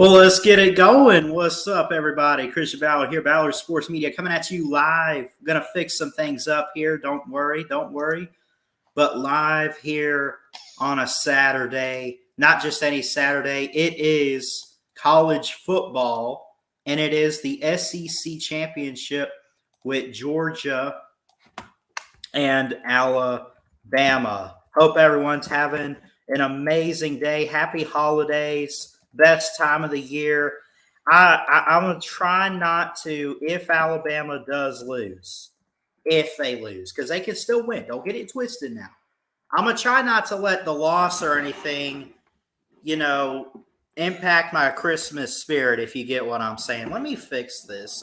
Well, let's get it going. What's up, everybody? Christian Ballard here, Ballard Sports Media, coming at you live. Going to fix some things up here. Don't worry. But live here on a Saturday, not just any Saturday. It is college football, and it is the SEC championship with Georgia and Alabama. Hope everyone's having an amazing day. Happy holidays. Best time of the year. I'm going to try not to, if Alabama does lose, if they lose, because they can still win. Don't get it twisted now. I'm going to try not to let the loss or anything, impact my Christmas spirit, if you get what I'm saying. Let me fix this.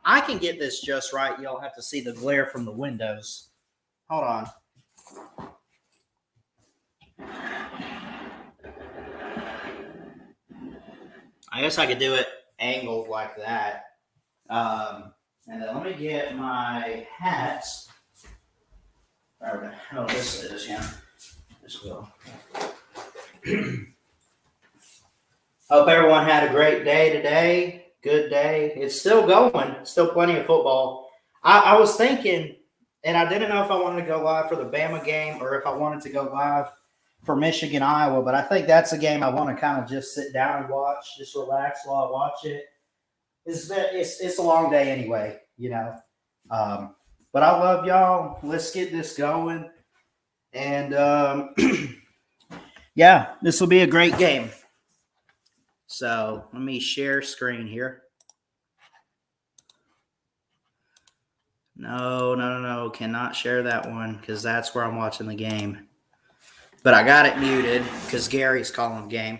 I can get this just right. Y'all have to see the glare from the windows. Hold on. I guess I could do it angled like that. And then let me get my hats. Oh, this is, yeah. This will. Hope everyone had a great day today. Good day. It's still going. Still plenty of football. I was thinking, and I didn't know if I wanted to go live for the Bama game or if I wanted to go live for Michigan, Iowa, but I think that's a game I want to kind of just sit down and watch, just relax while I watch it. It's a long day anyway, But I love y'all. Let's get this going. And, yeah, this will be a great game. So let me share screen here. No. Cannot share that one because that's where I'm watching the game. But I got it muted because Gary's calling the game.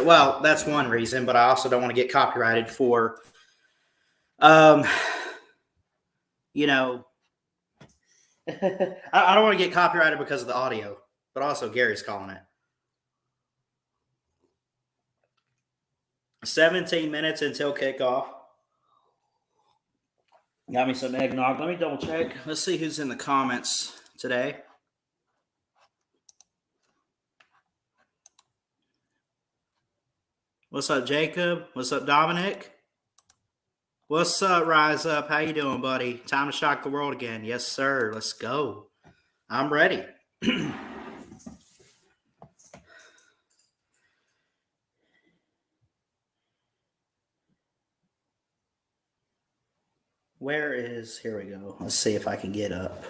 Well, that's one reason, but I also don't want to get copyrighted for, I don't want to get copyrighted because of the audio, but also Gary's calling it. 17 minutes until kickoff. Got me some eggnog. Let me double check. Let's see who's in the comments today. What's up, Jacob? What's up, Dominic? What's up, Rise Up? How you doing, buddy? Time to shock the world again. Yes, sir. Let's go. I'm ready. Here we go. Let's see if I can get up.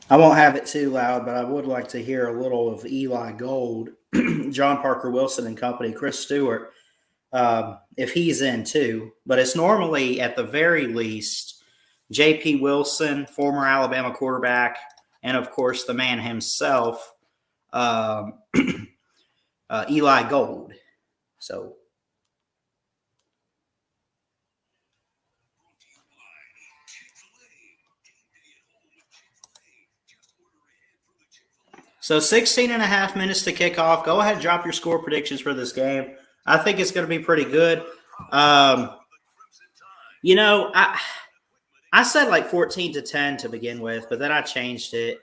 I won't have it too loud, but I would like to hear a little of Eli Gold, John Parker Wilson and company, Chris Stewart, if he's in too. But it's normally, at the very least, J.P. Wilson, former Alabama quarterback, and, of course, the man himself, Eli Gold. So So 16 and a half minutes to kick off. Go ahead and drop your score predictions for this game. I think it's going to be pretty good. I said like 14-10 to begin with, but then I changed it.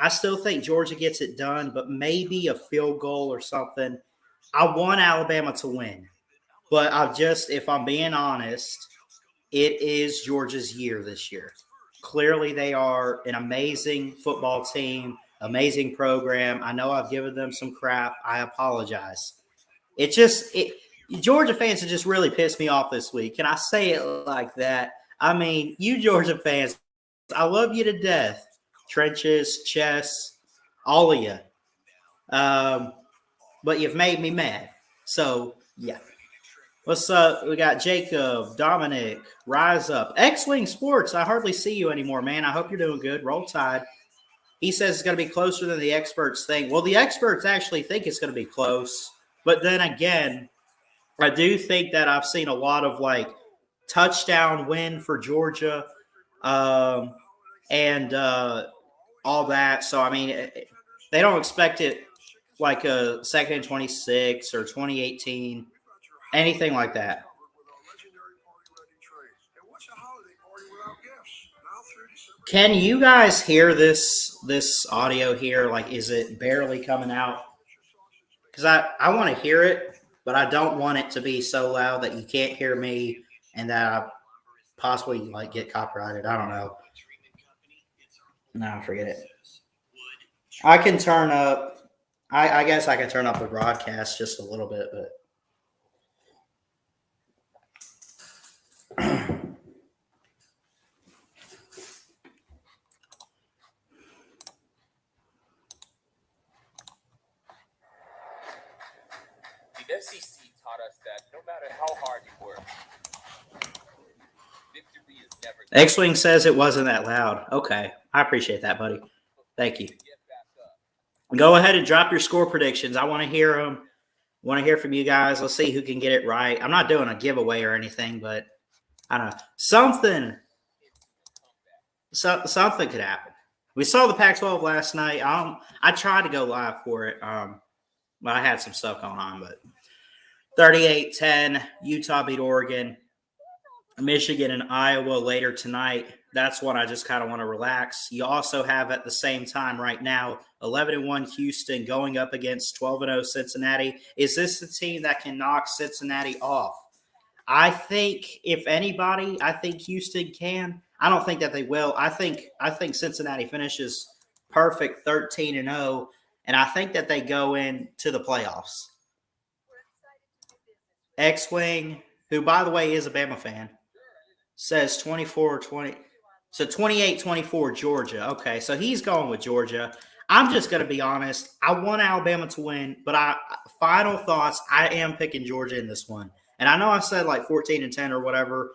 I still think Georgia gets it done, but maybe a field goal or something. I want Alabama to win, but if I'm being honest, it is Georgia's year this year. Clearly, they are an amazing football team. Amazing program. I know I've given them some crap. I apologize. Georgia fans have just really pissed me off this week. Can I say it like that? I mean, you Georgia fans, I love you to death. Trenches, chess, all of you. But you've made me mad. So, yeah. What's up? We got Jacob, Dominic, Rise Up. X-Wing Sports, I hardly see you anymore, man. I hope you're doing good. Roll Tide. He says it's going to be closer than the experts think. Well, the experts actually think it's going to be close. But then again, I do think that I've seen a lot of, touchdown win for Georgia and all that. So, I mean, they don't expect it like a 2nd and 26 or 2018, anything like that. Can you guys hear this audio here? Like, is it barely coming out? Because I want to hear it. but I don't want it to be so loud that you can't hear me and that I possibly like get copyrighted. I don't know. No, forget it. I can turn up. I guess I can turn up the broadcast just a little bit, but the SEC taught us that no matter how hard you work, victory is never. X-Wing says it wasn't that loud. Okay, I appreciate that, buddy. Thank you. Go ahead and drop your score predictions. I want to hear them. Want to hear from you guys. Let's see who can get it right. I'm not doing a giveaway or anything, but I don't know. Something could happen. We saw the Pac-12 last night. I tried to go live for it, but I had some stuff going on. But 38-10, Utah beat Oregon. Michigan and Iowa later tonight. That's when I just kind of want to relax. You also have at the same time right now 11-1 Houston going up against 12-0 Cincinnati. Is this the team that can knock Cincinnati off? I think if anybody, I think Houston can. I don't think that they will. I think Cincinnati finishes perfect 13-0, and I think that they go into the playoffs. X-Wing, who by the way is a Bama fan, says 24-20. So 28-24 Georgia. Okay, so he's going with Georgia. I'm just going to be honest. I want Alabama to win, but final thoughts, I am picking Georgia in this one. And I know I said like 14-10 or whatever.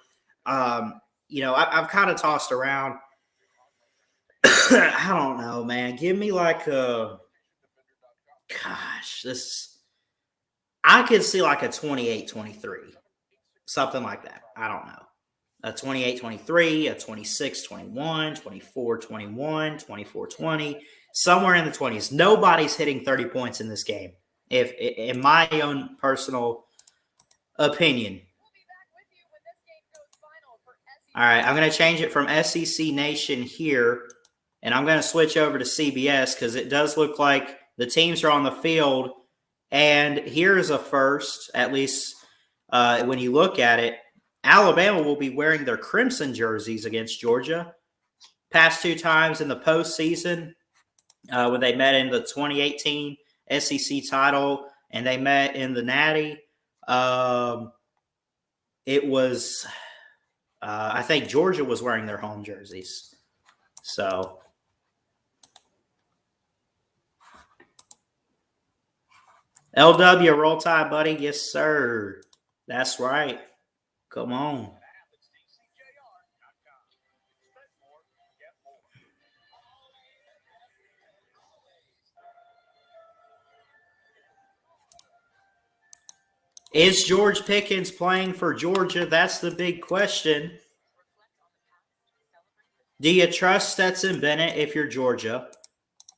I've kind of tossed around. I don't know, man. Give me like I could see like a 28-23. Something like that. I don't know. A 28-23, a 26-21, 24-21, 24-20, somewhere in the 20s. Nobody's hitting 30 points in this game, if in my own personal opinion. All right, I'm going to change it from SEC Nation here, and I'm going to switch over to CBS because it does look like the teams are on the field, and here's a first, at least when you look at it. Alabama will be wearing their crimson jerseys against Georgia. Past two times in the postseason, when they met in the 2018 SEC title and they met in the Natty, it was, I think Georgia was wearing their home jerseys. So, LW, roll tide, buddy. Yes, sir. That's right. Come on. Is George Pickens playing for Georgia? That's the big question. Do you trust Stetson Bennett if you're Georgia?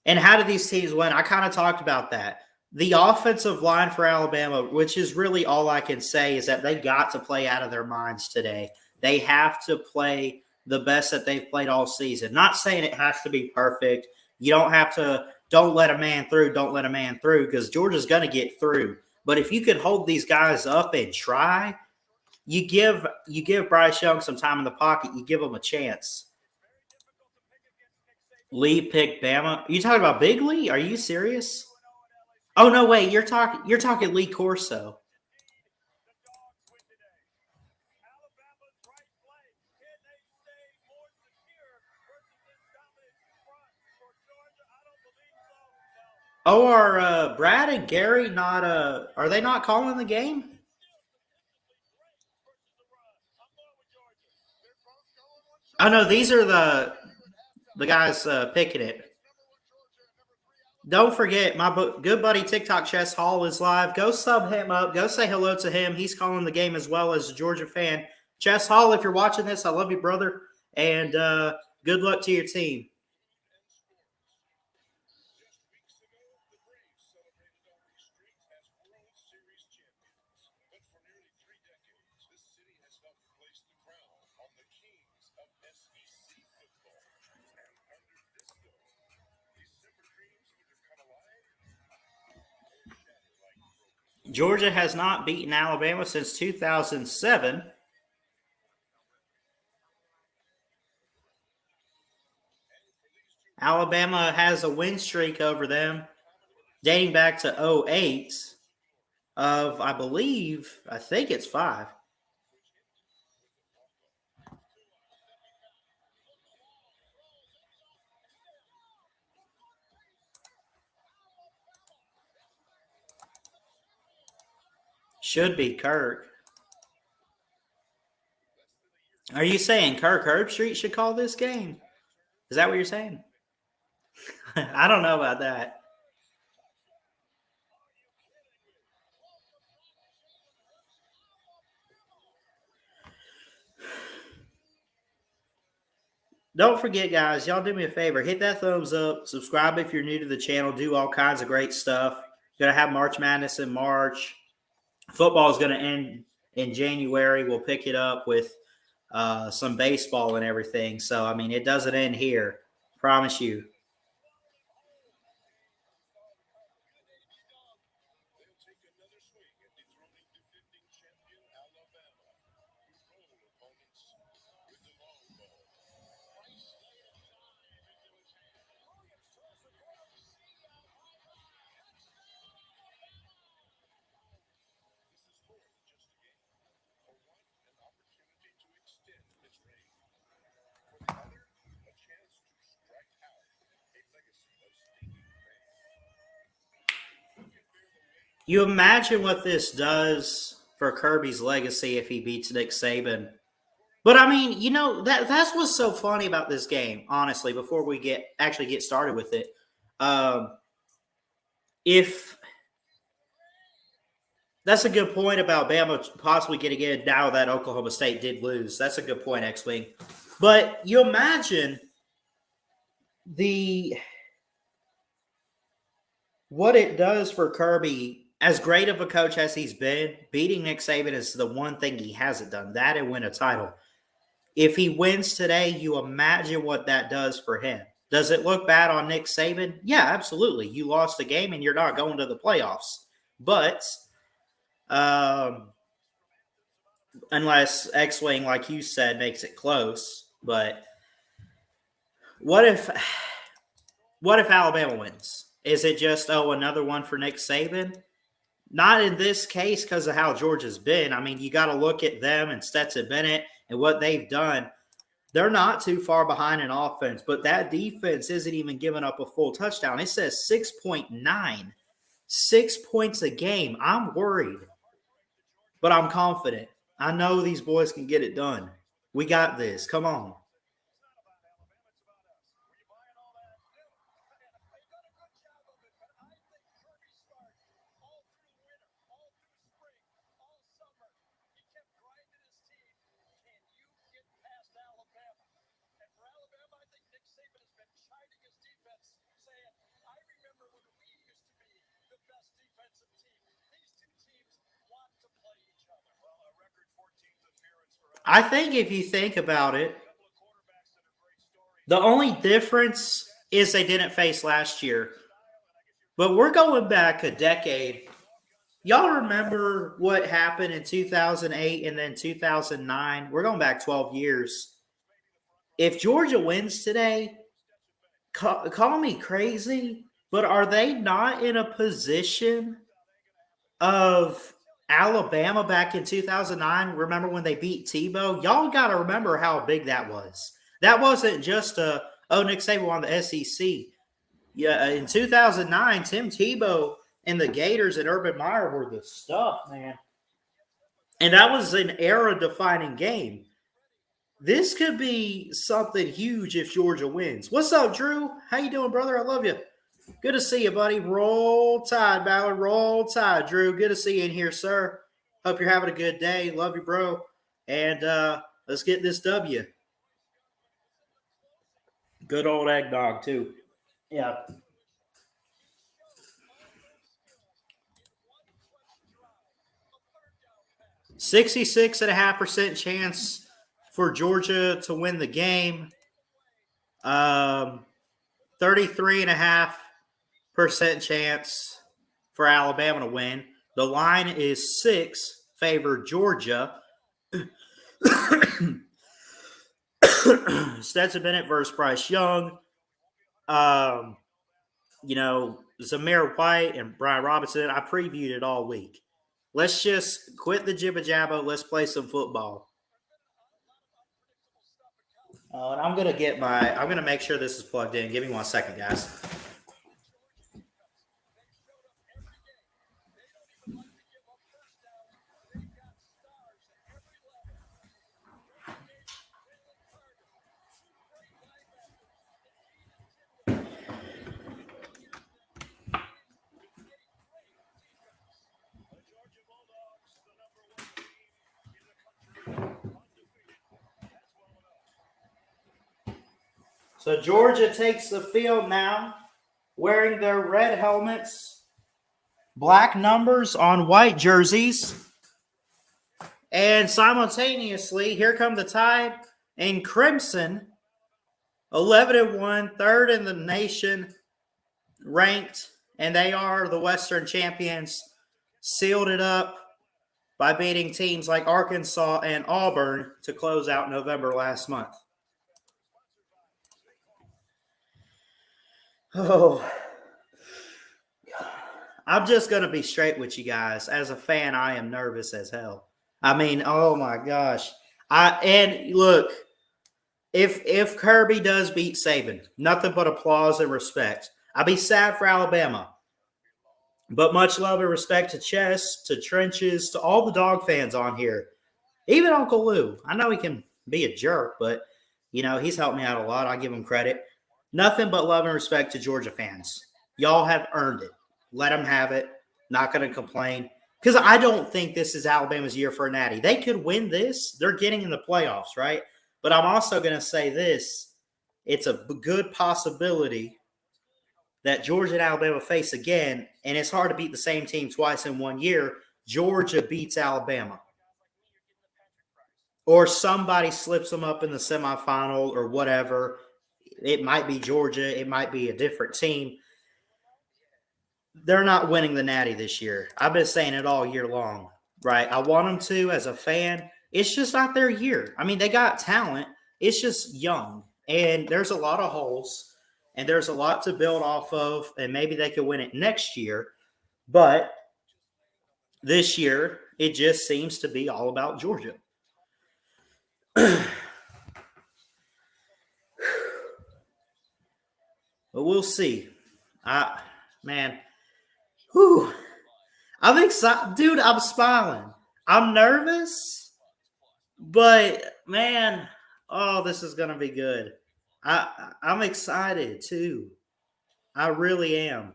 And how do these teams win? I kind of talked about that. The offensive line for Alabama, which is really all I can say, is that they got to play out of their minds today. They have to play the best that they've played all season. Not saying it has to be perfect. You don't have to – don't let a man through, because Georgia's going to get through. But if you could hold these guys up and try, you give Bryce Young some time in the pocket. You give him a chance. Lee picked Bama. Are you talking about Big Lee? Are you serious? Oh no, wait, you're talking Lee Corso. Oh, are Brad and Gary not are they not calling the game? Oh no, these are the guys picking it. Don't forget, my good buddy TikTok Chess Hall is live. Go sub him up. Go say hello to him. He's calling the game as well as a Georgia fan. Chess Hall, if you're watching this, I love you, brother. And good luck to your team. Georgia has not beaten Alabama since 2007. Alabama has a win streak over them dating back to 08 of, I think it's 5. Should be Kirk. Are you saying Kirk Herbstreit should call this game? Is that what you're saying? I don't know about that. Don't forget, guys, y'all do me a favor. Hit that thumbs up. Subscribe if you're new to the channel. Do all kinds of great stuff. Going to have March Madness in March. Football is going to end in January. We'll pick it up with some baseball and everything. So, I mean, it doesn't end here. Promise you. You imagine what this does for Kirby's legacy if he beats Nick Saban. But I mean, you know, that's what's so funny about this game, honestly, before we get started with it. If that's a good point about Bama possibly getting in now that Oklahoma State did lose. That's a good point, X-Wing. But you imagine what it does for Kirby, as great of a coach as he's been. Beating Nick Saban is the one thing he hasn't done. That and win a title. If he wins today, you imagine what that does for him. Does it look bad on Nick Saban? Yeah, absolutely. You lost the game and you're not going to the playoffs. But unless X-Wing, like you said, makes it close. But what if Alabama wins? Is it just, another one for Nick Saban? Not in this case because of how Georgia's been. I mean, you got to look at them and Stetson Bennett and what they've done. They're not too far behind in offense, but that defense isn't even giving up a full touchdown. It says 6.9, 6 points a game. I'm worried, but I'm confident. I know these boys can get it done. We got this. Come on. I think if you think about it, the only difference is they didn't face last year. But we're going back a decade. Y'all remember what happened in 2008 and then 2009? We're going back 12 years. If Georgia wins today, call me crazy, but are they not in a position of Alabama back in 2009? Remember when they beat Tebow? Y'all got to remember how big that was. That wasn't just Nick Saban won the SEC. Yeah, in 2009, Tim Tebow and the Gators and Urban Meyer were the stuff, man. And that was an era-defining game. This could be something huge if Georgia wins. What's up, Drew? How you doing, brother? I love you. Good to see you, buddy. Roll Tide, Ballard. Roll Tide, Drew. Good to see you in here, sir. Hope you're having a good day. Love you, bro. And let's get this W. Good old eggnog, too. Yeah. .5% chance for Georgia to win the game. 33.5% chance for Alabama to win. The line is 6, favor Georgia. Stetson Bennett versus Bryce Young. Zamir White and Brian Robinson. I previewed it all week. Let's just quit the jibba jabba. Let's play some football. And I'm gonna make sure this is plugged in. Give me 1 second, guys. So Georgia takes the field now, wearing their red helmets, black numbers on white jerseys. And simultaneously, here come the Tide in crimson, 11-1, third in the nation, ranked, and they are the Western champions. Sealed it up by beating teams like Arkansas and Auburn to close out November last month. Oh, I'm just going to be straight with you guys. As a fan, I am nervous as hell. I mean, oh my gosh. And look, if Kirby does beat Saban, nothing but applause and respect. I'd be sad for Alabama. But much love and respect to Chess, to Trenches, to all the dog fans on here. Even Uncle Lou. I know he can be a jerk, but, he's helped me out a lot. I give him credit. Nothing but love and respect to Georgia fans. Y'all have earned it. Let them have it. Not going to complain. Because I don't think this is Alabama's year for a natty. They could win this. They're getting in the playoffs, right? But I'm also going to say this. It's a good possibility that Georgia and Alabama face again, and it's hard to beat the same team twice in 1 year. Georgia beats Alabama. Or somebody slips them up in the semifinal or whatever. It might be Georgia. It might be a different team. They're not winning the natty this year. I've been saying it all year long, right? I want them to as a fan. It's just not their year. I mean, they got talent. It's just young. And there's a lot of holes. And there's a lot to build off of. And maybe they could win it next year. But this year, it just seems to be all about Georgia. But we'll see. Whew. I'm excited. Dude, I'm smiling. I'm nervous. But, man, this is going to be good. I'm excited, too. I really am.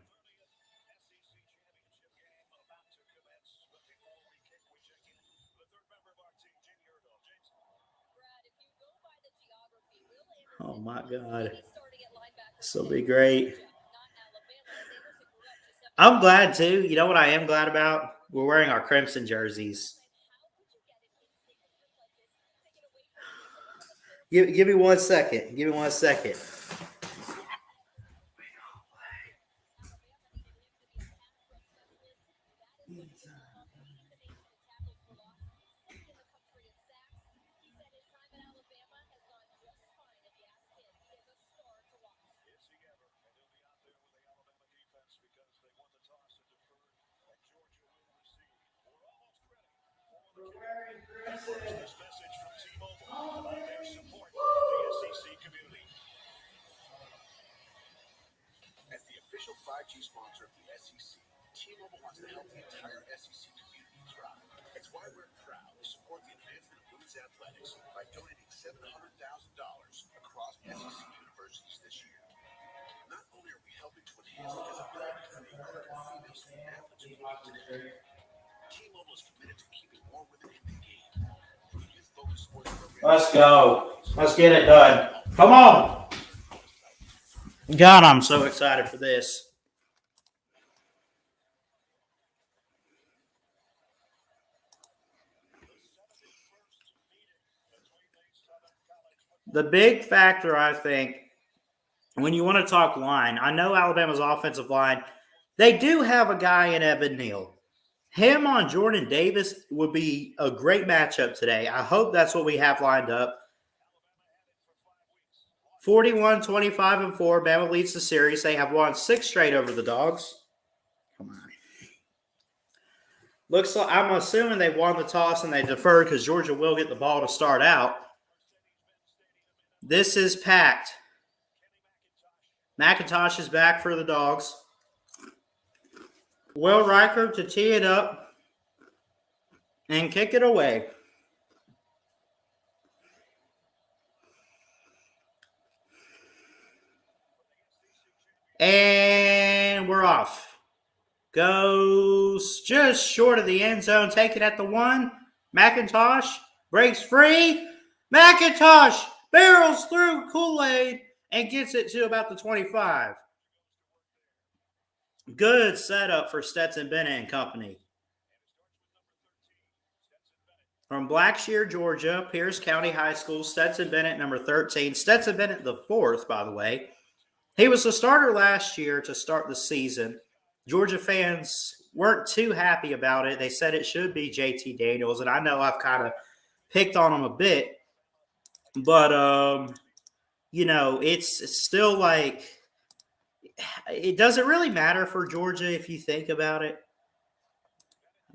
Oh, my God. This will be great. I'm glad, too. You know what I am glad about? We're wearing our crimson jerseys. Give me 1 second. Give me 1 second. This message from T-Mobile about their support of the SEC community. As the official 5G sponsor of the SEC, T-Mobile wants to help the entire SEC community thrive. That's why we're proud to support the advancement of women's athletics by donating $700,000 across SEC universities this year. Not only are we helping to enhance the visibility for the incredible female athletes we need today, T-Mobile is committed to keeping more women in the game. Through youth-focused sports programs. Let's go. Let's get it done. Come on. God, I'm so excited for this. The big factor, I think, when you want to talk line, I know Alabama's offensive line, they do have a guy in Evan Neal. Him on Jordan Davis would be a great matchup today. I hope that's what we have lined up. 41, 25, and 4. Bama leads the series. They have won 6 straight over the Dogs. Come on. Looks like I'm assuming they won the toss and they deferred because Georgia will get the ball to start out. This is packed. McIntosh is back for the Dogs. Will Riker to tee it up and kick it away. And we're off. Goes just short of the end zone. Take it at the 1. McIntosh breaks free. McIntosh barrels through Kool-Aid and gets it to about the 25. Good setup for Stetson Bennett and company. From Blackshear, Georgia, Pierce County High School, Stetson Bennett, number 13. Stetson Bennett, the 4th, by the way. He was the starter last year to start the season. Georgia fans weren't too happy about it. They said it should be JT Daniels, and I know I've kind of picked on him a bit. But, it's still like it doesn't really matter for Georgia if you think about it.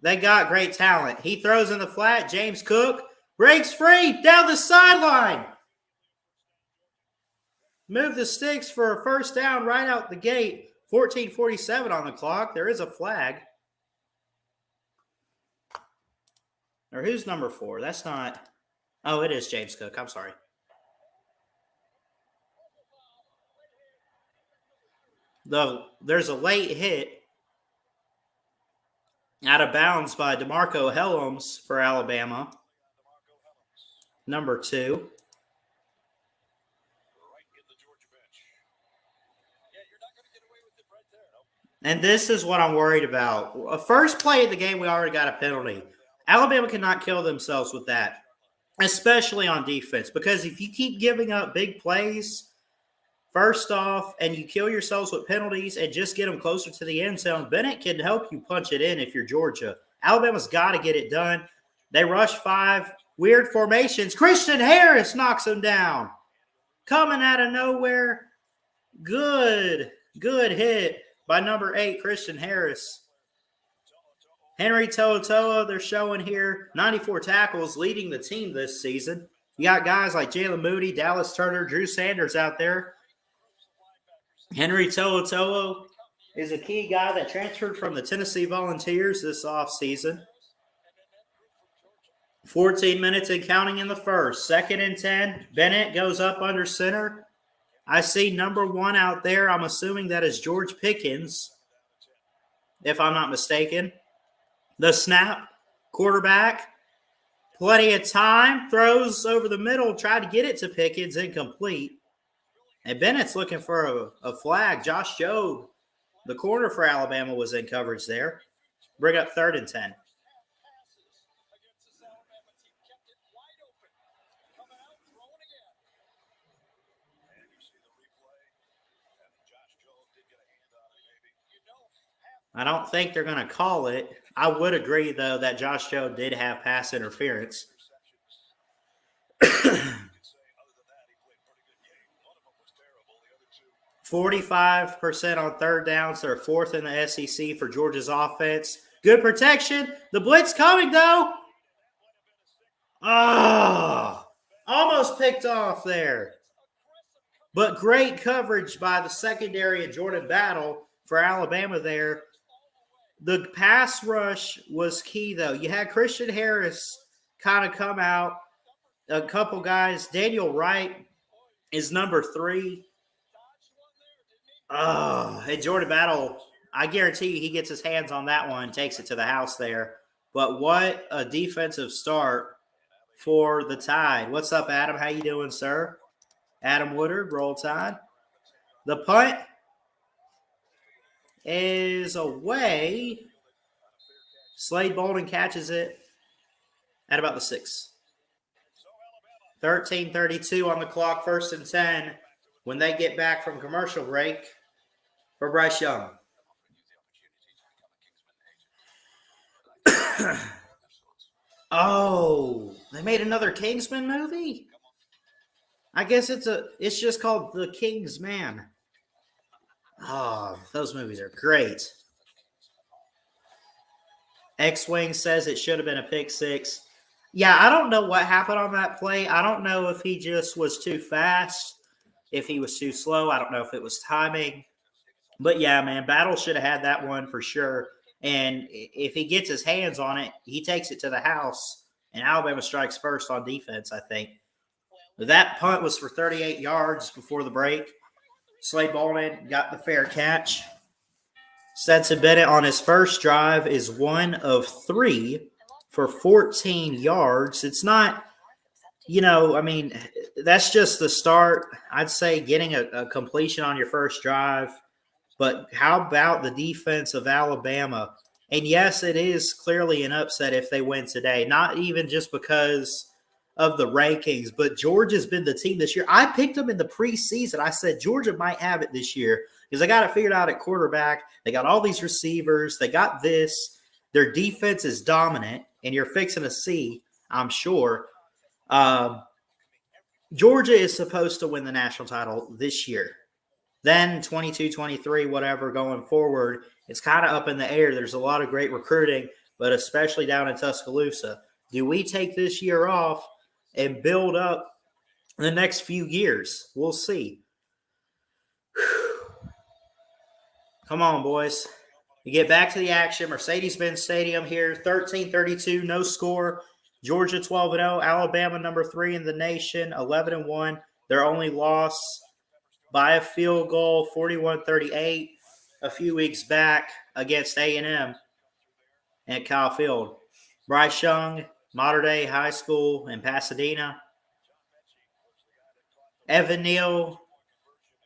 They got great talent. He throws in the flat. James Cook breaks free down the sideline. Move the sticks for a first down right out the gate. 14:47 on the clock. There is a flag. Or who's number 4? That's not. Oh, it is James Cook. I'm sorry. There's a late hit out of bounds by DeMarco Helms for Alabama. Number 2. And this is what I'm worried about. First play of the game, we already got a penalty. Alabama cannot kill themselves with that, especially on defense, because if you keep giving up big plays, first off, and you kill yourselves with penalties and just get them closer to the end zone, Bennett can help you punch it in if you're Georgia. Alabama's got to get it done. They rush 5 weird formations. Christian Harris knocks him down. Coming out of nowhere. Good hit by number 8, Christian Harris. Henry To'oTo'o, they're showing here, 94 tackles, leading the team this season. You got guys like Jalen Moody, Dallas Turner, Drew Sanders out there. Henry To'oTo'o is a key guy that transferred from the Tennessee Volunteers this offseason. 14 minutes and counting in the first. 2nd and 10. Bennett goes up under center. I see number 1 out there. I'm assuming that is George Pickens, if I'm not mistaken. The snap, quarterback, plenty of time, throws over the middle, tried to get it to Pickens, incomplete. And Bennett's looking for a flag. Josh Jobe, the corner for Alabama, was in coverage there. Bring up 3rd and 10. I don't think they're going to call it. I would agree, though, that Josh Jobe did have pass interference. 45% on 3rd downs. They're 4th in the SEC for Georgia's offense. Good protection. The blitz coming, though. Oh, almost picked off there. But great coverage by the secondary and Jordan Battle for Alabama there. The pass rush was key, though. You had Christian Harris kind of come out. A couple guys. Daniel Wright is number 3. Oh, and Jordan Battle, I guarantee he gets his hands on that one, takes it to the house there. But what a defensive start for the Tide. What's up, Adam? How you doing, sir? Adam Woodard, Roll Tide. The punt is away. Slade Bolden catches it at about the 6. 13:32 on the clock, 1st and 10 when they get back from commercial break for Bryce Young. Oh, they made another Kingsman movie? I guess it's just called The King's Man. Oh, those movies are great. X-Wing says it should have been a pick six. Yeah, I don't know what happened on that play. I don't know if he just was too fast, if he was too slow. I don't know if it was timing. But yeah, man, Battle should have had that one for sure. And if he gets his hands on it, he takes it to the house, and Alabama strikes first on defense, I think. That punt was for 38 yards before the break. Slade Bolden got the fair catch. Stetson Bennett on his first drive is 1 of 3 for 14 yards. It's not, that's just the start. I'd say getting a completion on your first drive. But how about the defense of Alabama? And yes, it is clearly an upset if they win today. Not even just because of the rankings, but Georgia's been the team this year. I picked them in the preseason. I said Georgia might have it this year because they got it figured out at quarterback. They got all these receivers. They got this. Their defense is dominant, and you're fixing to see, I'm sure. Georgia is supposed to win the national title this year. Then 22, 23, whatever, going forward, it's kind of up in the air. There's a lot of great recruiting, but especially down in Tuscaloosa. Do we take this year off and build up the next few years? We'll see. Come on, boys. We get back to the action. Mercedes-Benz Stadium here, 13-32, no score. Georgia 12-0, Alabama number 3 in the nation, 11-1. Their only loss by a field goal, 41-38, a few weeks back against A&M at Kyle Field. Bryce Young, Mater Dei High School in Pasadena. Evan Neal,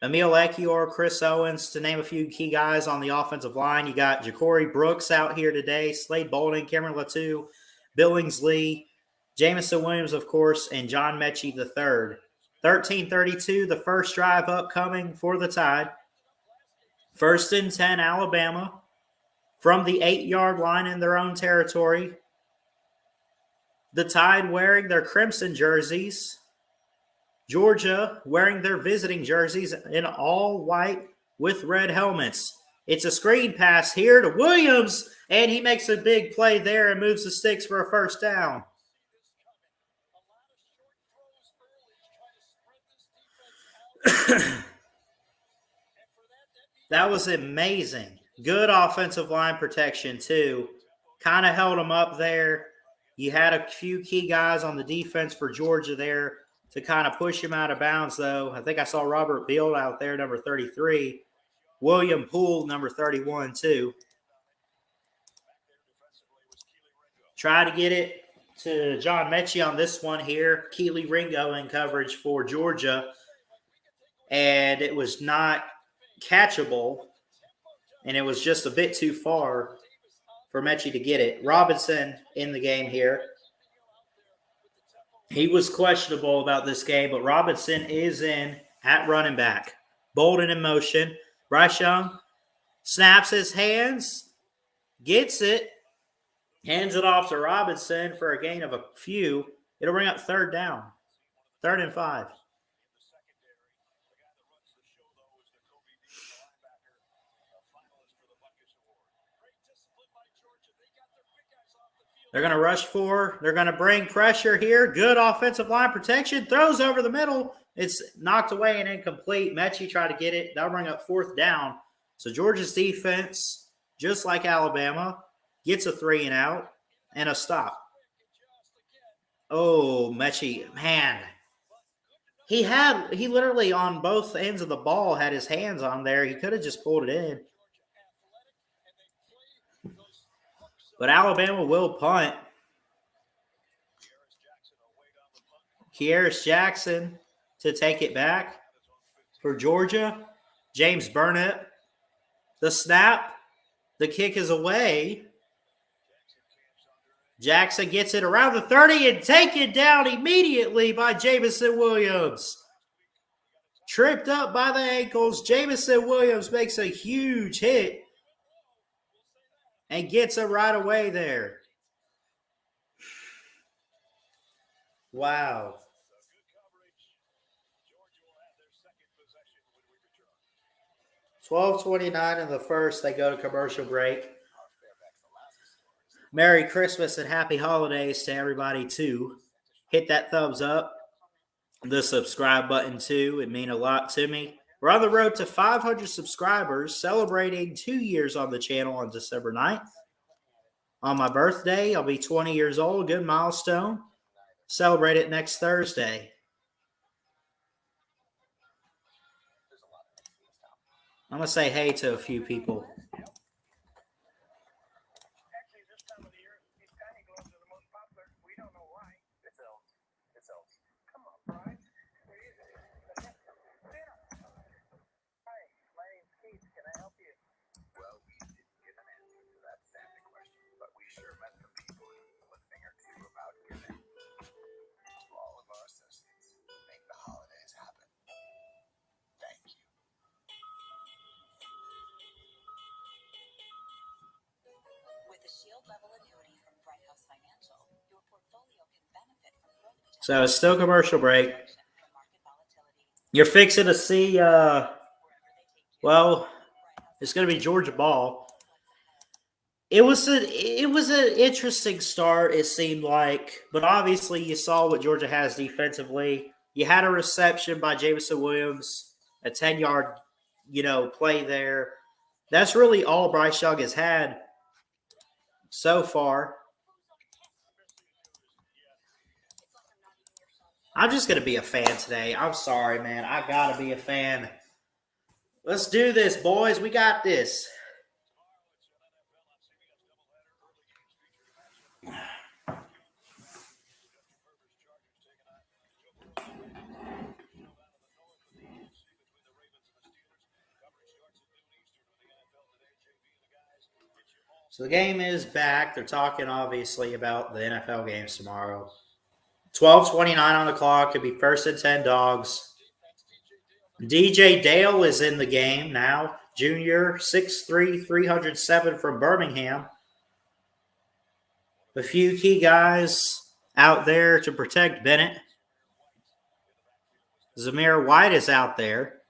Emil Ekiyor, Chris Owens, to name a few key guys on the offensive line. You got Ja'Cory Brooks out here today, Slade Bolden, Cameron Latu, Billingsley, Jamison Williams, of course, and John Mechie III. 13-32, the first drive upcoming for the Tide. 1st and 10, Alabama, from the 8-yard line in their own territory. The Tide wearing their crimson jerseys. Georgia wearing their visiting jerseys in all white with red helmets. It's a screen pass here to Williams, and he makes a big play there and moves the sticks for a first down. That was amazing. Good offensive line protection, too. Kind of held them up there. You had a few key guys on the defense for Georgia there to kind of push him out of bounds, though. I think I saw Robert Beal out there, number 33. William Poole, number 31, too. Try to get it to John Mechie on this one here. Keely Ringo in coverage for Georgia. And it was not catchable, and it was just a bit too far for Mechie to get it. Robinson in the game here. He was questionable about this game, but Robinson is in at running back. Bolden in motion. Bryce Young snaps his hands, gets it, hands it off to Robinson for a gain of a few. It'll bring up 3rd down. 3rd and 5. They're going to rush 4. They're going to bring pressure here. Good offensive line protection. Throws over the middle. It's knocked away and incomplete. Mechie tried to get it. That'll bring up 4th down. So Georgia's defense, just like Alabama, gets a 3 and out and a stop. Oh, Mechie, man. He literally on both ends of the ball had his hands on there. He could have just pulled it in. But Alabama will punt. Kieris Jackson to take it back for Georgia. James Burnett. The snap. The kick is away. Jackson gets it around the 30 and taken down immediately by Jamison Williams. Tripped up by the ankles. Jamison Williams makes a huge hit and gets it right away there. Wow. So good coverage. Georgia will have their second possession when we return. 12:29 in the first. They go to commercial break. Merry Christmas and happy holidays to everybody, too. Hit that thumbs up, the subscribe button, too. It means a lot to me. We're on the road to 500 subscribers, celebrating 2 years on the channel on December 9th. On my birthday, I'll be 20 years old, good milestone. Celebrate it next Thursday. I'm going to say hey to a few people. Actually, this time of the year, these tiny gloves are the most popular. We don't know why. It's elves. It's elves. Come on, Brian. Where is it? Hi, my name's Keith. Can I help you? Well, we didn't get an answer to that Santa question, but we sure met some people who know a thing or two about giving. To all of our associates, make the holidays happen. Thank you. With the Shield Level annuity from Bright House Financial, your portfolio can benefit from growth potential. So it's still commercial break. From market volatility. You're fixing to see, Wherever they take you, well, Bright House it's going to be Georgia ball. what's ahead. It was an interesting start, it seemed like, but obviously you saw what Georgia has defensively. You had a reception by Jameson Williams, a 10-yard, play there. That's really all Bryce Young has had so far. I'm just going to be a fan today. I'm sorry, man. I got to be a fan. Let's do this, boys. We got this. So the game is back. They're talking, obviously, about the NFL games tomorrow. 12:29 on the clock. Could be first and 10 Dogs. DJ Dale is in the game now. Junior, 6'3", 307 from Birmingham. A few key guys out there to protect Bennett. Zamir White is out there.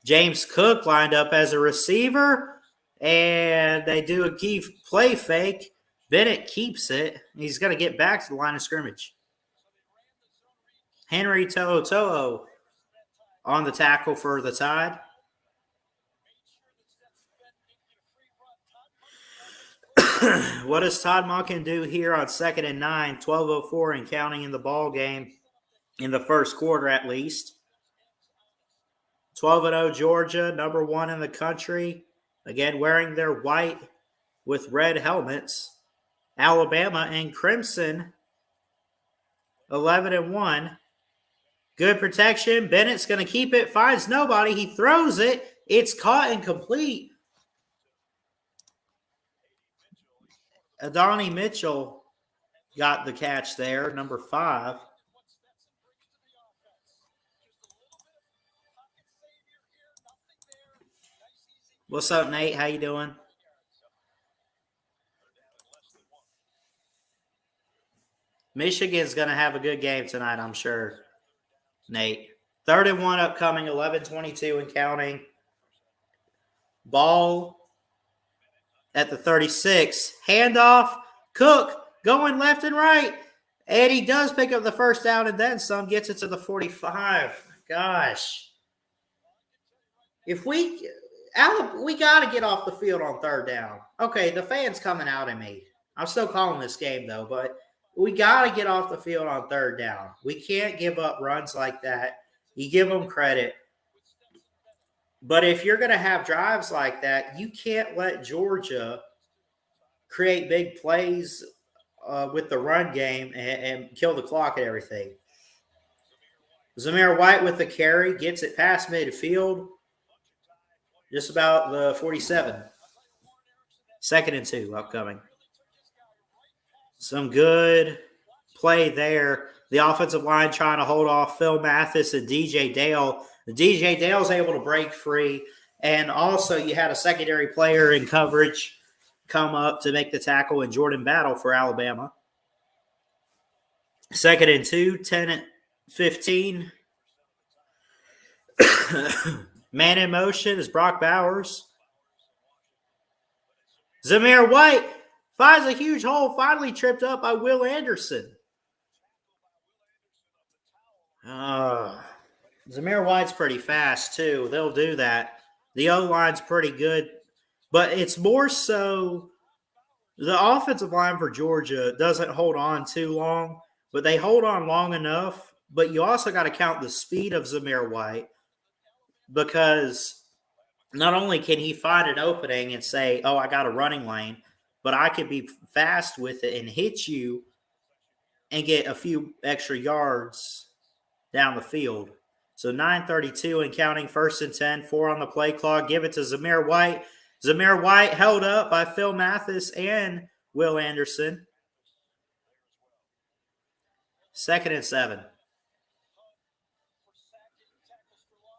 James Cook lined up as a receiver, and they do a key play fake. Bennett keeps it. He's going to get back to the line of scrimmage. Henry To'o on the tackle for the Tide. What does Todd Monken do here on 2nd and 9, 12:04 and counting in the ball game in the first quarter at least? 12-0 Georgia, number 1 in the country. Again, wearing their white with red helmets. Alabama in crimson, 11-1. Good protection. Bennett's going to keep it. Finds nobody. He throws it. It's caught and complete. Adonai Mitchell got the catch there, number 5. What's up, Nate? How you doing? Michigan's going to have a good game tonight, I'm sure, Nate. 3rd and 1 upcoming, 11:22 and counting. Ball at the 36. Handoff. Cook going left and right. And he does pick up the first down and then some. Gets it to the 45. Gosh. If we got to get off the field on 3rd down. Okay, the fan's coming out at me. I'm still calling this game, though, but we got to get off the field on 3rd down. We can't give up runs like that. You give them credit. But if you're going to have drives like that, you can't let Georgia create big plays with the run game and kill the clock and everything. Zamir White with the carry, gets it past midfield, just about the 47. 2nd and 2 upcoming. Some good play there. The offensive line trying to hold off Phil Mathis and DJ Dale. DJ Dale's able to break free. And also you had a secondary player in coverage come up to make the tackle in Jordan Battle for Alabama. Second and 2, 10 and 15. Man in motion is Brock Bowers. Zamir White finds a huge hole, finally tripped up by Will Anderson. Zamir White's pretty fast, too. They'll do that. The O-line's pretty good. But it's more so the offensive line for Georgia doesn't hold on too long, but they hold on long enough. But you also got to count the speed of Zamir White because not only can he find an opening and say, oh, I got a running lane, but I could be fast with it and hit you and get a few extra yards down the field. So 9:32 and counting, 1st and 10, 4 on the play clock. Give it to Zamir White. Zamir White held up by Phil Mathis and Will Anderson. 2nd and 7.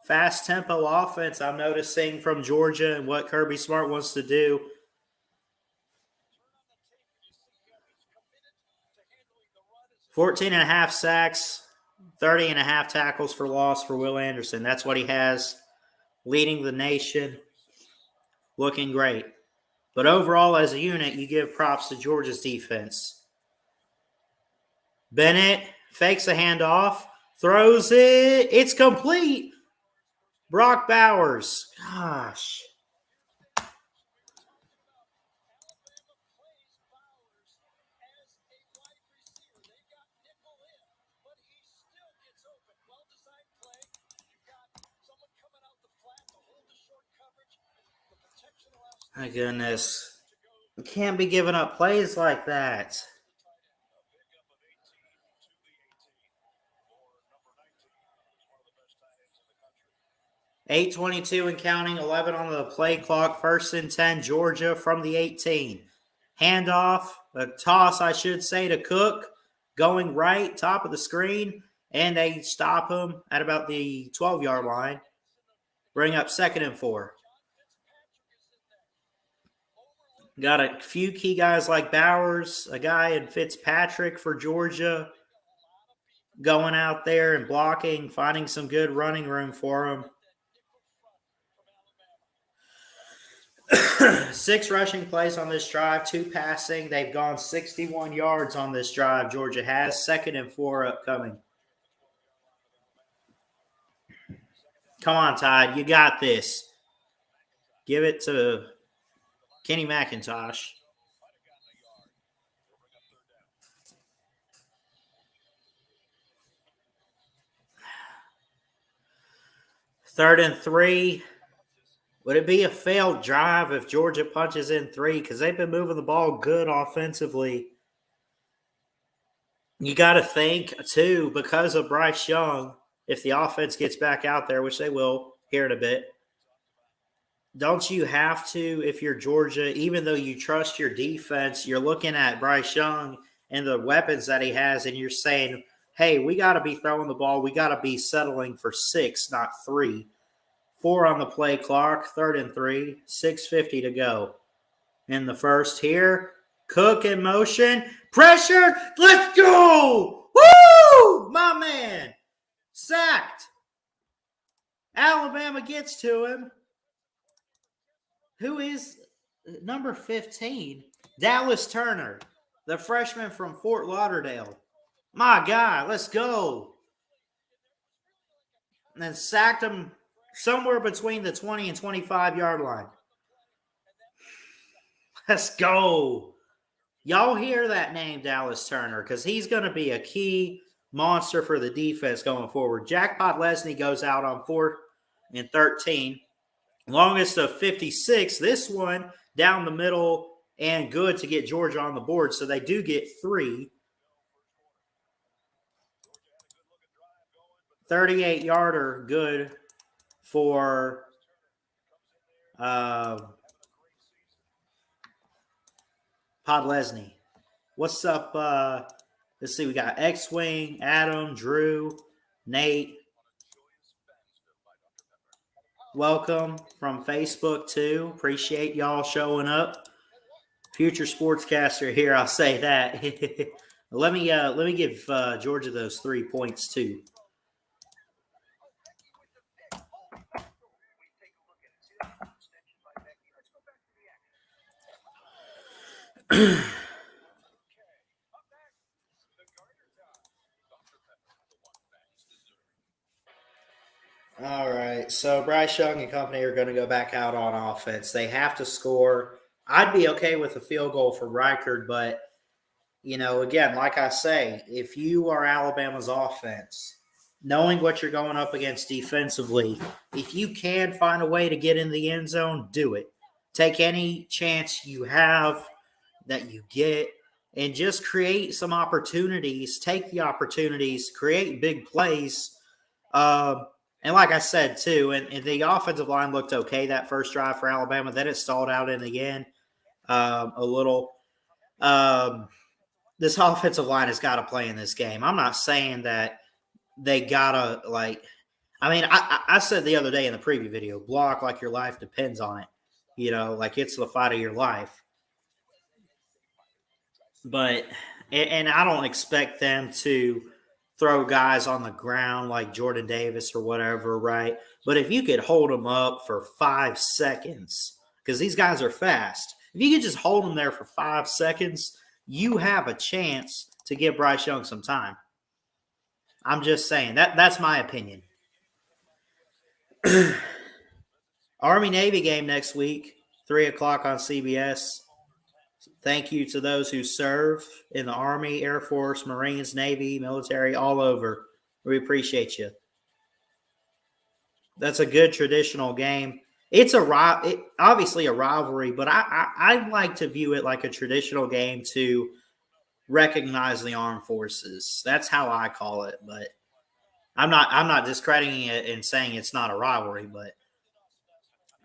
Fast tempo offense I'm noticing from Georgia and what Kirby Smart wants to do. $14.5 sacks, 30.5 tackles for loss for Will Anderson. That's what he has, leading the nation, looking great. But overall, as a unit, you give props to Georgia's defense. Bennett fakes a handoff, throws it. It's complete. Brock Bowers. Gosh. My goodness. You can't be giving up plays like that. .8:22 and counting, 11 on the play clock, 1st and 10, Georgia from the 18. Handoff, a toss, I should say, to Cook, going right, top of the screen, and they stop him at about the 12-yard line. Bring up 2nd and 4. Got a few key guys like Bowers, a guy in Fitzpatrick for Georgia, going out there and blocking, finding some good running room for him. 6 rushing plays on this drive, 2 passing. They've gone 61 yards on this drive. Georgia has 2nd and 4 upcoming. Come on, Tide. You got this. Give it to Kenny McIntosh. Third and 3. Would it be a failed drive if Georgia punches in 3? Because they've been moving the ball good offensively. You got to think, too, because of Bryce Young, if the offense gets back out there, which they will here in a bit, don't you have to, if you're Georgia, even though you trust your defense, you're looking at Bryce Young and the weapons that he has, and you're saying, hey, we got to be throwing the ball. We got to be settling for 6, not 3. 4 on the play clock, 3rd and 3, 6:50 to go. In the first here, Cook in motion, pressure, let's go! Woo! My man, sacked. Alabama gets to him. Who is number 15? Dallas Turner, the freshman from Fort Lauderdale. My God, let's go. And then sacked him somewhere between the 20 and 25-yard line. Let's go. Y'all hear that name, Dallas Turner, because he's going to be a key monster for the defense going forward. Jackpot Lesney goes out on 4th and 13. Longest of 56. This one down the middle and good to get Georgia on the board. So they do get 3. 38-yarder good for Podlesny. What's up? Let's see. We got X-Wing, Adam, Drew, Nate. Welcome from Facebook, too. Appreciate y'all showing up. Future sportscaster here, I'll say that. Let me give Georgia those 3 points too. All right, so Bryce Young and company are going to go back out on offense. They have to score. I'd be okay with a field goal for Reichard, but again, like I say, if you are Alabama's offense, knowing what you're going up against defensively, if you can find a way to get in the end zone, do it. Take any chance you have that you get and just create some opportunities. Take the opportunities, create big plays. And like I said, too, and the offensive line looked okay that first drive for Alabama. Then it stalled out in the end a little. This offensive line has got to play in this game. I'm not saying that they got to, I said the other day in the preview video, block like your life depends on it. Like it's the fight of your life. But, and I don't expect them to throw guys on the ground like Jordan Davis or whatever, right? But if you could hold them up for 5 seconds, because these guys are fast, if you could just hold them there for 5 seconds, you have a chance to give Bryce Young some time. I'm just saying. That's my opinion. Army-Navy game next week, 3 o'clock on CBS. Thank you to those who serve in the Army, Air Force, Marines, Navy, military, all over. We appreciate you. That's a good traditional game. It's obviously a rivalry, but I like to view it like a traditional game to recognize the armed forces. That's how I call it, but I'm not discrediting it and saying it's not a rivalry, but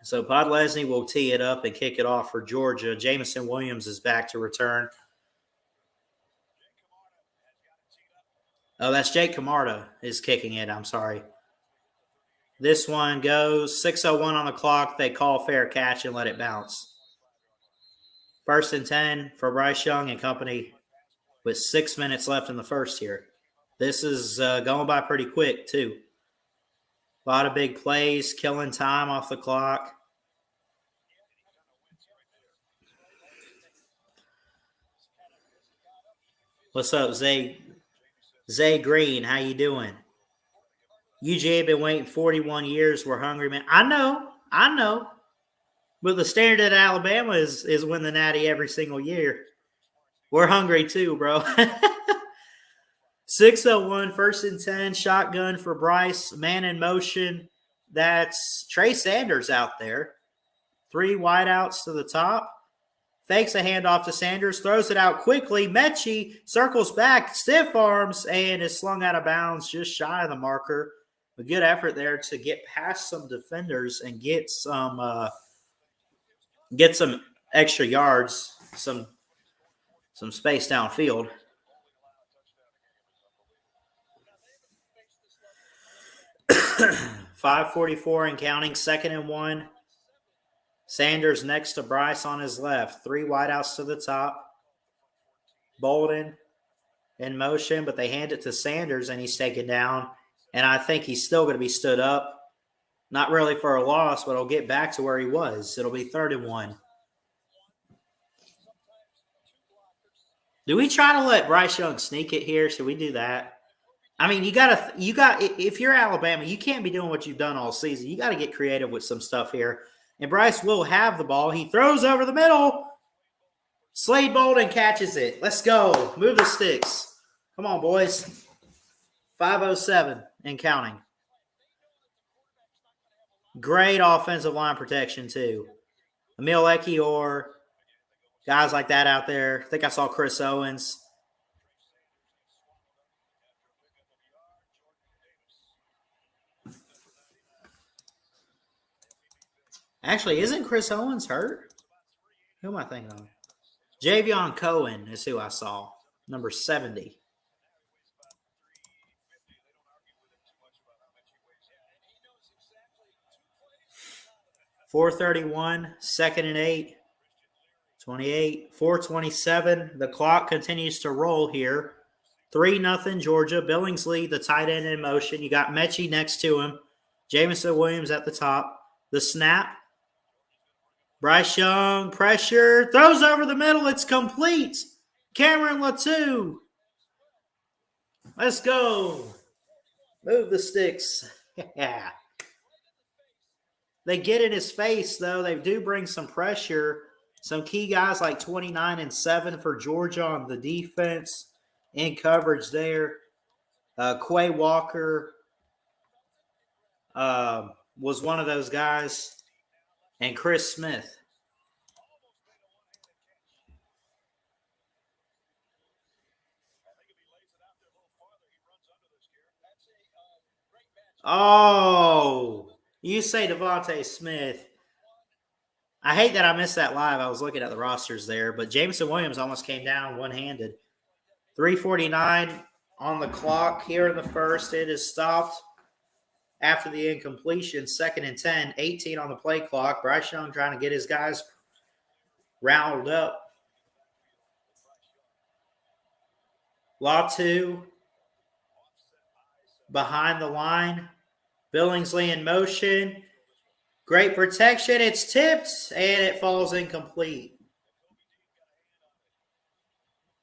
so Podlesny will tee it up and kick it off for Georgia. Jamison Williams is back to return. Oh, that's Jake Camarda is kicking it. I'm sorry. This one goes 6:01 on the clock. They call fair catch and let it bounce. 1st and 10 for Bryce Young and company with 6 minutes left in the first here. This is going by pretty quick, too. A lot of big plays, killing time off the clock. What's up, Zay? Zay Green, how you doing? UGA been waiting 41 years. We're hungry, man. I know. But the standard at Alabama is win the Natty every single year. We're hungry too, bro. 6:01, 1st and 10, shotgun for Bryce. Man in motion. That's Trey Sanders out there. 3 wideouts to the top. Fakes a handoff to Sanders, throws it out quickly. Mechie circles back, stiff arms, and is slung out of bounds just shy of the marker. A good effort there to get past some defenders and get some extra yards, some space downfield. .544 and counting, 2nd and 1. Sanders next to Bryce on his left. 3 wideouts to the top. Bolden in motion, but they hand it to Sanders, and he's taken down. And I think he's still going to be stood up. Not really for a loss, but he'll get back to where he was. It'll be 3rd and 1. Do we try to let Bryce Young sneak it here? Should we do that? I mean, if you're Alabama, you can't be doing what you've done all season. You got to get creative with some stuff here. And Bryce will have the ball. He throws over the middle. Slade Bolden catches it. Let's go. Move the sticks. Come on, boys. 5:07 and counting. Great offensive line protection, too. Emil Ekiyor, guys like that out there. I think I saw Chris Owens. Actually, isn't Chris Owens hurt? Who am I thinking of? Javion Cohen is who I saw. Number 70. .431, 2nd and 8. 28, 4:27. The clock continues to roll here. 3-0 Georgia. Billingsley, the tight end in motion. You got Mechie next to him. Jamison Williams at the top. The snap. Bryce Young, pressure. Throws over the middle. It's complete. Cameron Latu. Let's go. Move the sticks. Yeah. They get in his face, though. They do bring some pressure. Some key guys like 29 and 7 for Georgia on the defense. In coverage there. Quay Walker was one of those guys. And Chris Smith. Oh, you say Devontae Smith. I hate that I missed that live. I was looking at the rosters there, but Jameson Williams almost came down one-handed. 3:49 on the clock here in the first. It is stopped after the incompletion. 2nd and 10, 18 on the play clock. Bryce Young trying to get his guys riled up. Latu behind the line. Billingsley in motion. Great protection. It's tipped, and it falls incomplete.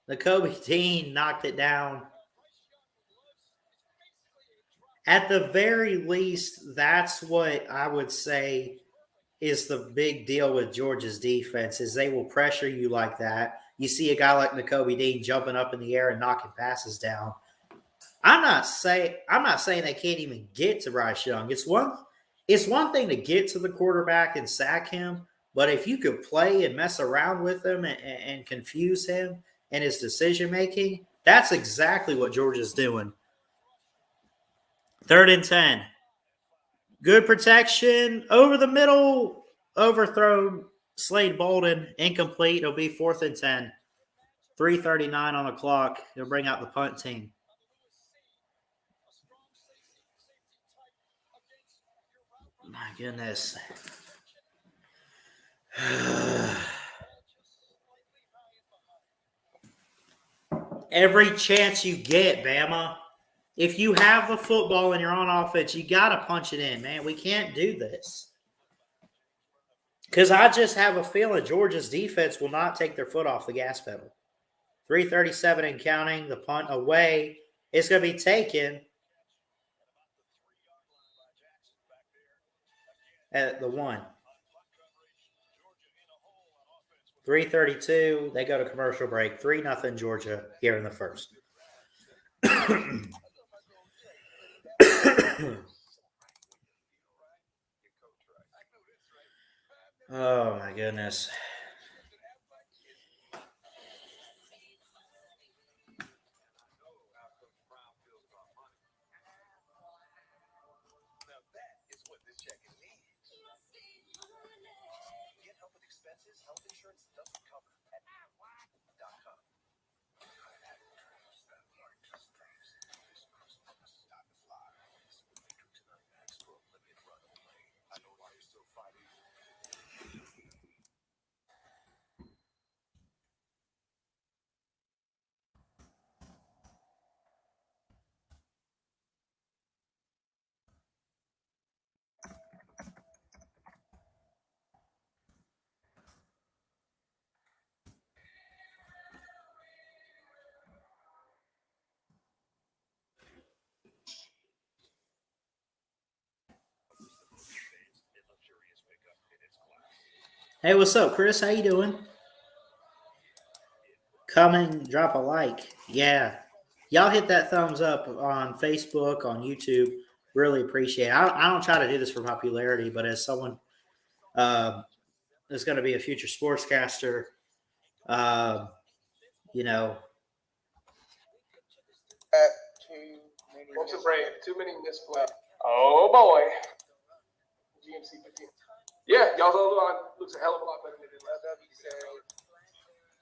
The Kobe Dean knocked it down. At the very least, that's what I would say is the big deal with Georgia's defense is they will pressure you like that. You see a guy like Nakobe Dean jumping up in the air and knocking passes down. I'm not saying they can't even get to Bryce Young. It's one thing to get to the quarterback and sack him, but if you could play and mess around with him and confuse him and his decision making, that's exactly what Georgia's doing. 3rd and 10. Good protection over the middle, overthrown. Slade Bolden incomplete. It'll be 4th and 10. 3:39 on the clock. They'll bring out the punt team. My goodness. Every chance you get, Bama. If you have the football and you're on offense, you got to punch it in, man. We can't do this. Because I just have a feeling Georgia's defense will not take their foot off the gas pedal. 3:37 and counting. The punt away. It's going to be taken at the 1. 3:32. They go to commercial break. 3-0 Georgia here in the first. Oh, my goodness. Hey, what's up, Chris? How you doing? Come and drop a like. Yeah. Y'all hit that thumbs up on Facebook, on YouTube. Really appreciate it. I don't try to do this for popularity, but as someone that's going to be a future sportscaster, you know. What's a break? Too many misplays. Oh boy. GMC 15. Yeah, y'all's O line looks a hell of a lot better than it did last time.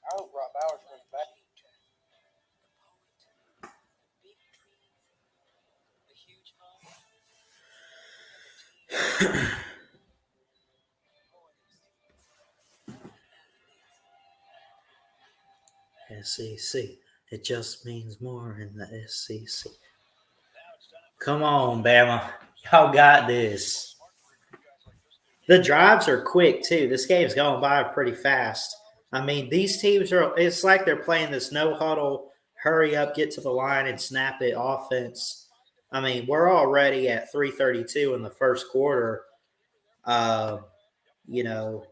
I hope Rob Bowers comes back. SEC. It just means more in the SEC. Come on, Bama. Y'all got this. The drives are quick, too. This game's going by pretty fast. I mean, these teams it's like they're playing this no huddle, hurry up, get to the line, and snap it offense. I mean, we're already at 3:32 in the first quarter. You know,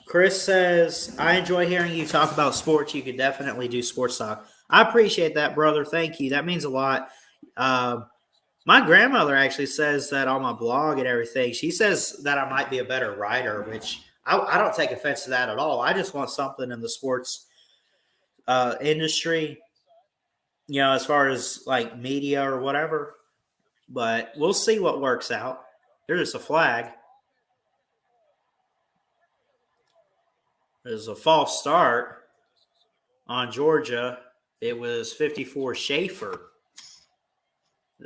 Chris says, I enjoy hearing you talk about sports. You could definitely do sports talk. I appreciate that, brother. Thank you. That means a lot. My grandmother actually says that on my blog and everything. She says that I might be a better writer, which I don't take offense to that at all. I just want something in the sports industry, as far as like media or whatever. But we'll see what works out. There's a flag. There's a false start on Georgia. It was 54 Schaefer,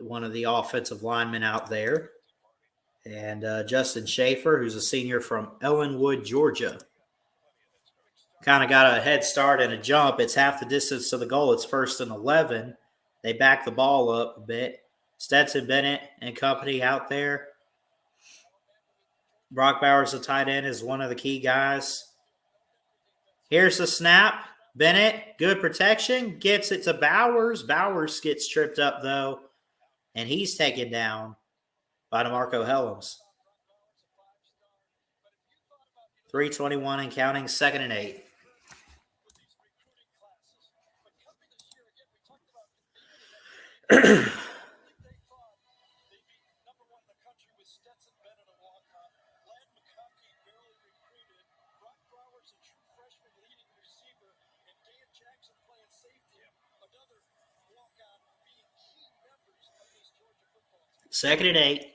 one of the offensive linemen out there. And Justin Schaefer, who's a senior from Ellenwood, Georgia. Kind of got a head start and a jump. It's half the distance to the goal. It's 1st and 11. They back the ball up a bit. Stetson Bennett and company out there. Brock Bowers, the tight end, is one of the key guys. Here's the snap. Bennett, good protection, gets it to Bowers. Bowers gets tripped up, though, and he's taken down by DeMarco Helms. 3:21 and counting, 2nd and 8. Second and 8.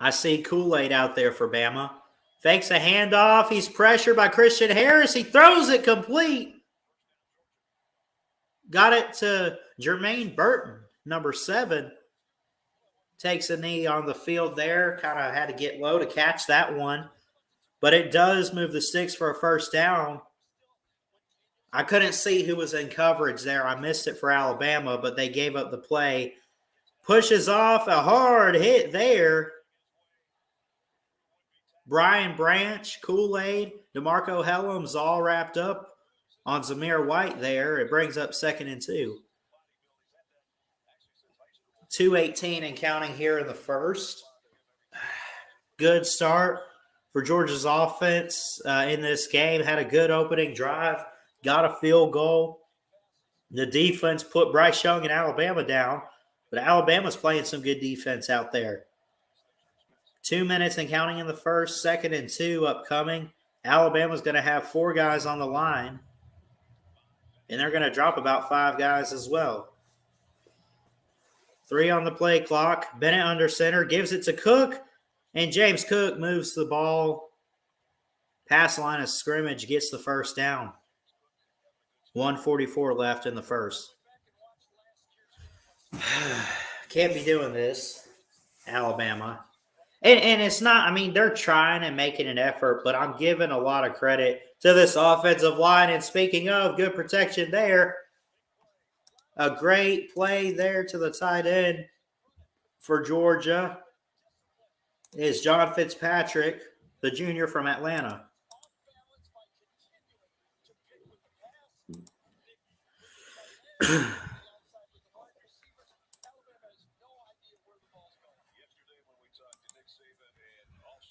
I see Kool-Aid out there for Bama. Fakes a handoff. He's pressured by Christian Harris. He throws it complete. Got it to Jermaine Burton, number 7. Takes a knee on the field there. Kind of had to get low to catch that one. But it does move the sticks for a first down. I couldn't see who was in coverage there. I missed it for Alabama, but they gave up the play. Pushes off a hard hit there. Brian Branch, Kool-Aid, DeMarco Helms all wrapped up on Zamir White there. It brings up 2nd and 2. 2:18 and counting here in the first. Good start for Georgia's offense in this game. Had a good opening drive. Got a field goal. The defense put Bryce Young and Alabama down. But Alabama's playing some good defense out there. 2 minutes and counting in the first, 2nd and 2 upcoming. Alabama's going to have 4 guys on the line. And they're going to drop about 5 guys as well. 3 on the play clock. Bennett under center, gives it to Cook. And James Cook moves the ball past line of scrimmage, gets the first down. 1:44 left in the first. Can't be doing this, Alabama. And it's not, I mean, they're trying and making an effort, but I'm giving a lot of credit to this offensive line. And speaking of good protection there, a great play there to the tight end for Georgia is John Fitzpatrick, the junior from Atlanta.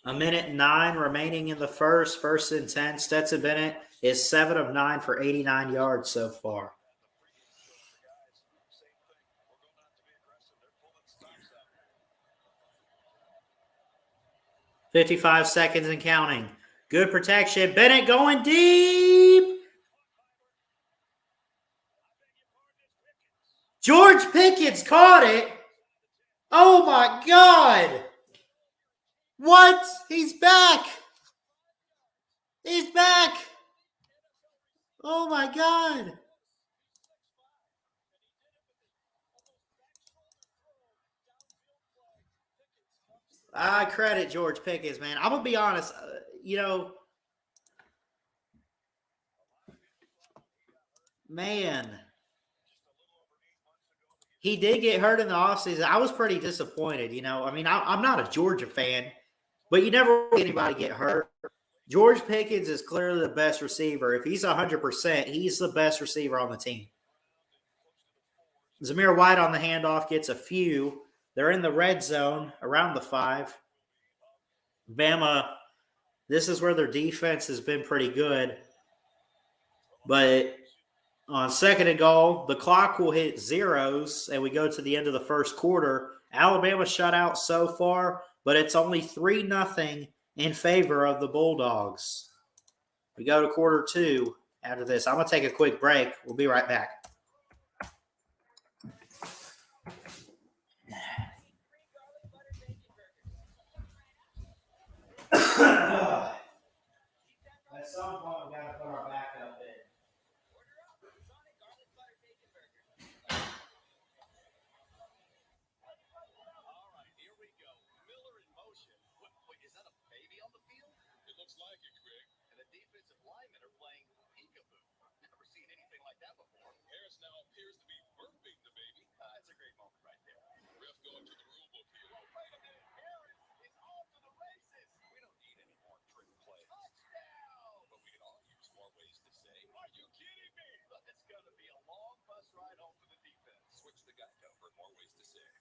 A minute 9 remaining in the first. 1st and 10. Stetson Bennett is 7 of 9 for 89 yards so far. .55 seconds and counting. Good protection. Bennett going deep. George Pickens caught it. Oh, my God. What? He's back. He's back. Oh, my God. I credit George Pickens, man. I'm gonna be honest. Man, he did get hurt in the offseason. I was pretty disappointed. I mean, I'm not a Georgia fan, but you never see anybody get hurt. George Pickens is clearly the best receiver. If he's 100%, he's the best receiver on the team. Zamir White on the handoff gets a few. They're in the red zone around the 5. Bama, this is where their defense has been pretty good. But on second and goal, the clock will hit zeros, and we go to the end of the first quarter. Alabama shut out so far, but it's only 3-0 in favor of the Bulldogs. We go to quarter 2 after this. I'm going to take a quick break. We'll be right back. At some point, we've got to put our backup in. All right, here we go. Miller in motion. Wait, is that a baby on the field? It looks like it, Greg. And the defensive linemen are playing peekaboo. Never seen anything like that before. Harris now appears to be burping the baby. That's a great moment right there. Ref going to the rule book here. Wait a minute. Harris is off to the races. We don't need any more trick plays. Touchdown! But we can all use more ways to say, are you kidding me? It's going to be a long bus ride home for the defense. Switch the Geico for more ways to say. These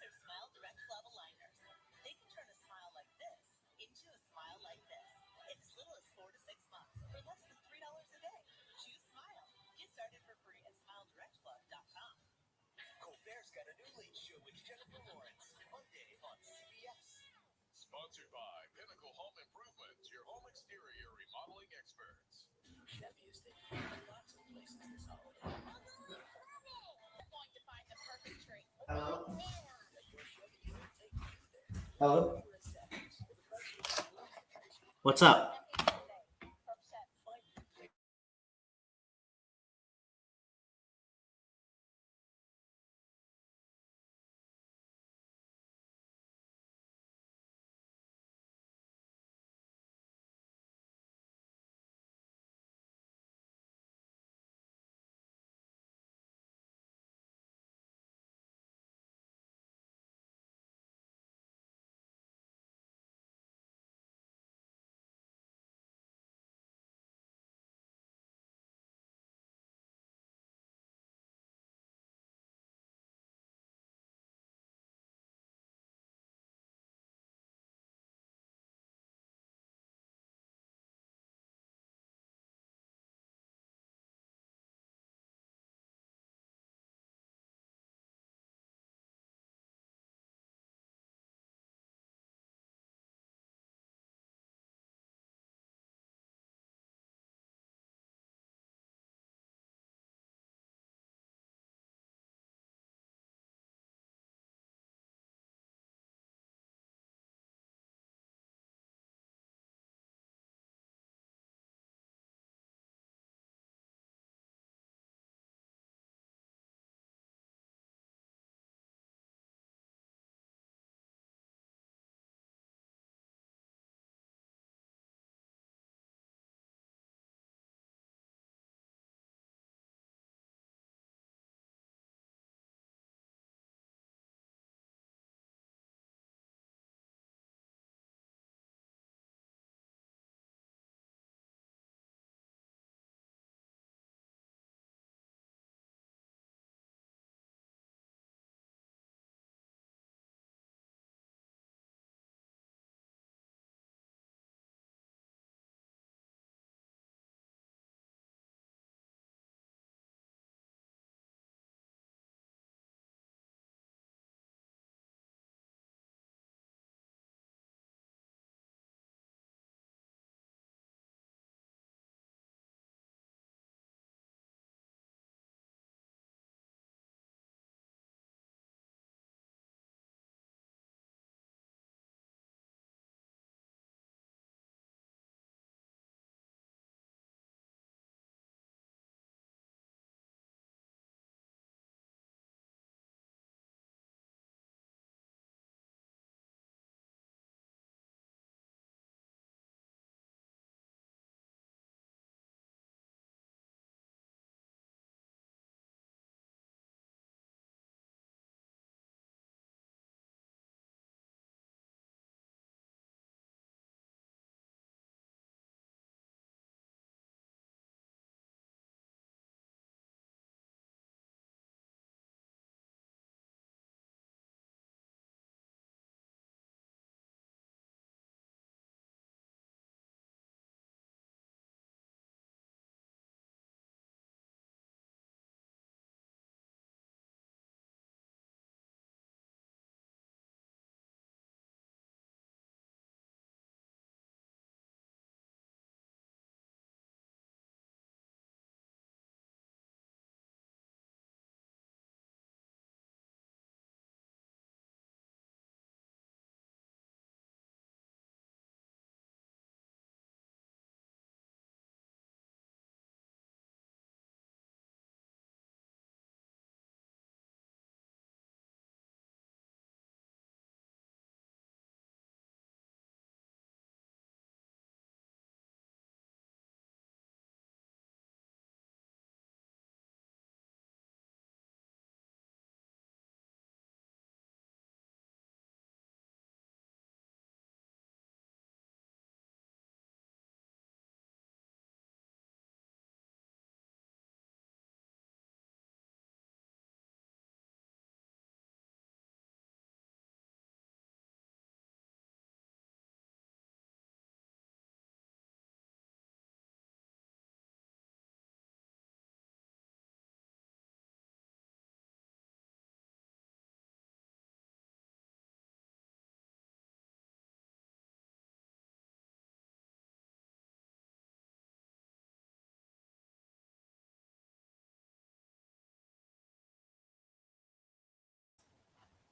are Smile Direct Glove Aligners. They can turn a smile like this into a smile like this in as little as 4 to 6 months for less than $3 a day. Choose Smile. Get started for free at SmileDirectClub.com. Colbert's got a new late show with Jennifer Lawrence Monday on CBS. Sponsored by Pinnacle Home Improvement, your home exterior remodeling experts. Chevy is taking lots of places this holiday. Going to find the perfect tree. Hello? Your Chevy will take you there. Hello? What's up?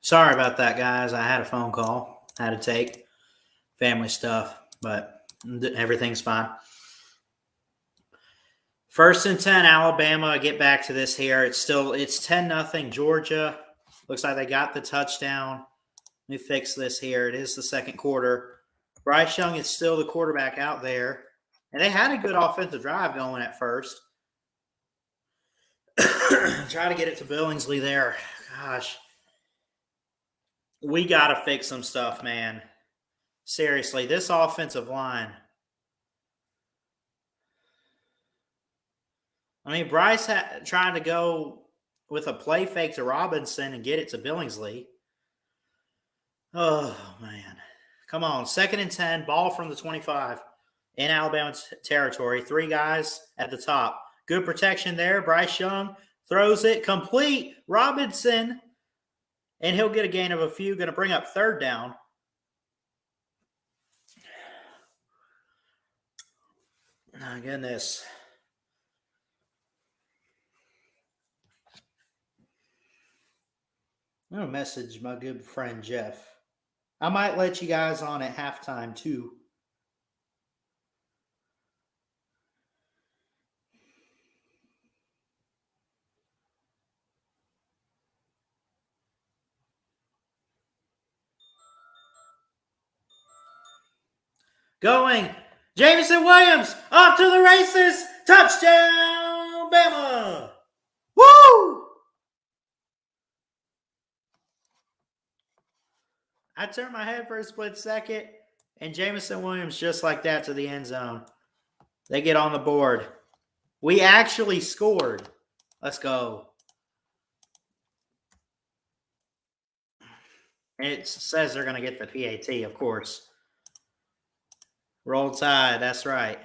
Sorry about that, guys. I had a phone call. Had to take family stuff, but everything's fine. 1st and 10, Alabama. Get back to this here. It's 10-0 Georgia. Looks like they got the touchdown. Let me fix this here. It is the second quarter. Bryce Young is still the quarterback out there. And they had a good offensive drive going at first. Try to get it to Billingsley there. Gosh. We got to fix some stuff, man. Seriously, this offensive line. I mean, Bryce trying to go with a play fake to Robinson and get it to Billingsley. Oh, man. Come on. 2nd and 10, ball from the 25 in Alabama territory. 3 guys at the top. Good protection there. Bryce Young throws it complete. Robinson, and he'll get a gain of a few. Going to bring up 3rd down. My goodness. I'm going to message my good friend Jeff. I might let you guys on at halftime too. Going. Jameson Williams off to the races. Touchdown, Bama. Woo! I turned my head for a split second, and Jameson Williams just like that to the end zone. They get on the board. We actually scored. Let's go. It says they're going to get the PAT, of course. Roll Tide, that's right.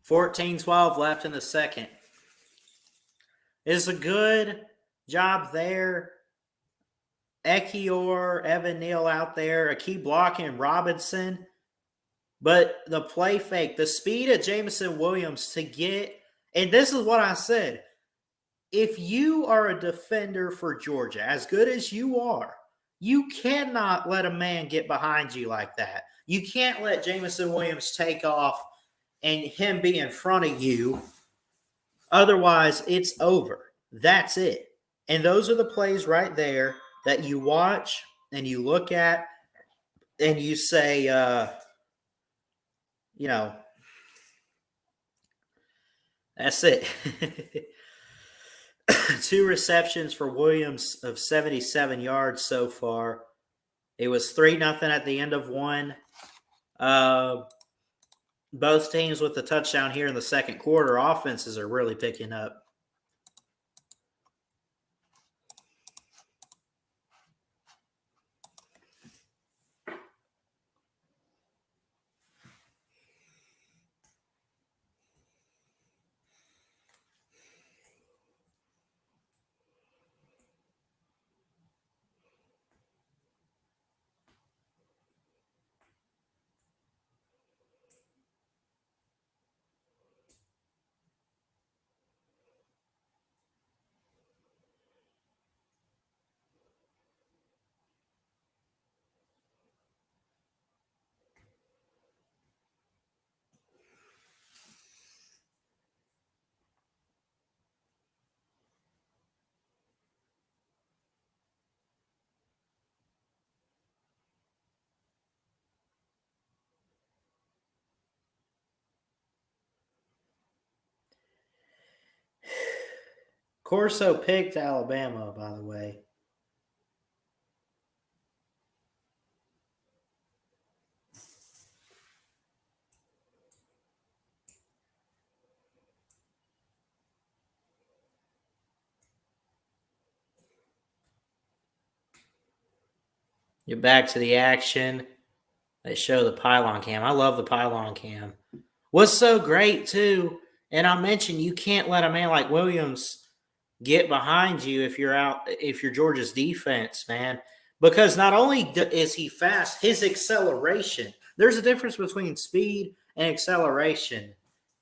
$14-12 left in the second. It's a good job there. Ekior, Evan Neal out there, a key blocking Robinson. But the play fake, the speed of Jameson Williams to get, and this is what I said. If you are a defender for Georgia, as good as you are, you cannot let a man get behind you like that. You can't let Jameson Williams take off and him be in front of you. Otherwise, it's over. That's it. And those are the plays right there that you watch and you look at and you say, that's it. 2 receptions for Williams of 77 yards so far. It was 3-0 at the end of one. Both teams with the touchdown here in the second quarter. Offenses are really picking up. Corso picked Alabama, by the way. Get back to the action. They show the pylon cam. I love the pylon cam. What's so great, too, and I mentioned you can't let a man like Williams get behind you if you're Georgia's defense, man. Because not only is he fast, his acceleration. There's a difference between speed and acceleration.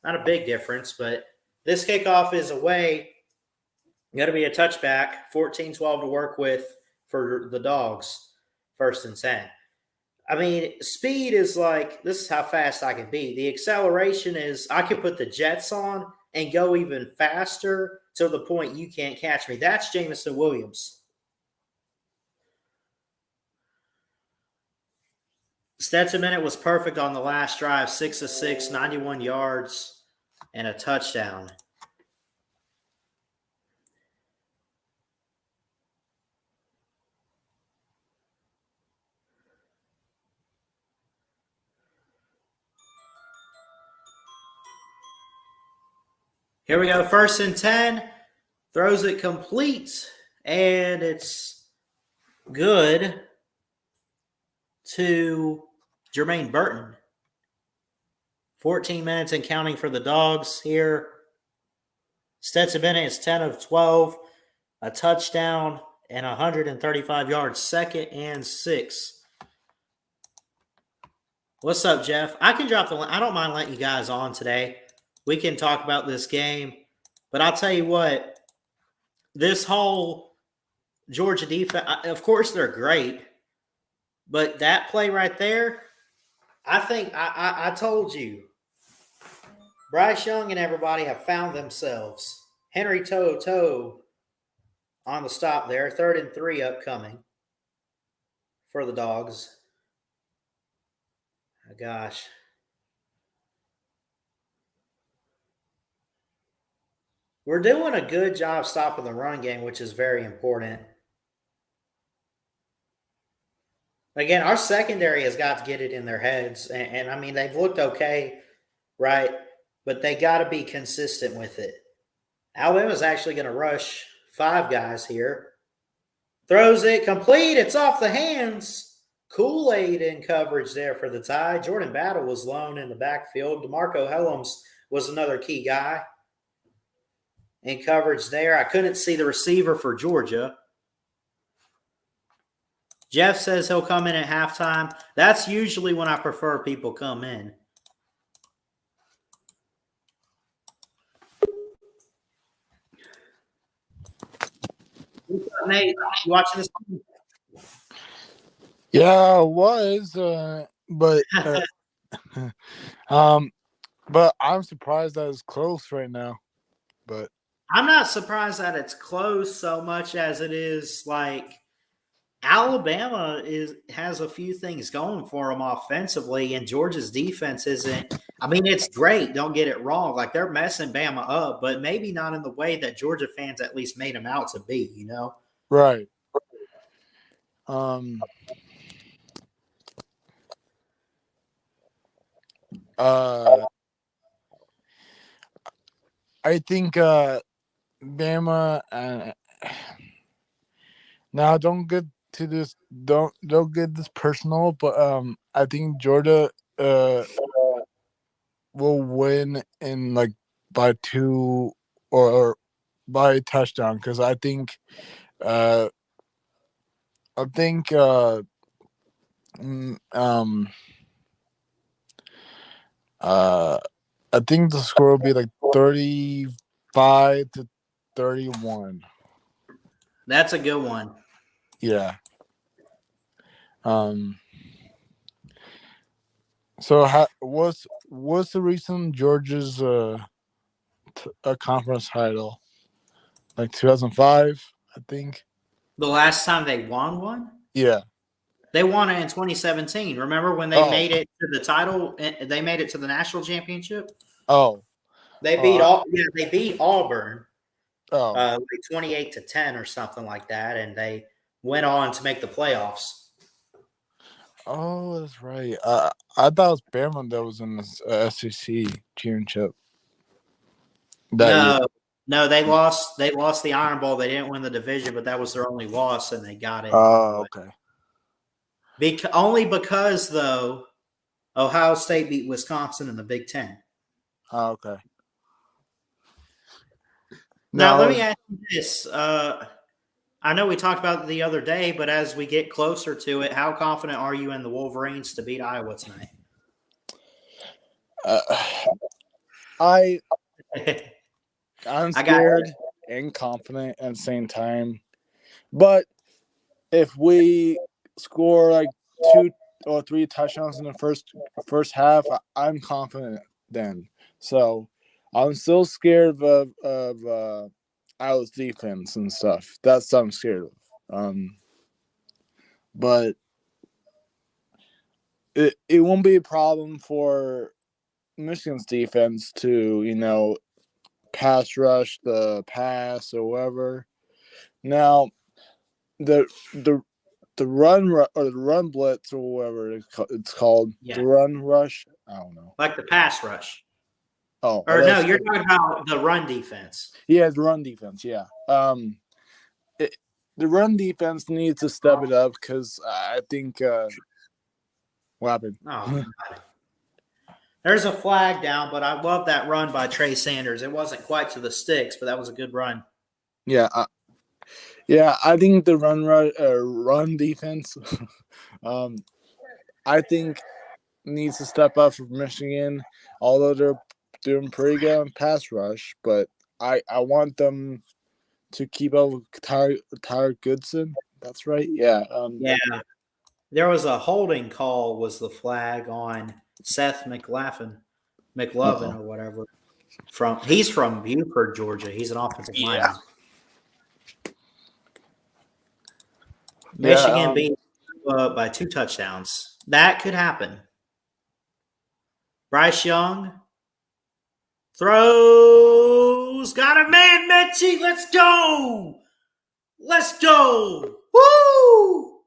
Not a big difference, but this kickoff is away. Got to be a touchback. 14-12 to work with for the Dogs. 1st and 10. I mean, speed is like, this is how fast I can be. The acceleration is, I can put the jets on and go even faster to the point you can't catch me. That's Jamison Williams. Stetson Bennett was perfect on the last drive, 6 of 6, 91 yards, and a touchdown. Here we go, 1st and 10. Throws it complete, and it's good to Jermaine Burton. 14 minutes and counting for the Dogs here. Stetson Bennett is 10 of 12, a touchdown, and 135 yards. 2nd and 6. What's up, Jeff? I can drop the line. I don't mind letting you guys on today. We can talk about this game. But I'll tell you what, this whole Georgia defense, of course they're great, but that play right there, I think I told you, Bryce Young and everybody have found themselves. Henry Toto on the stop there, 3rd and 3 upcoming for the Dogs. Oh, gosh. We're doing a good job stopping the run game, which is very important. Again, our secondary has got to get it in their heads. And I mean, they've looked okay, right? But they got to be consistent with it. Alabama's actually going to rush 5 guys here. Throws it complete. It's off the hands. Kool-Aid in coverage there for the tie. Jordan Battle was lone in the backfield. DeMarco Helms was another key guy in coverage there. I couldn't see the receiver for Georgia. Jeff says he'll come in at halftime. That's usually when I prefer people come in. Nate, you watching this? Yeah, I was, but but I'm surprised that it's close right now. But I'm not surprised that it's close so much as it is like Alabama has a few things going for them offensively, and Georgia's defense isn't. I mean, it's great. Don't get it wrong. Like, they're messing Bama up, but maybe not in the way that Georgia fans at least made them out to be, you know? right. I think Bama and now don't get to this. Don't get this personal, but I think Georgia will win in like by 2 or by a touchdown, because I think I think the score will be like 35-31. That's a good one. Yeah. So what's the reason Georgia's a conference title? Like 2005, I think. The last time they won one? Yeah. They won it in 2017. Remember when they made it to the title? They made it to the national championship. Oh. They beat they beat Auburn. Like 28-10 or something like that, and they went on to make the playoffs. Oh, that's right. I thought it was Bama that was in the SEC championship. No, they lost. They lost the Iron Bowl. They didn't win the division, but that was their only loss, and they got it. Oh, okay. Only because, though, Ohio State beat Wisconsin in the Big Ten. Oh, okay. Now, let Now, me ask you this. I know we talked about it the other day, but as we get closer to it, how confident are you in the Wolverines to beat Iowa tonight? I'm I got scared and confident at the same time. But if we score like 2 or 3 touchdowns in the first half, I'm confident then. So I'm still scared of Iowa's defense and stuff. That's what I'm scared of. But it won't be a problem for Michigan's defense to pass rush the pass or whatever. Now the run or the run blitz or whatever it's called, Yeah. the run rush. I don't know. like the pass rush. Oh, Or no, you're talking about the run defense. yeah, the run defense. Yeah. The run defense needs to step it up because I think what happened? Oh, God. There's a flag down, but I love that run by Trey Sanders. It wasn't quite to the sticks, but that was a good run. Yeah, I think the run defense, I think needs to step up for Michigan. Although they're doing pretty good on pass rush, but I want them to keep up with Tyler Goodson. That's right. Yeah. Yeah. There was a holding call, was the flag on Seth McLaughlin or whatever. He's from Buford, Georgia. He's an offensive lineman. Michigan beat by 2 touchdowns. That could happen. Bryce Young throws. Got a man, Mechie. Let's go. Let's go. Woo!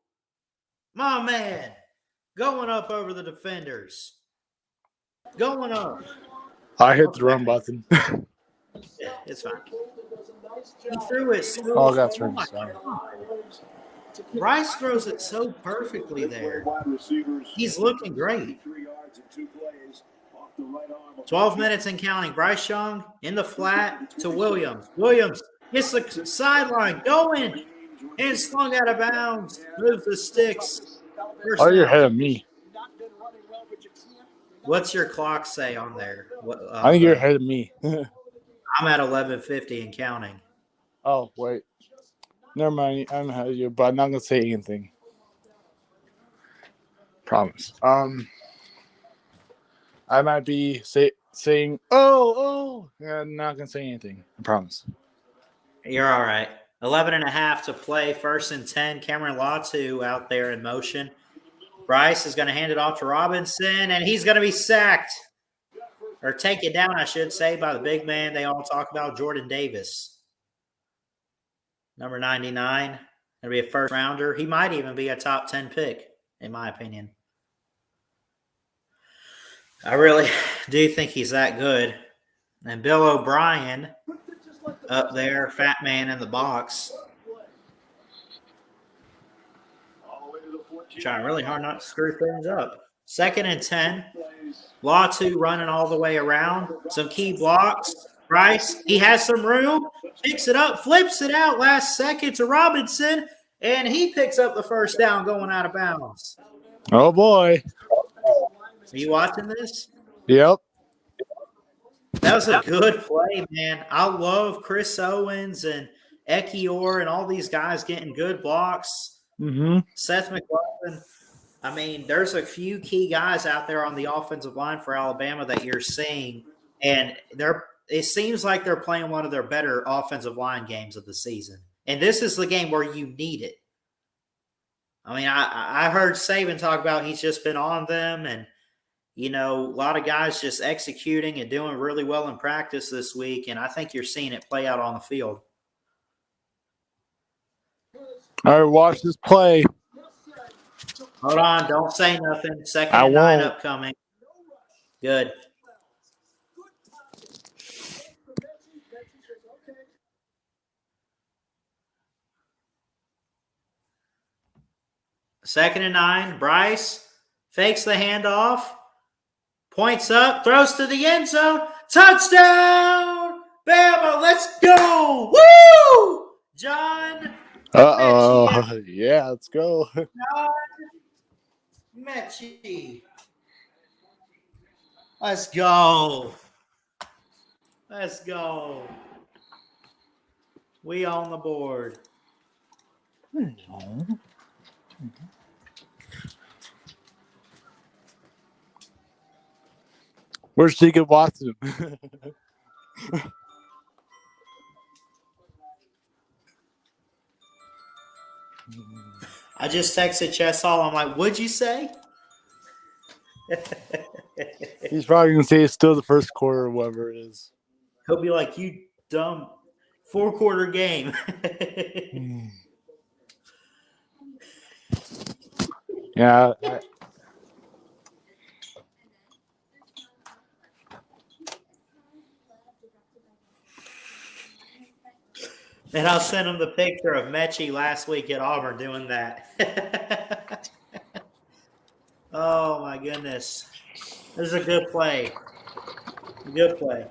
My man. Going up over the defenders. Going up. I hit the run button. Yeah, it's fine. He threw it so. Oh, that's right. Bryce throws it so perfectly there. He's looking great. 12 minutes and counting. Bryce Young in the flat to Williams. Williams hits the sideline, going and slung out of bounds. Moves the sticks. Oh, you're ahead of me. What's your clock say on there? I think you're ahead of me. I'm at 11:50 and counting. Oh, wait. Never mind. I'm ahead of you, but I'm not going to say anything. Promise. I might be saying, oh, yeah, I'm not going to say anything. I promise. You're all right. 11 and a half to play. 1st and 10. Cameron Latu out there in motion. Bryce is going to hand it off to Robinson, and he's going to be sacked. Or take it down, I should say, by the big man they all talk about, Jordan Davis. Number 99. Going to be a first rounder. He might even be a top 10 pick, in my opinion. I really do think he's that good. And Bill O'Brien up there, fat man in the box. Trying really hard not to screw things up. 2nd and 10. Latu running all the way around. Some key blocks. Bryce, he has some room. Picks it up, flips it out last second to Robinson, and he picks up the first down going out of bounds. Oh, boy. Are you watching this? Yep. That was a good play, man. I love Chris Owens and Ekior and all these guys getting good blocks. Mm-hmm. Seth McLaughlin. I mean, there's a few key guys out there on the offensive line for Alabama that you're seeing, and it seems like they're playing one of their better offensive line games of the season. And this is the game where you need it. I mean, I heard Saban talk about he's just been on them, and a lot of guys just executing and doing really well in practice this week, and I think you're seeing it play out on the field. All right, watch this play. Hold on. Don't say nothing. 2nd I and 9 won't. upcoming. Good. Second and 9. Bryce fakes the handoff. Points up. Throws to the end zone. Touchdown! Bama, let's go! John Mechie. Uh-oh. Yeah, let's go. John Mechie. Let's go. Let's go. We on the board. Where's Jacob Watson? I just texted Chessall. I'm like, what'd you say? He's probably going to say it's still the first quarter or whatever it is. He'll be like, you dumb 4-quarter game. Yeah. And I'll send him the picture of Mechie last week at Auburn doing that. Oh, my goodness. This is a good play. Good play.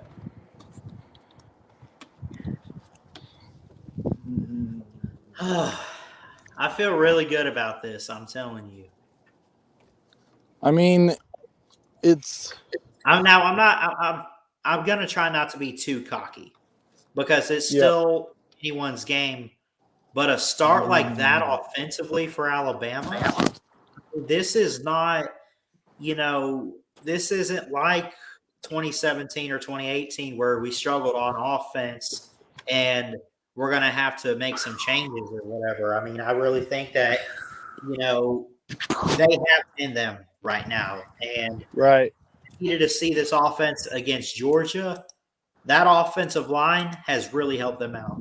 I feel really good about this, I'm telling you. I mean, it's... I'm going to try not to be too cocky because it's still anyone's game. But a start like that offensively for Alabama, this is not, this isn't like 2017 or 2018 where we struggled on offense and we're going to have to make some changes or whatever. I mean, I really think that, they have in them right now. And right. needed to see this offense against Georgia. That offensive line has really helped them out.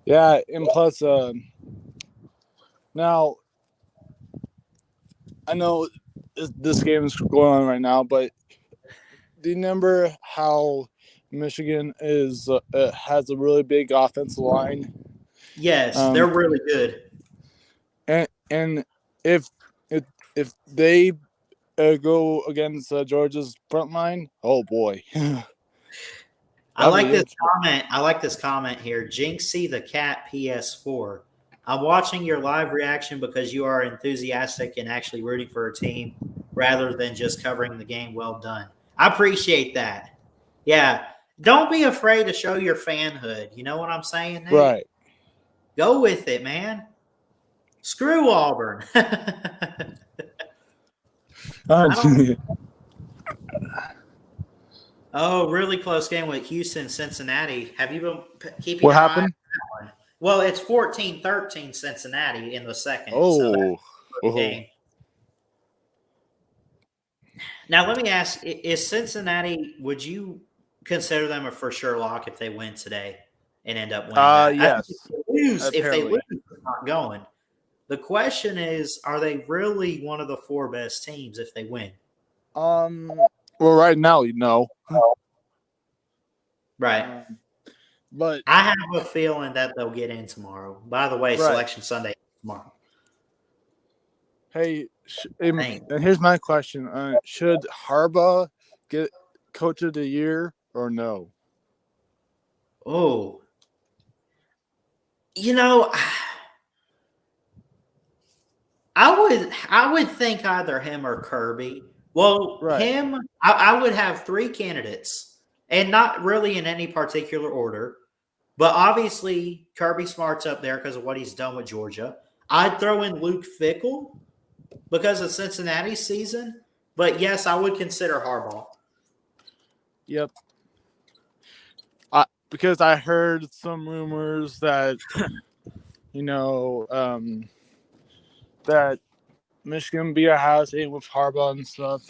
Yeah, and plus, now, I know this game is going on right now, but do you remember how Michigan has a really big offensive line? Yes, they're really good. And if they go against Georgia's front line, oh boy. I like this comment. I like this comment here. Jinxie the Cat PS4. I'm watching your live reaction because you are enthusiastic and actually rooting for a team rather than just covering the game. Well done. I appreciate that. Yeah. Don't be afraid to show your fanhood. You know what I'm saying, Nate? Right. Go with it, man. Screw Auburn. Oh, really close game with Houston, Cincinnati. Have you been keeping what your happened? eye on that one? Well, it's 14-13 Cincinnati in the second. Oh. Game. Now, let me ask, is Cincinnati, would you consider them a for sure lock if they win today and end up winning? Yes. If they lose, they're not going. The question is, are they really one of the 4 best teams if they win? Well, right now, Right. But I have a feeling that they'll get in tomorrow. By the way, Selection Sunday tomorrow. Hey, and here's my question. Should Harbaugh get Coach of the Year or no? Oh. I would think either him or Kirby. Well, him, I would have 3 candidates, and not really in any particular order. But obviously, Kirby Smart's up there because of what he's done with Georgia. I'd throw in Luke Fickell because of Cincinnati's season. But yes, I would consider Harbaugh. Yep. Because I heard some rumors that, that Michigan beat Ohio State with Harbaugh and stuff.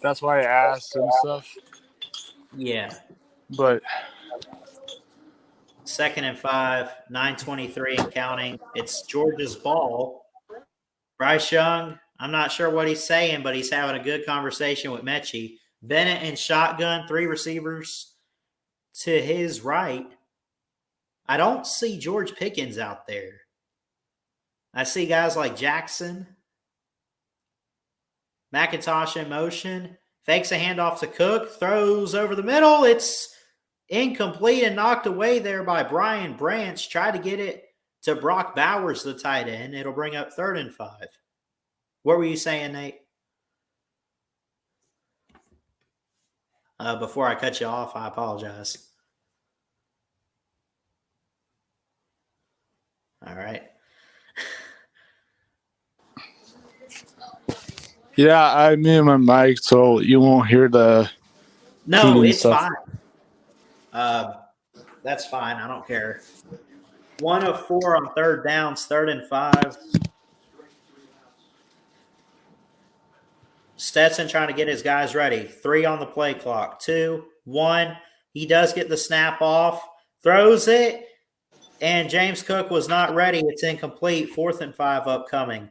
That's why I asked and stuff. Yeah. But 2nd and 5, 9:23 and counting. It's Georgia's ball. Bryce Young, I'm not sure what he's saying, but he's having a good conversation with Mechie. Bennett in shotgun, 3 receivers to his right. I don't see George Pickens out there. I see guys like Jackson. McIntosh in motion. Fakes a handoff to Cook. Throws over the middle. It's Incomplete and knocked away there by Brian Branch. Try to get it to Brock Bowers, the tight end. It'll bring up 3rd and 5. What were you saying, Nate? Before I cut you off, I apologize. All right. Yeah, I muted my mic so you won't hear the. No, it's stuff. fine. That's fine. I don't care. 1 of 4 on 3rd downs, 3rd and 5. Stetson trying to get his guys ready. 3 on the play clock. 2, 1. He does get the snap off, throws it, and James Cook was not ready. It's incomplete. 4th and 5 upcoming.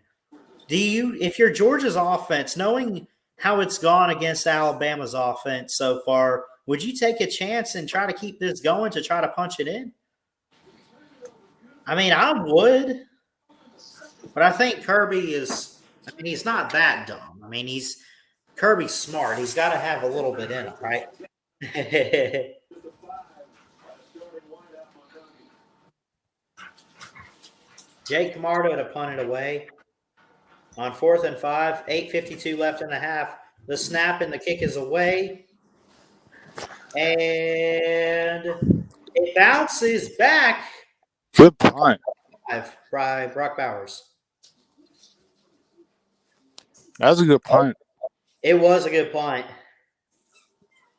If you're Georgia's offense, knowing how it's gone against Alabama's offense so far, would you take a chance and try to keep this going to try to punch it in? I mean, I would, but I think Kirby is – I mean, he's not that dumb. I mean, Kirby's smart. He's got to have a little bit in him, right? Jake Camardo to punt it away. On 4th and 5, 8:52 left in the half. The snap and the kick is away. And it bounces back. Good punt. By Brock Bowers. That was a good punt. It was a good punt.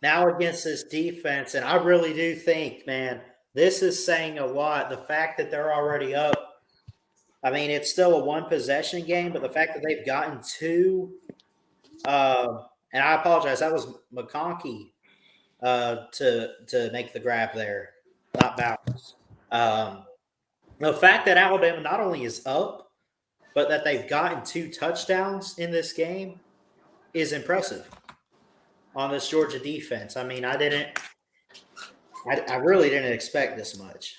Now against this defense, and I really do think, man, this is saying a lot. The fact that they're already up. I mean, it's still a 1-possession game, but the fact that they've gotten 2, and I apologize, that was McConkey to make the grab there, not Bowers. The fact that Alabama not only is up, but that they've gotten 2 touchdowns in this game is impressive on this Georgia defense. I mean, I really didn't expect this much.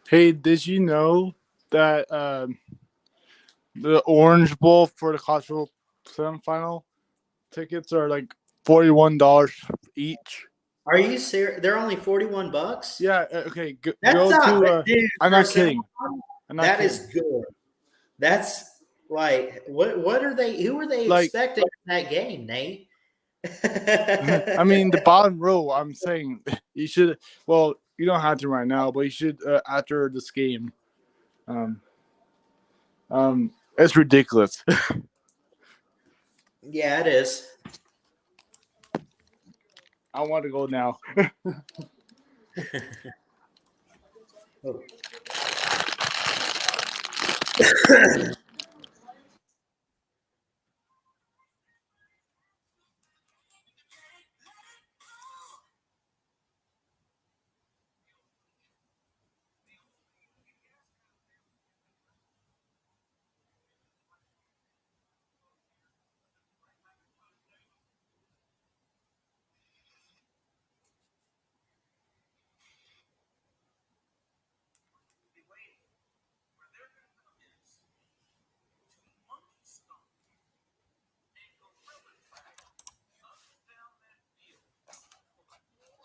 Hey, did you know that the Orange Bowl for the college football semifinal tickets are like $41 each? Are you serious? They're only $41? Yeah. Okay. That's go not to. bad, dude. I'm not kidding. That is good. That's like what are they? Who are they expecting in that game, Nate? I mean, the bottom row. I'm saying you should. Well, you don't have to right now, but you should after this game. It's ridiculous. Yeah, it is. I want to go now. Oh.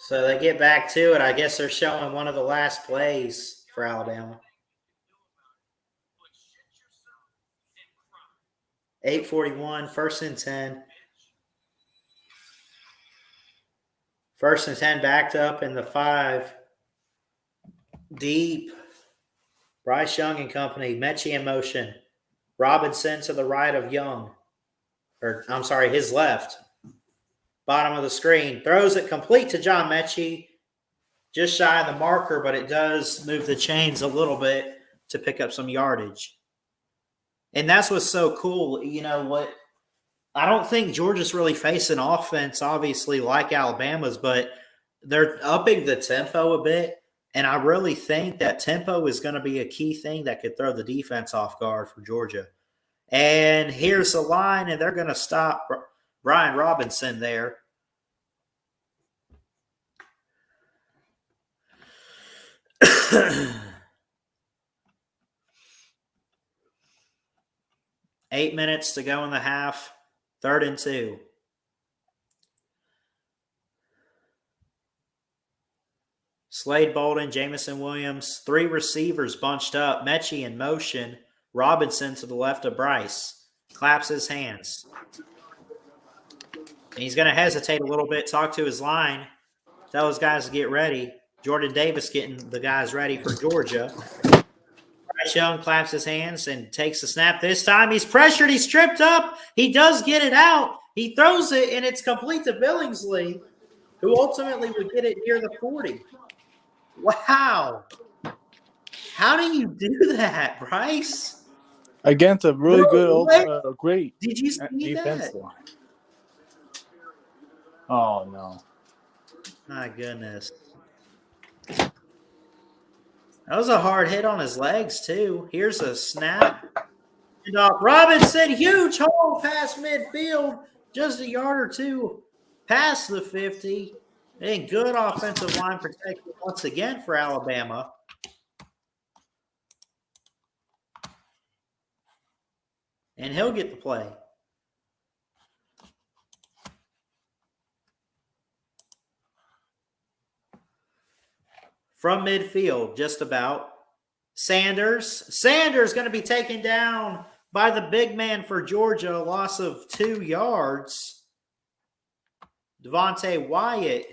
So they get back to it. I guess they're showing one of the last plays for Alabama. 8:41, 1st and 10. 1st and 10 backed up in the 5. Deep. Bryce Young and company. Mechie in motion. Robinson to the right of Young. Or, I'm sorry, his left. Bottom of the screen. Throws it complete to John Mechie. Just shy of the marker, but it does move the chains a little bit to pick up some yardage. And that's what's so cool. You know what? I don't think Georgia's really facing offense, obviously, like Alabama's, but they're upping the tempo a bit. And I really think that tempo is going to be a key thing that could throw the defense off guard for Georgia. And here's the line, and they're going to stop Brian Robinson there. Eight minutes to go in the half. 3rd and 2. Slade Bolden, Jamison Williams, 3 receivers bunched up. Mechie in motion. Robinson to the left of Bryce. Claps his hands. And he's going to hesitate a little bit, talk to his line, tell his guys to get ready. Jordan Davis getting the guys ready for Georgia. Bryce Young claps his hands and takes the snap. This time he's pressured. He's tripped up. He does get it out. He throws it, and it's complete to Billingsley, who ultimately would get it near the 40. Wow. How do you do that, Bryce? Against a really great Did you see defense that? line. Oh, no. My goodness. That was a hard hit on his legs, too. Here's a snap. And Robinson, huge hole past midfield, just a yard or two past the 50. And good offensive line protection once again for Alabama. And he'll get the play. From midfield, just about. Sanders going to be taken down by the big man for Georgia, a loss of 2 yards. Devontae Wyatt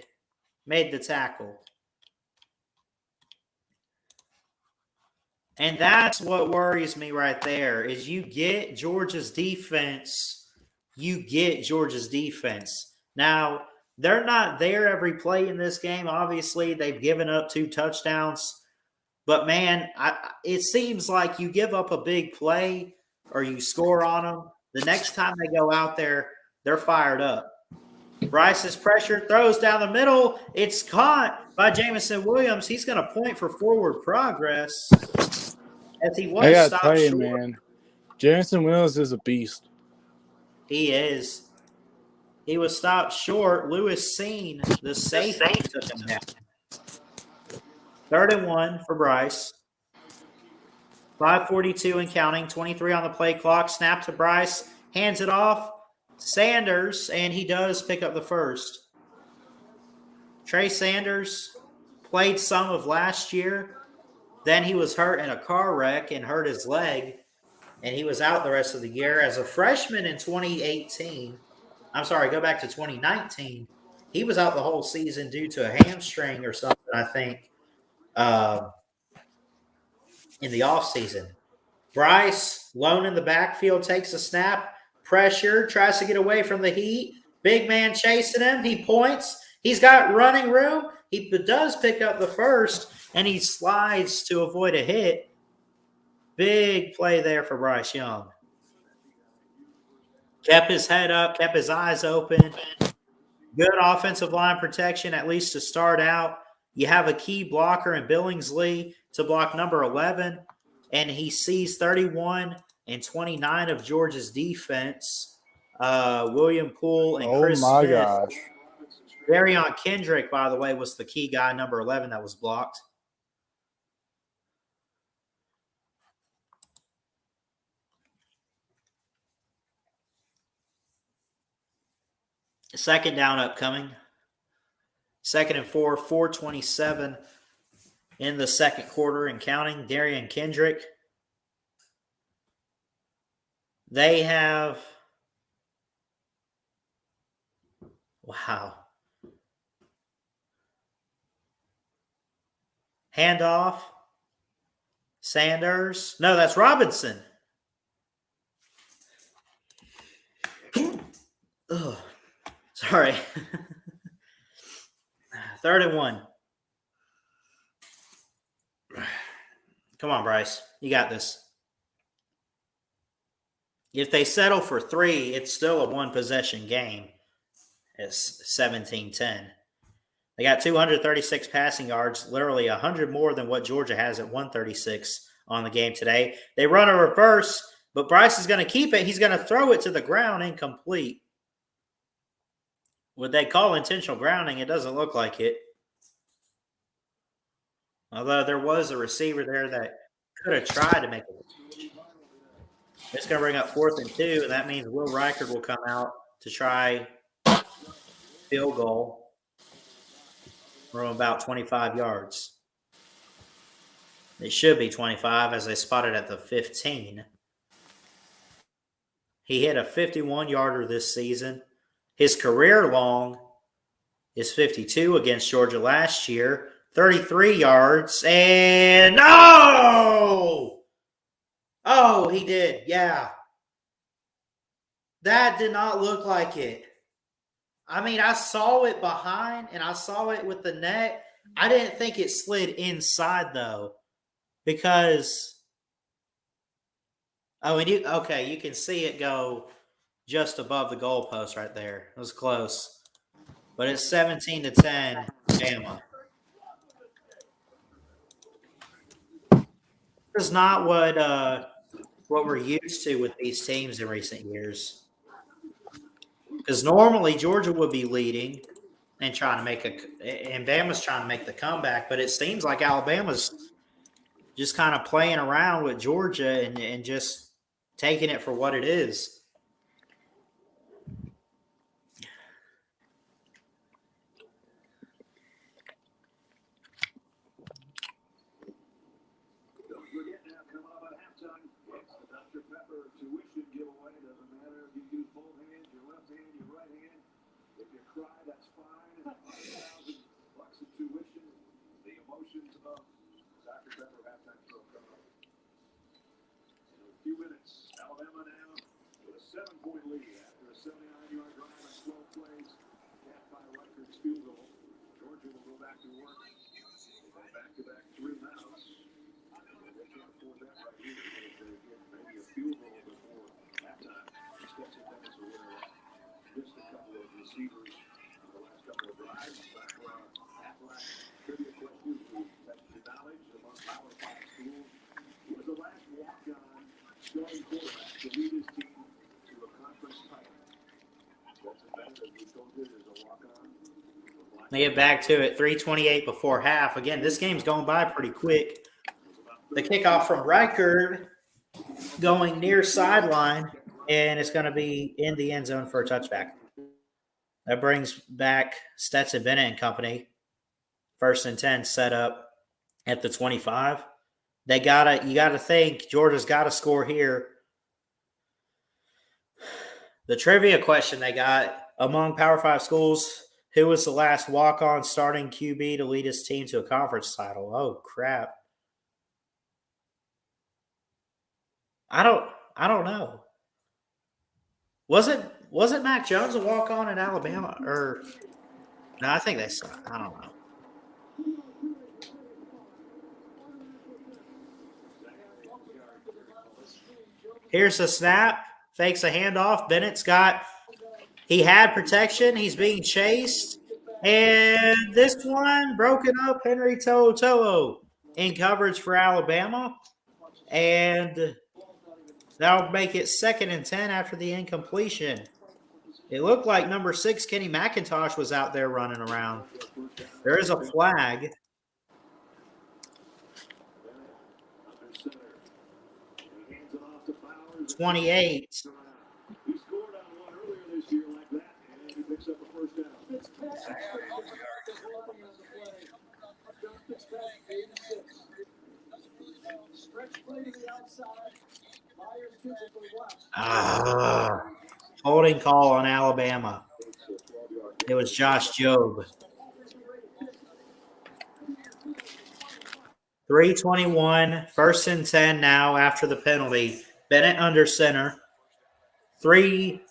made the tackle. And that's what worries me right there, is you get Georgia's defense. Now, they're not there every play in this game. Obviously, they've given up 2 touchdowns. But, man, it seems like you give up a big play or you score on them. The next time they go out there, they're fired up. Bryce is pressured, throws down the middle. It's caught by Jamison Williams. He's going to point for forward progress. As he was I got to stopped tell you, short. man, Jamison Williams is a beast. He is. He was stopped short. Lewis Seen, the safety, took him down. 3rd and 1 for Bryce. 5:42 and counting. 23 on the play clock. Snap to Bryce. Hands it off. Sanders, and he does pick up the first. Trey Sanders played some of last year. Then he was hurt in a car wreck and hurt his leg, and he was out the rest of the year. As a freshman in 2018, go back to 2019, he was out the whole season due to a hamstring or something, I think, in the offseason. Bryce, lone in the backfield, takes a snap, pressure, tries to get away from the heat. Big man chasing him. He points. He's got running room. He does pick up the first, and he slides to avoid a hit. Big play there for Bryce Young. Kept his head up, kept his eyes open. Good offensive line protection, at least to start out. You have a key blocker in Billingsley to block number 11, and he sees 31 and 29 of Georgia's defense. William Poole and Chris Smith. Oh, my gosh. Darion Kendrick, by the way, was the key guy, number 11, that was blocked. Second down upcoming. 2nd and 4, 4:27 in the second quarter and counting. Darion Kendrick. They have – wow. Handoff. Sanders. No, that's Robinson. Ugh. Sorry. 3rd and 1. Come on, Bryce. You got this. If they settle for 3, it's still a one-possession game. It's 17-10. They got 236 passing yards, literally 100 more than what Georgia has at 136 on the game today. They run a reverse, but Bryce is going to keep it. He's going to throw it to the ground, incomplete. Would they call intentional grounding? It doesn't look like it. Although there was a receiver there that could have tried to make it. It's going to bring up 4th and 2, and that means Will Reichard will come out to try field goal from about 25 yards. It should be 25 as they spotted at the 15. He hit a 51-yarder this season. His career long is 52 against Georgia last year. 33 yards, and no! Oh, he did, yeah. That did not look like it. I mean, I saw it behind, and I saw it with the net. I didn't think it slid inside, though, because you can see it go just above the goalpost right there. It was close. But it's 17-10, Bama. This is not what we're used to with these teams in recent years. Because normally Georgia would be leading and and Bama's trying to make the comeback, but it seems like Alabama's just kind of playing around with Georgia and just taking it for what it is. Alabama now with a 7-point lead after a 79-yard drive on 12 plays. Capped by Rutgers field goal. Georgia will go back to work. Back-to-back 3 outs. They can't afford that right here. They get maybe a field goal before halftime. Stetson Bennett's a winner. Missed a couple of receivers on the last couple of drives. Back for our Aflac trivia question to test your knowledge among Power 5 schools. He was the last walk-on starting quarterback to lead his team to a conference title. Stetson Bennett, as we told you, is a walk-on. They get back to it, 3:28 before half. Again, this game's going by pretty quick. The kickoff from Reichard going near sideline, and it's going to be in the end zone for a touchback. That brings back Stetson Bennett and company. 1st and 10 set up at the 25. You gotta think Georgia's got to score here. The trivia question they got among Power 5 schools: who was the last walk-on starting QB to lead his team to a conference title? Oh crap! I don't know. Wasn't Mac Jones a walk-on in Alabama? Or no? I think I don't know. Here's the snap. Fakes a handoff. He had protection. He's being chased. And this one broken up. Henry To'o in coverage for Alabama. And that'll make it 2nd and 10 after the incompletion. It looked like number 6, Kenny McIntosh, was out there running around. There is a flag. $28. He scored on one earlier this year like that, and he picks up a first down. Holding call on Alabama. It was Josh Jobe. 3:21, 1st and 10 now after the penalty. Bennett under center. 3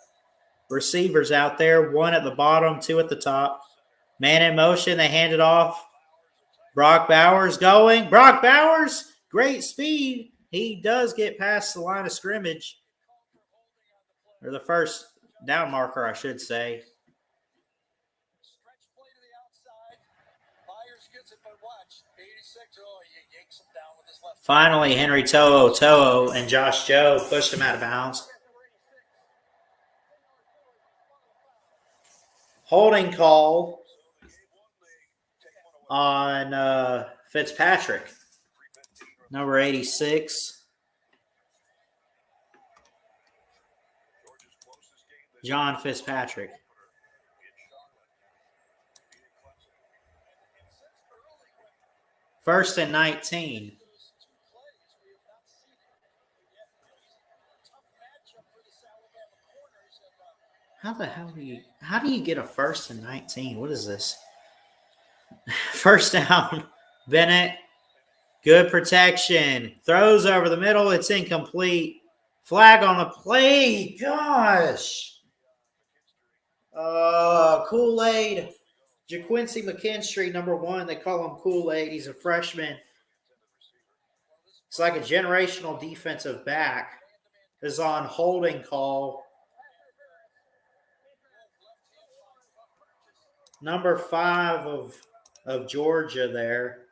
receivers out there, 1 at the bottom, 2 at the top. Man in motion, they hand it off. Brock Bowers going. Brock Bowers, great speed. He does get past the line of scrimmage. Or the first down marker, I should say. Finally, Henry To'o and Josh Joe pushed him out of bounds. Holding call on Fitzpatrick, number 86. John Fitzpatrick. First and 19. How the hell do you get a first and 19? What is this? First down, Bennett. Good protection. Throws over the middle. It's incomplete. Flag on the play. Gosh. Kool-Aid. JaQuincy McKinstry, number 1. They call him Kool-Aid. He's a freshman. It's like a generational defensive back. Is on holding call. Number 5 of Georgia there.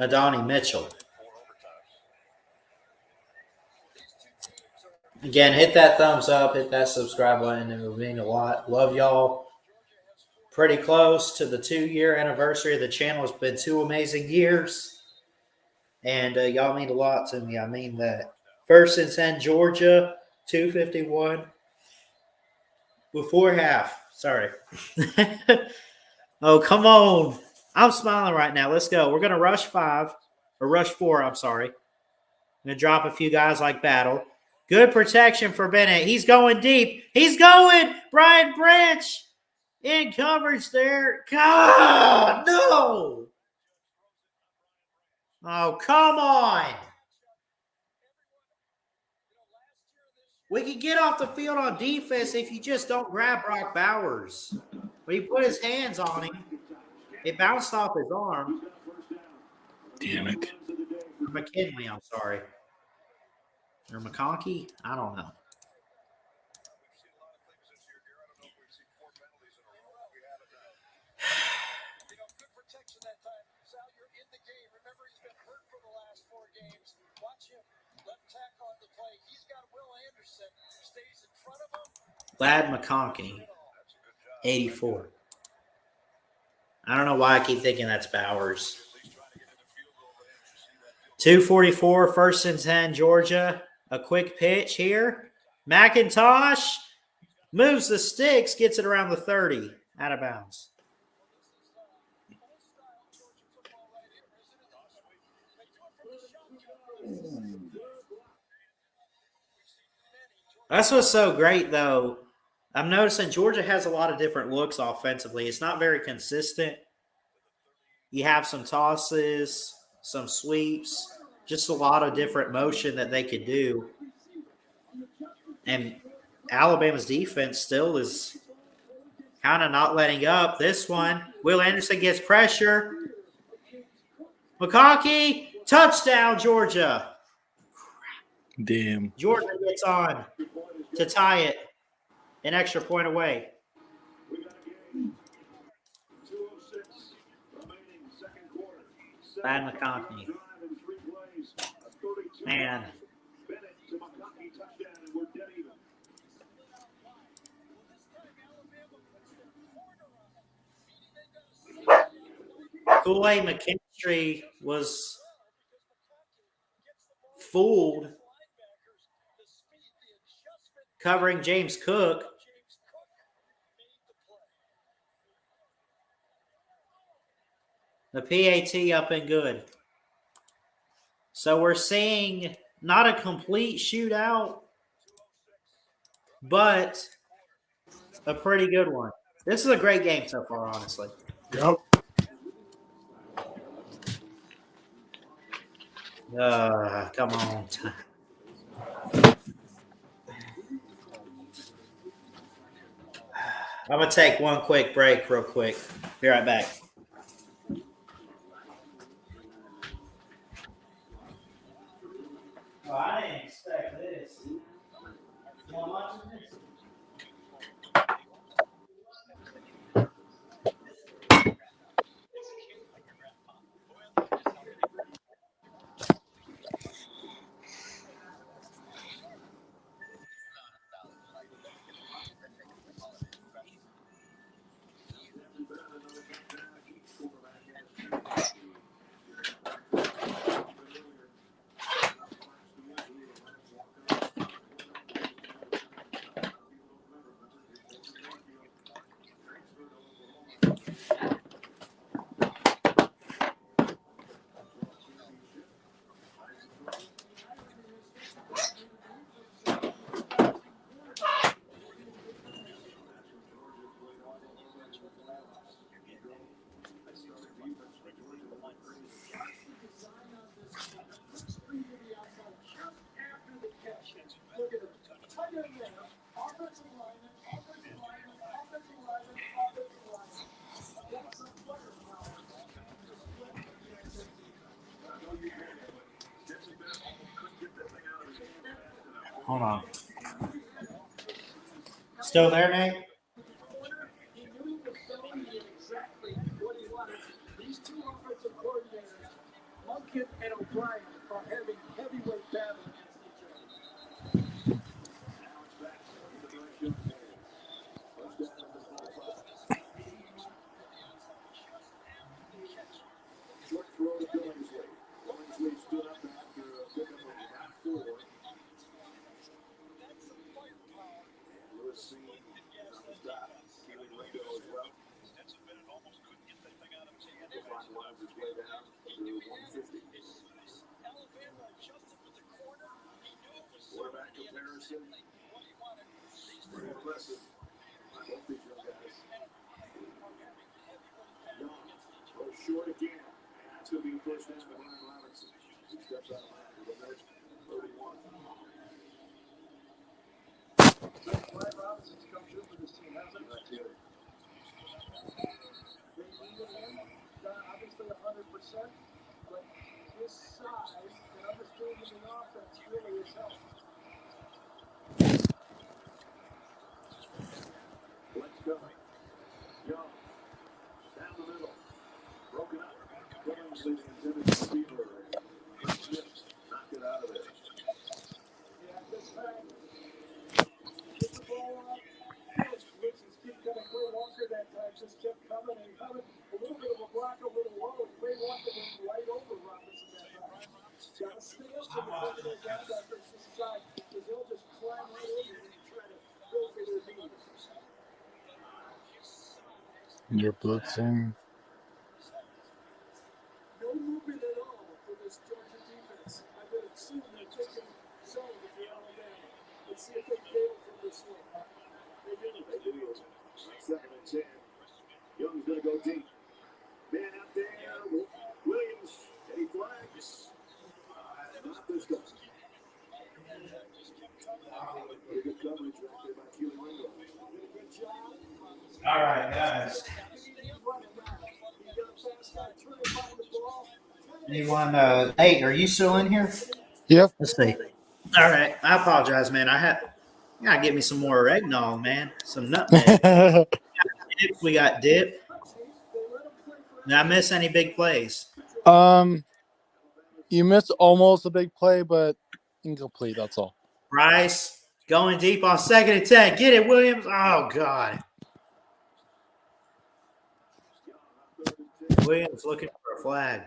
Adonai Mitchell. Again, hit that thumbs up, hit that subscribe button. It would mean a lot. Love y'all. Pretty close to the 2-year anniversary of the channel. It's been 2 amazing years. And y'all mean a lot to me. I mean that. First and 10, Georgia, 2:51. Before half. Sorry. Oh, come on. I'm smiling right now. Let's go. We're going to rush 5. Or rush 4, I'm sorry. I'm going to drop a few guys like Battle. Good protection for Bennett. He's going deep. He's going. Brian Branch in coverage there. God, no. Oh, come on. We can get off the field on defense if you just don't grab Brock Bowers. But he put his hands on him. It bounced off his arm. Damn it. McKinley, I'm sorry. Or McConkey? I don't know. Lad McConkey, 84. I don't know why I keep thinking that's Bowers. 2:44, first and 10, Georgia. A quick pitch here. McIntosh moves the sticks, gets it around the 30. Out of bounds. That's what's so great, though. I'm noticing Georgia has a lot of different looks offensively. It's not very consistent. You have some tosses, some sweeps, just a lot of different motion that they could do. And Alabama's defense still is kind of not letting up. This one, Will Anderson gets pressure. McConkey, touchdown, Georgia. Damn. Georgia gets on to tie it. An extra point away. Bad McConkey. Man. Kool-Aid McKinstry was fooled covering James Cook. The PAT up and good. So we're seeing not a complete shootout, but a pretty good one. This is a great game so far, honestly. Yep. Come on. I'm going to take one quick break real quick. Be right back. Oh, I didn't expect this. You want much of this? Hold on. Still there, Nate? These two offensive coordinators, Lumpkin and O'Brien, are having heavyweight battle against each other. Now it's back to the Bryce Young game. First down at the 25. Short throw to Billingsley. Billingsley stood up after a pickup of about 4. And Lewis Seen on the stop. Keeling Ringo as well. The clock winds its way down to 150. Quarterback comparison. Pretty impressive by both these young guys. Young goes short again. And that's going to be a first down to Ryan Robinson. He steps out of line to the minute 31. Ryan Robinson's come through for this team, hasn't he? They needed him, not obviously 100%, but his size and understanding the offense really has helped. Let's go. Young. Down the middle. Broken up. Billingsley intended receiver. Smith knocked it out of there. Yeah, this time. Get the ball off. Wilson's keep coming. Quay Walker that time just kept coming and coming. A little bit of a block, a little low. Quay Walker went right over Robinson that time. Got to stay up to the front of those linebackers this side because they'll just climb right over you and try to go for their knees. You're blitzing. No movement at all for this Georgia defense. I would assume they're taking zone if you're Alabama. Let's see if they fail from this one. They do. They do. 2nd and 10. Young's going to go deep. Man out there. Williams. Any flags? Not this time. Pretty good coverage right there by Keeling Ringo. Good job. All right, guys. Anyone? Nate, are you still in here? Yep. Let's see. All right. I apologize, man. I gotta get me some more eggnog, man. Some nutmeg. We got dip. Did I miss any big plays? You missed almost a big play, but incomplete. That's all. Rice going deep on 2nd and 10. Get it, Williams. Oh, God. Williams looking for a flag.